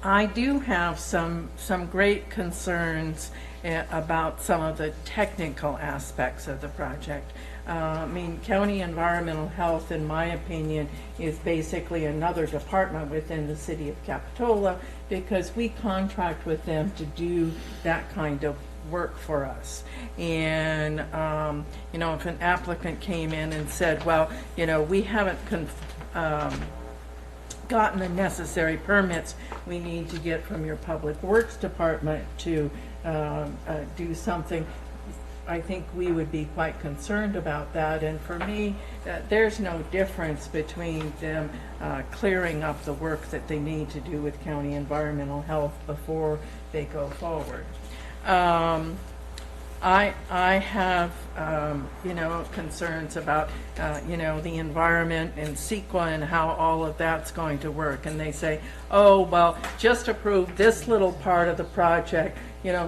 I do have some great concerns about some of the technical aspects of the project. County Environmental Health, in my opinion, is basically another department within the city of Capitola, because we contract with them to do that kind of work for us. And, if an applicant came in and said, well, we haven't gotten the necessary permits we need to get from your Public Works Department to do something, I think we would be quite concerned about that. And for me, there's no difference between them clearing up the work that they need to do with County Environmental Health before they go forward. I have, concerns about, the environment and CEQA and how all of that's going to work. And they say, oh, well, just approve this little part of the project,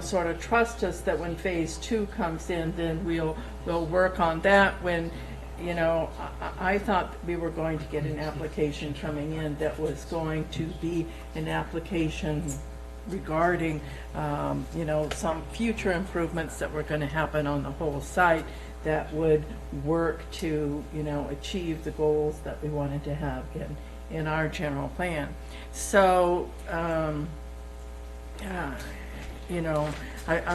sort of trust us that when phase 2 comes in, then we'll work on that. When, I thought we were going to get an application coming in that was going to be an application regarding, some future improvements that were going to happen on the whole site that would work to, achieve the goals that we wanted to have in our general plan. So, I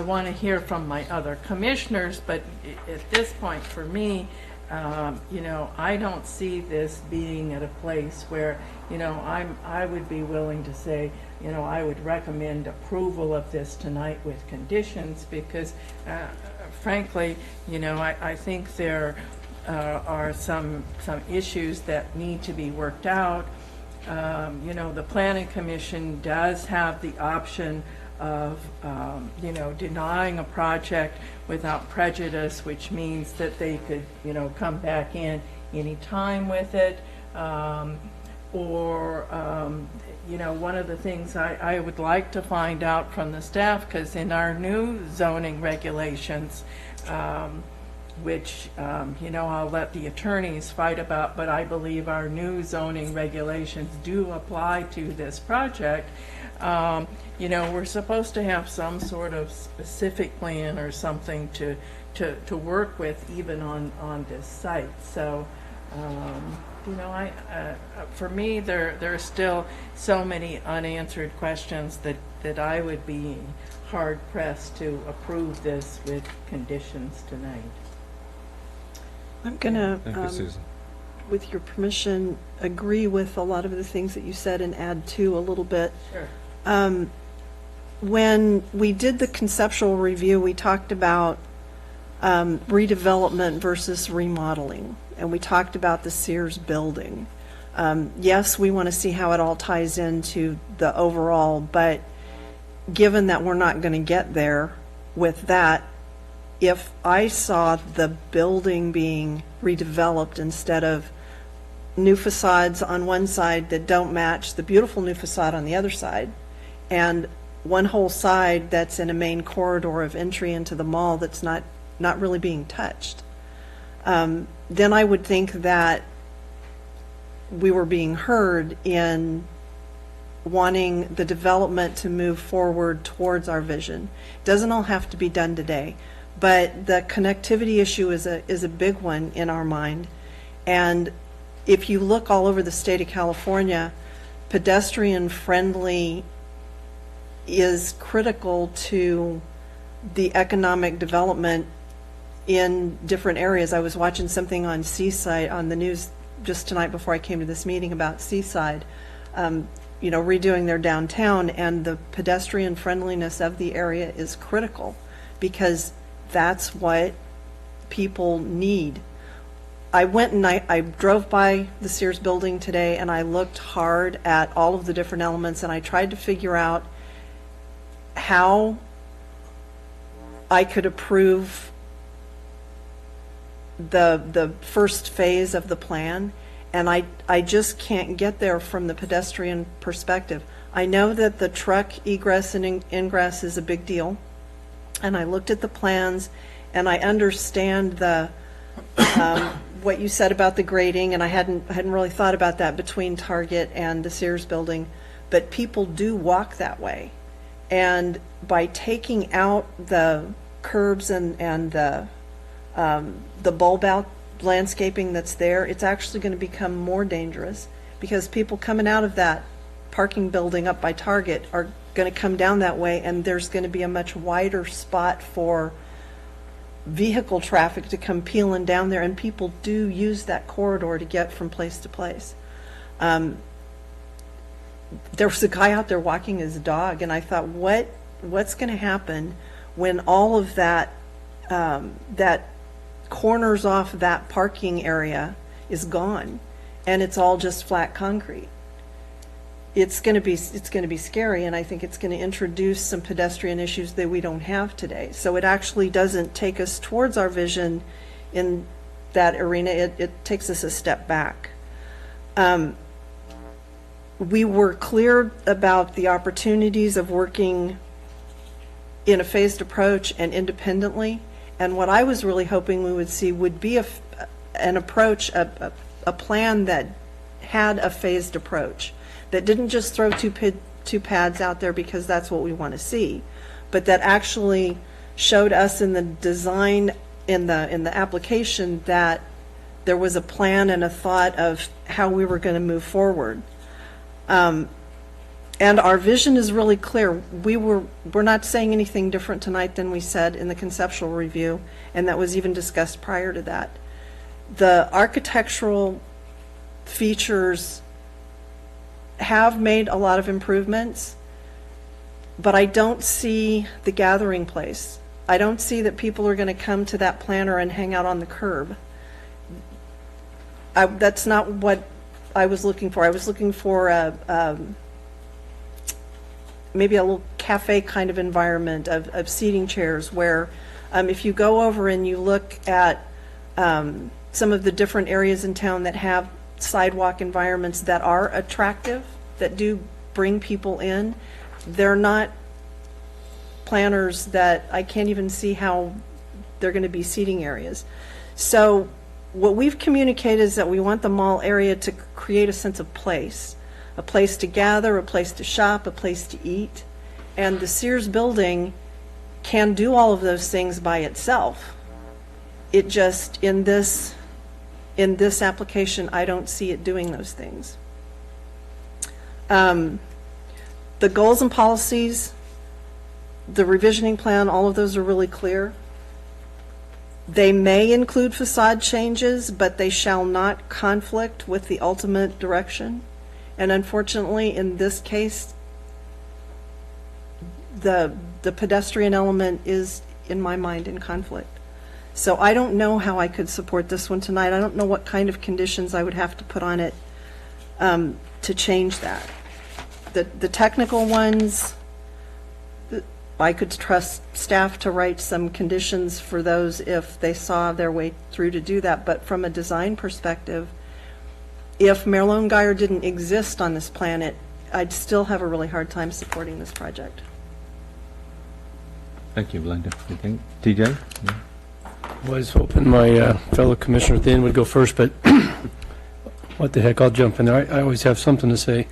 want to hear from my other commissioners, but at this point, for me, I don't see this being at a place where, I would be willing to say, I would recommend approval of this tonight with conditions, because frankly, I think there are some issues that need to be worked out. The Planning Commission does have the option of, denying a project without prejudice, which means that they could, come back in any time with it. One of the things I would like to find out from the staff, because in our new zoning regulations, which, I'll let the attorneys fight about, but I believe our new zoning regulations do apply to this project. We're supposed to have some sort of specific plan or something to work with even on this site. So, for me, there are still so many unanswered questions that I would be hard pressed to approve this with conditions tonight. I'm gonna, Thank you, Susan. with your permission, agree with a lot of the things that you said and add to a little bit. Sure. When we did the conceptual review, we talked about redevelopment versus remodeling, and we talked about the Sears building. Yes, we want to see how it all ties into the overall, but given that we're not going to get there with that, if I saw the building being redeveloped instead of new facades on one side that don't match the beautiful new facade on the other side, and one whole side that's in a main corridor of entry into the mall that's not really being touched, then I would think that we were being heard in wanting the development to move forward towards our vision. Doesn't all have to be done today, but the connectivity issue is a big one in our mind. And if you look all over the state of California, pedestrian friendly is critical to the economic development in different areas. I was watching something on Seaside on the news just tonight before I came to this meeting about Seaside, redoing their downtown, and the pedestrian friendliness of the area is critical because that's what people need. I went and I drove by the Sears building today, and I looked hard at all of the different elements, and I tried to figure out how I could approve the first phase of the plan, and I just can't get there from the pedestrian perspective. I know that the truck egress and ingress is a big deal, and I looked at the plans, and I understand the what you said about the grading, and I hadn't really thought about that between Target and the Sears building, but people do walk that way, and by taking out the curbs and the bulb out landscaping that's there, it's actually going to become more dangerous because people coming out of that parking building up by Target are going to come down that way, and there's going to be a much wider spot for vehicle traffic to come peeling down there, and people do use that corridor to get from place to place. There was a guy out there walking his dog, and I thought, what's going to happen when all of that that corners off that parking area is gone and it's all just flat concrete? It's going to be scary, and I think it's going to introduce some pedestrian issues that we don't have today. So it actually doesn't take us towards our vision in that arena. It takes us a step back. We were clear about the opportunities of working in a phased approach and independently, and what I was really hoping we would see would be an approach, a plan that had a phased approach, that didn't just throw two pads out there because that's what we want to see, but that actually showed us in the design, in the application, that there was a plan and a thought of how we were going to move forward. And our vision is really clear. We're not saying anything different tonight than we said in the conceptual review, and that was even discussed prior to that. The architectural features have made a lot of improvements, but I don't see the gathering place. I don't see that people are going to come to that planter and hang out on the curb. That's not what I was looking for. I was looking for maybe a little cafe kind of environment of seating chairs where if you go over and you look at some of the different areas in town that have sidewalk environments that are attractive, that do bring people in, they're not planners that I can't even see how they're going to be seating areas. So what we've communicated is that we want the mall area to create a sense of place, a place to gather, a place to shop, a place to eat, and the Sears building can do all of those things by itself. It just, in this application, I don't see it doing those things. The goals and policies, the revisioning plan, all of those are really clear. They may include facade changes, but they shall not conflict with the ultimate direction. And unfortunately, in this case, the pedestrian element is, in my mind, in conflict. So I don't know how I could support this one tonight. I don't know what kind of conditions I would have to put on it to change that. The technical ones, I could trust staff to write some conditions for those if they saw their way through to do that. But from a design perspective, if Marilyn Geyer didn't exist on this planet, I'd still have a really hard time supporting this project. Thank you, Belinda. You think? TJ? Yeah. Was hoping my fellow Commissioner Thin would go first, but what the heck, I'll jump in there. I always have something to say.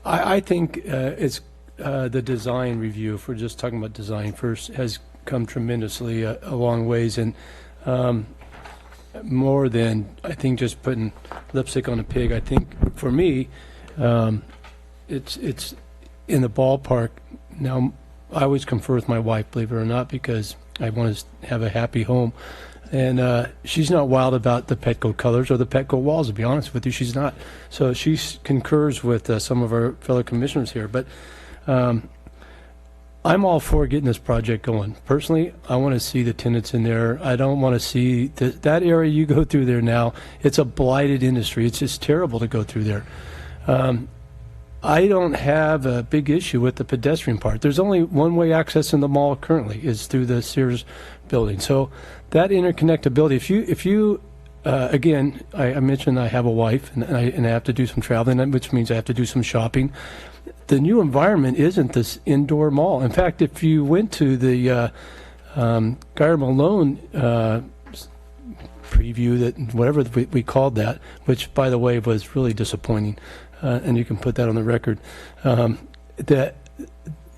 I think it's the design review, if we're just talking about design first, has come tremendously a long ways, and more than, I think, just putting lipstick on a pig. I think, for me, it's in the ballpark. Now, I always confer with my wife, believe it or not, because I want to have a happy home. And she's not wild about the Petco colors or the Petco walls, to be honest with you. She's not. So she concurs with some of our fellow commissioners here. But I'm all for getting this project going. Personally, I want to see the tenants in there. I don't want to see that area you go through there now. It's a blighted industry. It's just terrible to go through there. I don't have a big issue with the pedestrian part. There's only one-way access in the mall currently, is through the Sears building. So that interconnectability, if you again, I mentioned I have a wife, and I have to do some traveling, which means I have to do some shopping. The new environment isn't this indoor mall. In fact, if you went to the Geyer Malone preview, that whatever we called that, which, by the way, was really disappointing, and you can put that on the record,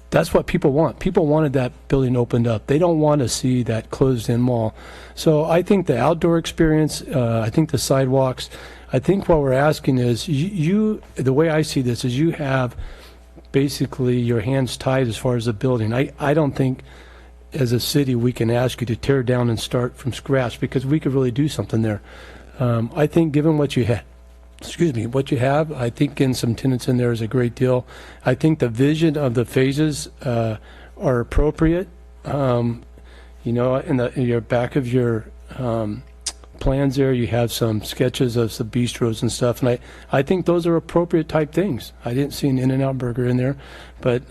that's what people want. People wanted that building opened up. They don't want to see that closed-in mall. So I think the outdoor experience, I think the sidewalks, I think what we're asking is, the way I see this is you have basically your hands tied as far as the building. I don't think as a city we can ask you to tear down and start from scratch, because we could really do something there. I think given what you have, what you have, I think getting some tenants in there is a great deal. I think the vision of the phases are appropriate. You know, in your back of your plans there, you have some sketches of some bistros and stuff, and I think those are appropriate type things. I didn't see an In-N-Out burger in there, but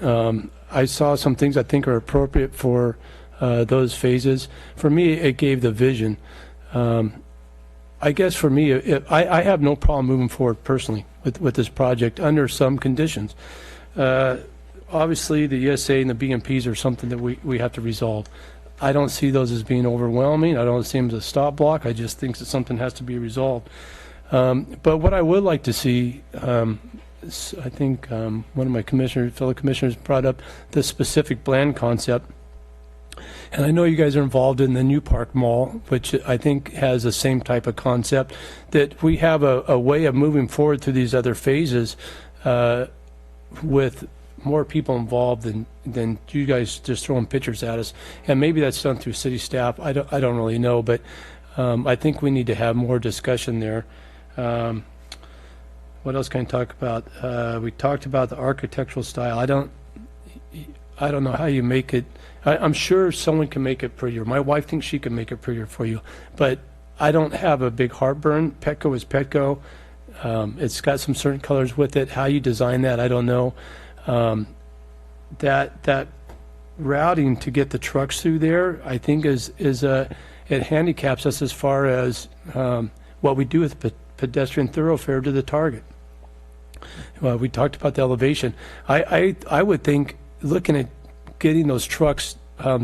I saw some things I think are appropriate for those phases. For me, it gave the vision. I guess for me, I have no problem moving forward personally with this project under some conditions. Obviously, the ESA and the BMPs are something that we have to resolve. I don't see those as being overwhelming. I don't see them as a stop block. I just think that something has to be resolved. But what I would like to see, I think one of my fellow commissioners brought up the specific blend concept. And I know you guys are involved in the New Park Mall, which I think has the same type of concept, that we have a way of moving forward through these other phases with more people involved than you guys just throwing pictures at us. And maybe that's done through city staff. I don't really know, but I think we need to have more discussion there. What else can I talk about? We talked about the architectural style. I don't know how you make it. I'm sure someone can make it prettier. My wife thinks she can make it prettier for you, but I don't have a big heartburn. Petco is Petco. It's got some certain colors with it. How you design that, I don't know. That routing to get the trucks through there, I think it handicaps us as far as what we do with pedestrian thoroughfare to the target. We talked about the elevation. I would think, looking at getting those trucks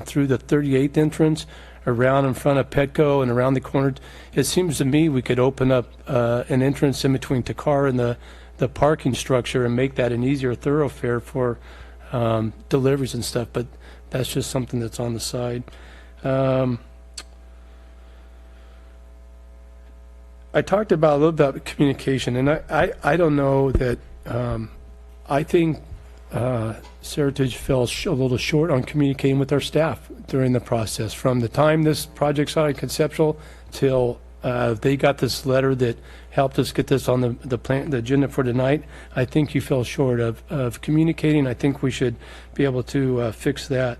through the 38th entrance, around in front of Petco and around the corner, it seems to me we could open up an entrance in between Takar and the parking structure and make that an easier thoroughfare for deliveries and stuff, but that's just something that's on the side. I talked about a little bit about communication, and I don't know that I think Seritage fell a little short on communicating with our staff during the process. From the time this project started conceptual till they got this letter that helped us get this on the agenda for tonight, I think you fell short of communicating. I think we should be able to fix that.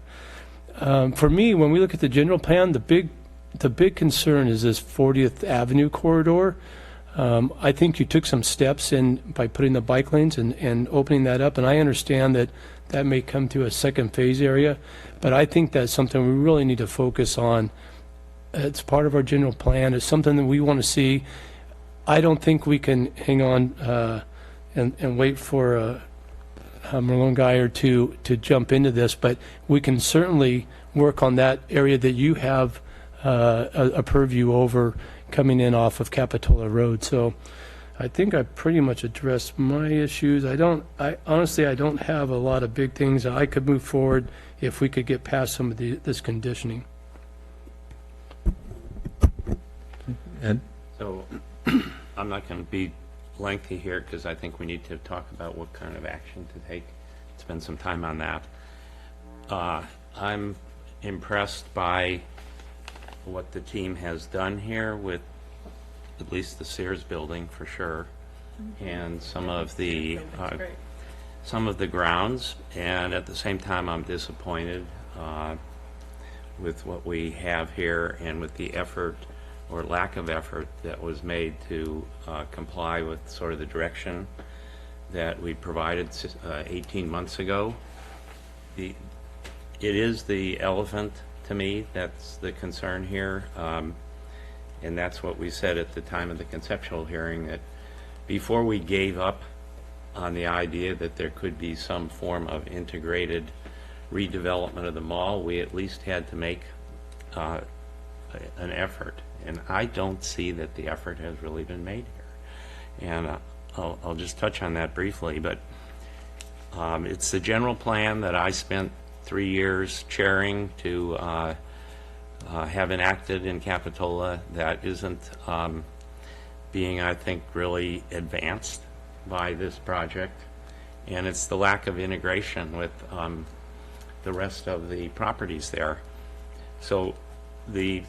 For me, when we look at the general plan, the big concern is this 40th Avenue corridor. I think you took some steps in by putting the bike lanes and opening that up, and I understand that may come to a second phase area, but I think that's something we really need to focus on. It's part of our general plan. It's something that we want to see. I don't think we can hang on and wait for Merlone Geyer to jump into this, but we can certainly work on that area that you have a purview over coming in off of Capitola Road. So I think I pretty much addressed my issues. I honestly, I don't have a lot of big things. I could move forward if we could get past some of this conditioning. Ed? So I'm not going to be lengthy here because I think we need to talk about what kind of action to take, spend some time on that. I'm impressed by what the team has done here with at least the Sears building for sure, and some of the grounds, and at the same time I'm disappointed with what we have here and with the effort or lack of effort that was made to comply with sort of the direction that we provided 18 months ago. It is the elephant to me that's the concern here, and that's what we said at the time of the conceptual hearing, that before we gave up on the idea that there could be some form of integrated redevelopment of the mall, we at least had to make an effort. And I don't see that the effort has really been made here. And I'll just touch on that briefly, but it's the general plan that I spent 3 years chairing to have enacted in Capitola that isn't being, I think, really advanced by this project. And it's the lack of integration with the rest of the properties there. So the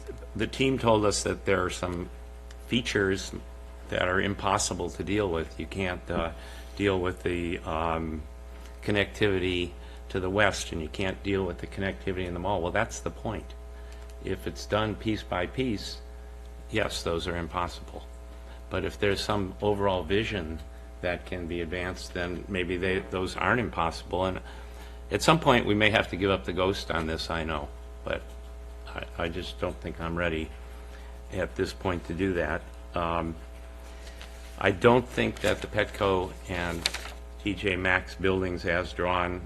team told us that there are some features that are impossible to deal with. You can't deal with the connectivity to the west, and you can't deal with the connectivity in the mall. Well, that's the point. If it's done piece by piece, yes, those are impossible. But if there's some overall vision that can be advanced, then maybe those aren't impossible. And at some point, we may have to give up the ghost on this, I know. But I just don't think I'm ready at this point to do that. I don't think that the Petco and TJ Maxx buildings as drawn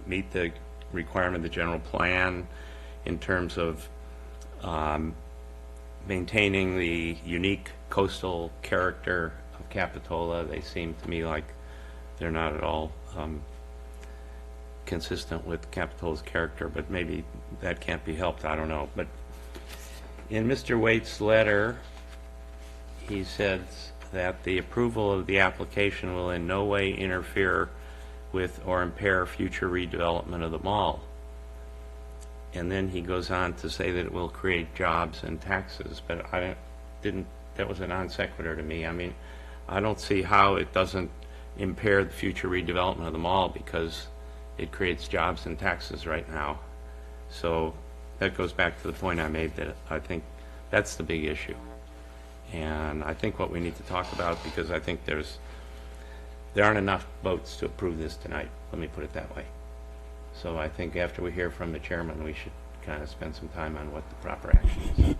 meet the requirement of the general plan in terms of maintaining the unique coastal character of Capitola. They seem to me like they're not at all consistent with Capitola's character, but maybe that can't be helped, I don't know. But in Mr. Waite's letter, he says that the approval of the application will in no way interfere with or impair future redevelopment of the mall. And then he goes on to say that it will create jobs and taxes, but that was a non sequitur to me. I mean, I don't see how it doesn't impair the future redevelopment of the mall, because it creates jobs and taxes right now. So that goes back to the point I made, that I think that's the big issue. And I think what we need to talk about, because I think there aren't enough votes to approve this tonight, let me put it that way. So I think after we hear from the chairman, we should kind of spend some time on what the proper action is.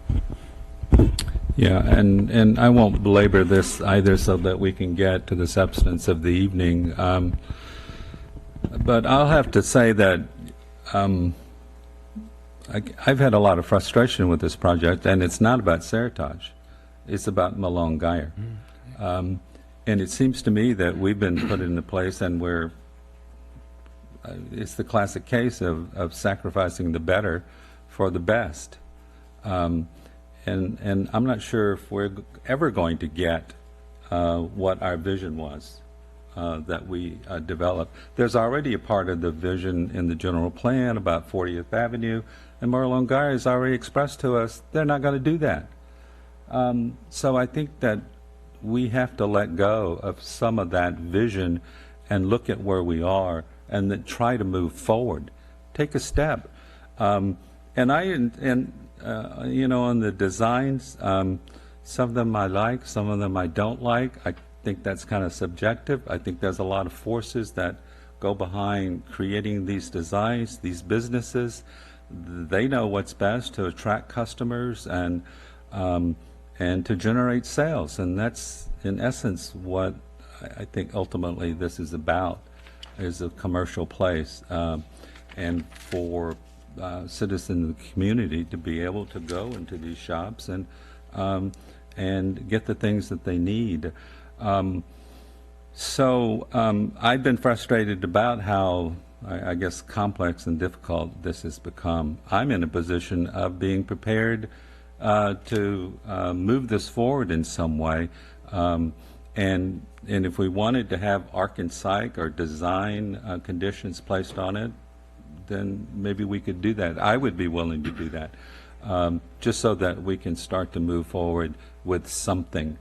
Yeah, and I won't belabor this either, so that we can get to the substance of the evening. But I'll have to say that I've had a lot of frustration with this project, and it's not about Seritage. It's about Merlone Geyer. And it seems to me that we've been put into place, and it's the classic case of sacrificing the better for the best. And I'm not sure if we're ever going to get what our vision was that we developed. There's already a part of the vision in the general plan about 40th Avenue, and Merlone Geyer has already expressed to us they're not going to do that. So I think that we have to let go of some of that vision and look at where we are, and then try to move forward, take a step. You know, on the designs, some of them I like, some of them I don't like. I think that's kind of subjective. I think there's a lot of forces that go behind creating these designs, these businesses. They know what's best to attract customers and and to generate sales. And that's, in essence, what I think ultimately this is about, is a commercial place. And for citizens of the community to be able to go into these shops and get the things that they need. So I've been frustrated about how, I guess, complex and difficult this has become. I'm in a position of being prepared to move this forward in some way. And if we wanted to have arc and psych or design conditions placed on it, then maybe we could do that. I would be willing to do that, just so that we can start to move forward with something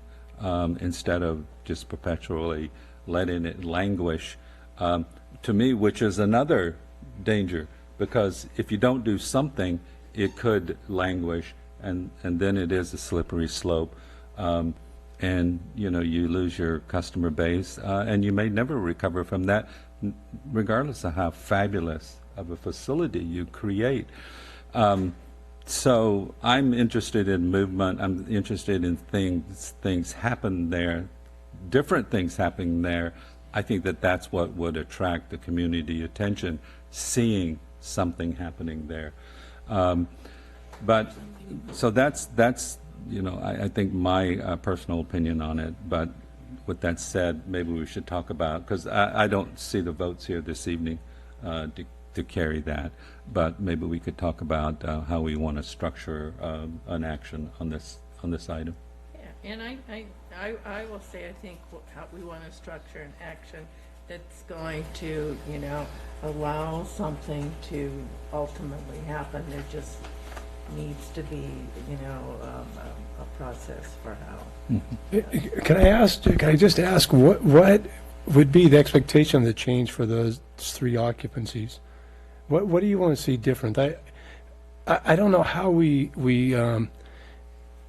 instead of just perpetually letting it languish. To me, which is another danger, because if you don't do something, it could languish, and then it is a slippery slope. And you know, you lose your customer base, and you may never recover from that, regardless of how fabulous of a facility you create. So I'm interested in movement. I'm interested in things happen there, different things happening there. I think that that's what would attract the community attention, seeing something happening there. But so that's you know, I think my personal opinion on it. But with that said, maybe we should talk about, because I don't see the votes here this evening to carry that, but maybe we could talk about how we want to structure an action on this item. Yeah, and I will say, I think how we want to structure an action that's going to, you know, allow something to ultimately happen. There just needs to be, you know, a process for how. Can I just ask, what would be the expectation of the change for those 3 occupancies? What do you want to see different? I don't know how we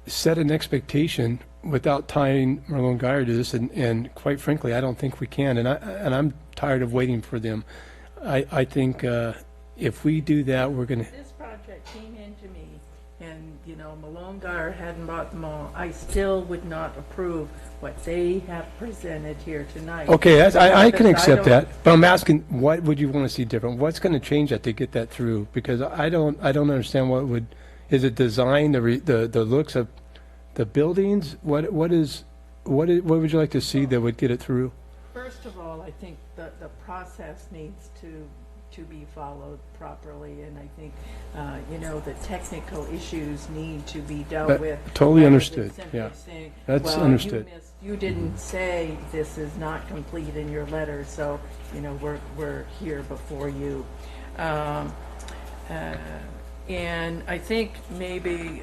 set an expectation without tying Marlon Geyer to this, and quite frankly, I don't think we can, and I'm tired of waiting for them. I think if we do that, we're going to. This project came into me, and you know, Malone Geyer hadn't bought them all. I still would not approve what they have presented here tonight. Okay, I can accept that, but I'm asking, what would you want to see different? What's going to change that to get that through? Because I don't understand what would. Is it design, the looks of the buildings? What would you like to see that would get it through? First of all, I think the process needs to be followed properly, and I think, you know, the technical issues need to be dealt with. Totally understood, Simply yeah. saying, That's well, understood. You didn't say this is not complete in your letter, so, you know, we're here before you. And I think maybe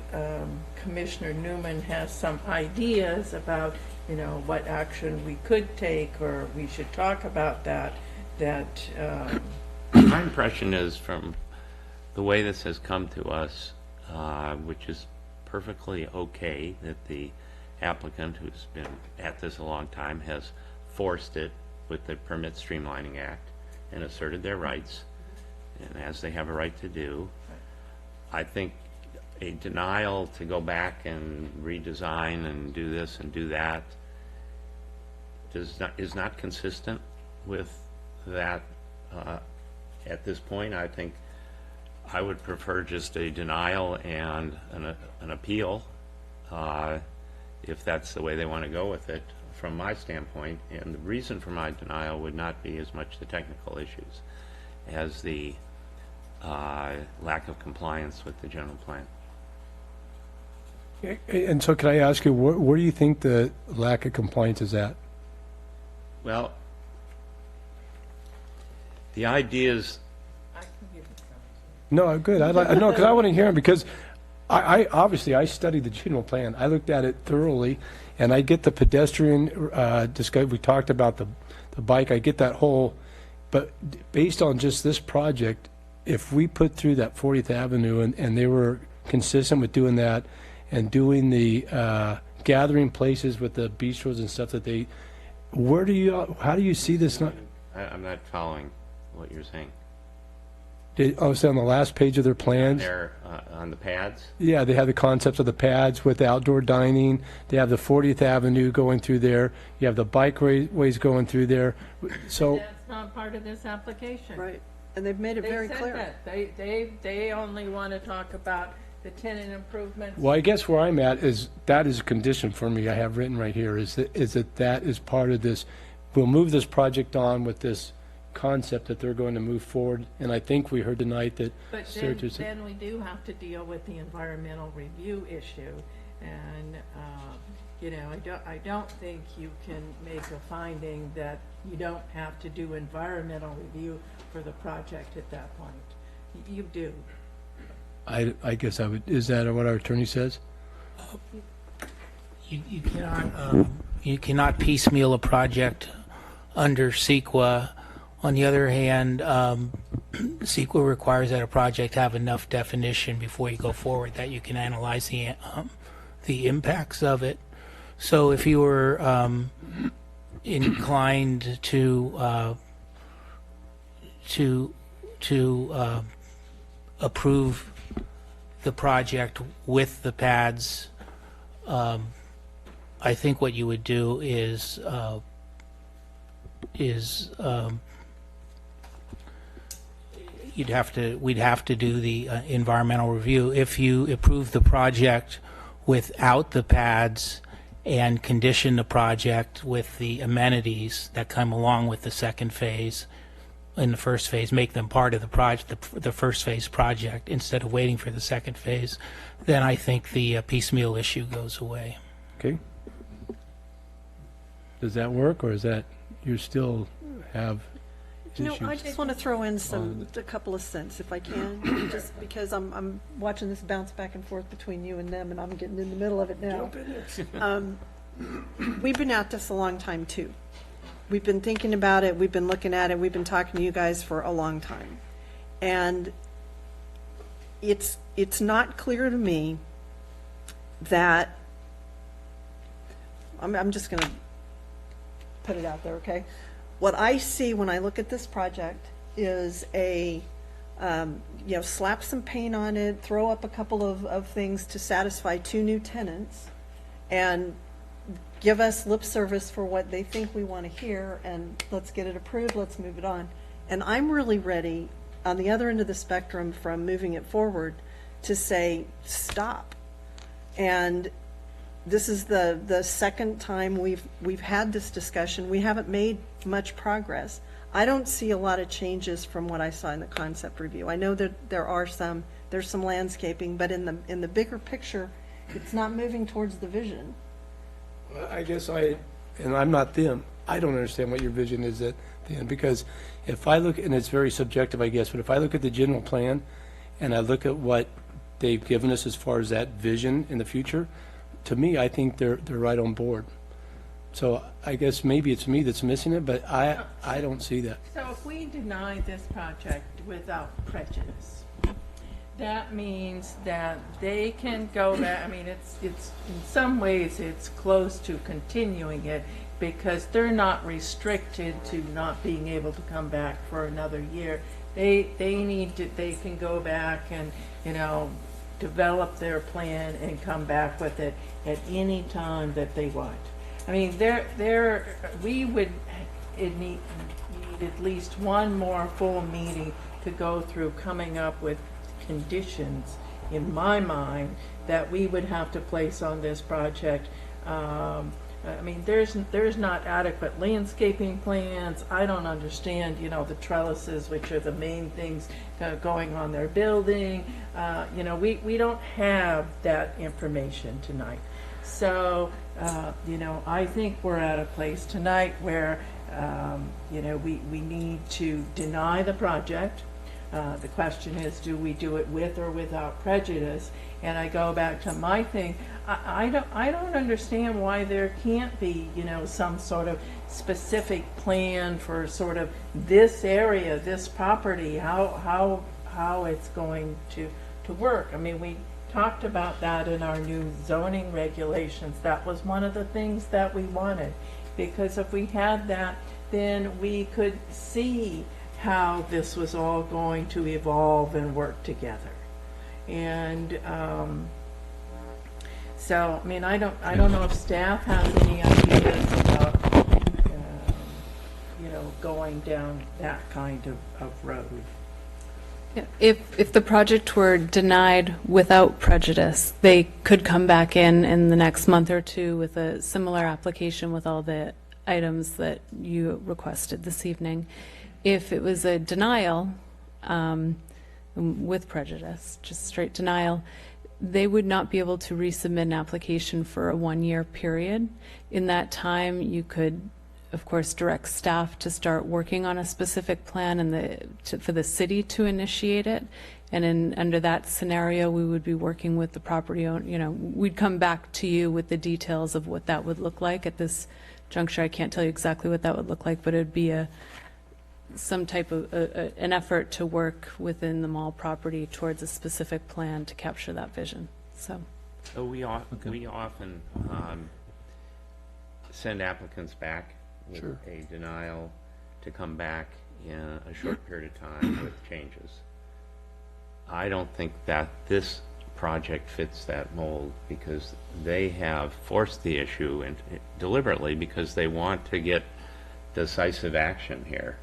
Commissioner Newman has some ideas about, you know, what action we could take, or we should talk about that. My impression is, from the way this has come to us, which is perfectly okay, that the applicant, who's been at this a long time, has forced it with the Permit Streamlining Act and asserted their rights, and as they have a right to do. I think a denial to go back and redesign and do this and do that is not consistent with that. At this point, I think I would prefer just a denial and an appeal, if that's the way they want to go with it, from my standpoint. And the reason for my denial would not be as much the technical issues as the lack of compliance with the general plan. And so can I ask you, where do you think the lack of compliance is at? Well, the ideas. No, good. No, because I want to hear them, because I obviously I studied the general plan. I looked at it thoroughly, and I get the pedestrian discussion. We talked about the bike. I get that whole, but based on just this project, if we put through that 40th Avenue and they were consistent with doing that and doing the gathering places with the bistros and stuff that they, how do you see this? I'm not following what you're saying. So on the last page of their plans? On on the pads? Yeah, they have the concepts of the pads with outdoor dining. They have the 40th Avenue going through there. You have the bike ways going through there. So, That's not part of this application. Right, and they've made it very They clear. said that. They only want to talk about the tenant improvements. well, I guess where I'm at is, that is a condition for me, I have written right here, is that is part of this. We'll move this project on with this concept that they're going to move forward, and I think we heard tonight that But Sarah then, just- then we do have to deal with the environmental review issue. And, you know, I don't think you can make a finding that you don't have to do environmental review for the project at that point. You do. I guess I would, is that what our attorney says? You cannot piecemeal a project under CEQA. On the other hand, CEQA requires that a project have enough definition before you go forward that you can analyze the impacts of it. So if you were inclined to approve the project with the pads, I think what you would do is we'd have to do the environmental review. If you approve the project without the pads and condition the project with the amenities that come along with the second phase, in the first phase, make them part of the project, the first phase project, instead of waiting for the second phase, then I think the piecemeal issue goes away. Okay. Does that work, or is that, you still have You know, issues? I just want to throw in a couple of cents, if I can, just because I'm watching this bounce back and forth between you and them, and I'm getting in the middle of it now. We've been at this a long time, too. We've been thinking about it, we've been looking at it, we've been talking to you guys for a long time. And it's not clear to me that, I'm just going to put it out there, okay? What I see when I look at this project is slap some paint on it, throw up a couple of things to satisfy 2 new tenants, and give us lip service for what they think we want to hear, and let's get it approved, let's move it on. And I'm really ready, on the other end of the spectrum from moving it forward, to say, stop. And this is the second time we've had this discussion. We haven't made much progress. I don't see a lot of changes from what I saw in the concept review. I know that there's some landscaping, but in the bigger picture, it's not moving towards the vision. I guess and I'm not them, I don't understand what your vision is at the end, because if I look, and it's very subjective, I guess, but if I look at the general plan, and I look at what they've given us as far as that vision in the future, to me, I think they're right on board. So I guess maybe it's me that's missing it, but I don't see that. So if we deny this project without prejudice, that means that they can go back, I mean, it's in some ways, it's close to continuing it, because they're not restricted to not being able to come back for another year. They can go back and, develop their plan and come back with it at any time that they want. I mean, we would need at least one more full meeting to go through coming up with conditions, in my mind, that we would have to place on this project. I mean, there's not adequate landscaping plans. I don't understand, the trellises, which are the main things going on their building. We don't have that information tonight. So, I think we're at a place tonight where, we need to deny the project. The question is, do we do it with or without prejudice? And I go back to my thing. I don't understand why there can't be, some sort of specific plan for sort of this area, this property, how it's going to work. I mean, we talked about that in our new zoning regulations. That was one of the things that we wanted, because if we had that, then we could see how this was all going to evolve and work together. And so, I mean, I don't know if staff has any ideas about, going down that kind of road. Yeah, if the project were denied without prejudice, they could come back in the next month or two with a similar application with all the items that you requested this evening. If it was a denial with prejudice, just straight denial, they would not be able to resubmit an application for a one-year period. In that time, you could, of course, direct staff to start working on a specific plan and for the city to initiate it. And under that scenario, we would be working with the property owner. We'd come back to you with the details of what that would look like. At this juncture, I can't tell you exactly what that would look like, but it'd be some type of an effort to work within the mall property towards a specific plan to capture that vision. So we often send applicants back with a denial to come back in a short period of time with changes. I don't think that this project fits that mold because they have forced the issue and deliberately because they want to get decisive action here.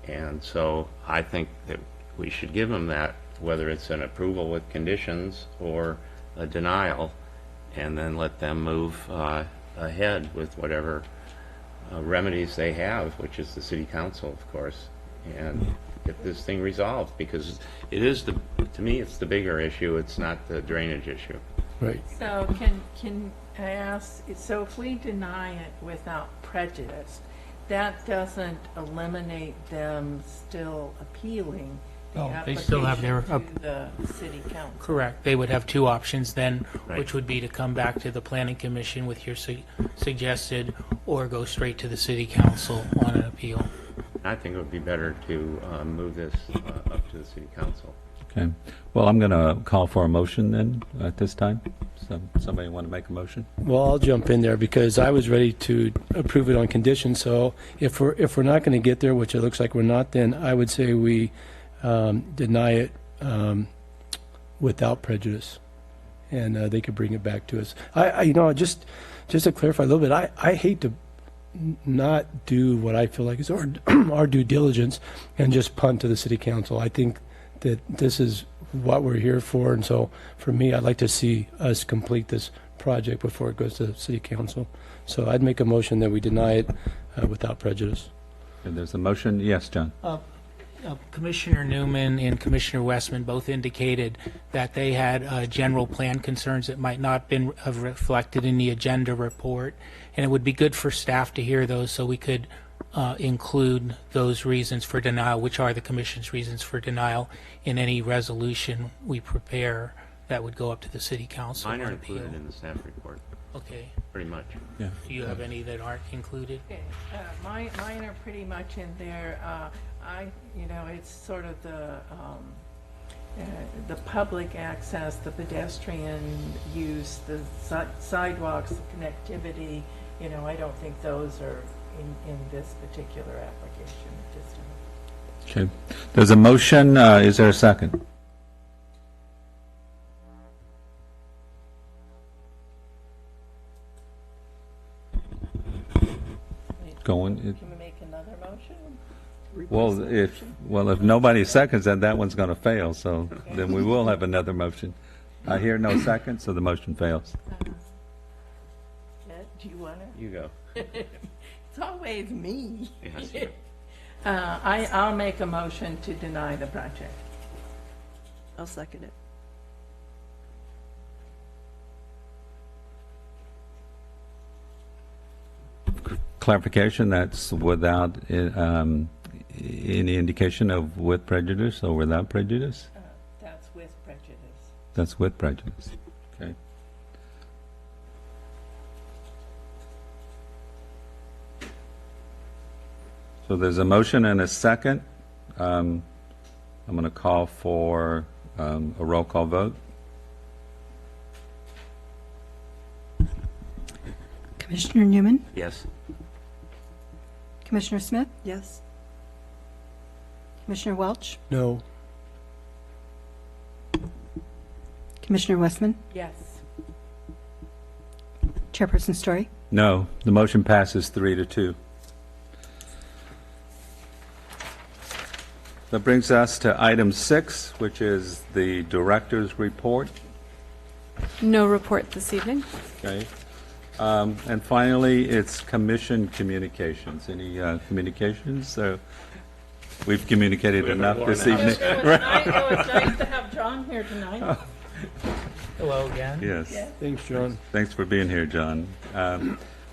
And so I think that we should give them that, whether it's an approval with conditions or a denial, and then let them move ahead with whatever remedies they have, which is the city council, of course, and get this thing resolved, because it is to me, it's the bigger issue. It's not the drainage issue. Right. So can I ask, so if we deny it without prejudice, that doesn't eliminate them still appealing the Oh, they application still have their to the city council? Correct. They would have two options then, Right. which would be to come back to the planning commission with your suggested, or go straight to the city council on an appeal. I think it would be better to move this up to the city council. Okay. Well, I'm going to call for a motion then at this time. Somebody want to make a motion? Well, I'll jump in there because I was ready to approve it on condition. So if we're not going to get there, which it looks like we're not, then I would say we deny it without prejudice, and they could bring it back to us. Just to clarify a little bit, I hate to not do what I feel like is our due diligence and just punt to the city council. I think that this is what we're here for, and so for me, I'd like to see us complete this project before it goes to the city council. So I'd make a motion that we deny it without prejudice. And there's a motion. Yes, John. Commissioner Newman and Commissioner Westman both indicated that they had general plan concerns that might not have reflected in the agenda report, and it would be good for staff to hear those so we could include those reasons for denial, which are the commission's reasons for denial, in any resolution we prepare that would go up to the city council. Mine are on appeal. included in the staff report, Okay. pretty much. Yeah. Do you have any that aren't included? Okay, mine are pretty much in there. It's sort of the public access, the pedestrian use, the sidewalks, the connectivity. I don't think those are in this particular application at this time. Okay. There's a motion. Is there a second? Going. Can we make another motion? Well, if nobody seconds that one's going to fail. So then we will have another motion. I hear no second, so the motion fails. Do you want to? You go. It's always me. Yes. I'll make a motion to deny the project. I'll second it. Clarification, that's without any indication of with prejudice or without prejudice? That's with prejudice. That's with prejudice. Okay. So there's a motion and a second. I'm going to call for a roll call vote. Commissioner Newman, Yes. Commissioner Smith, Yes? Commissioner Welch, No. Commissioner Westman, Yes. Chairperson Story. No, the motion passes 3-2. That brings us to item 6, which is the director's report. No report this evening. Okay. And finally, it's commission communications. Any communications? We've communicated enough this evening. It was nice to have John here tonight. Hello again. Yes. Thanks, John. Thanks for being here, John.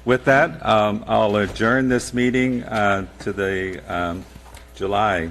With that, I'll adjourn this meeting to the July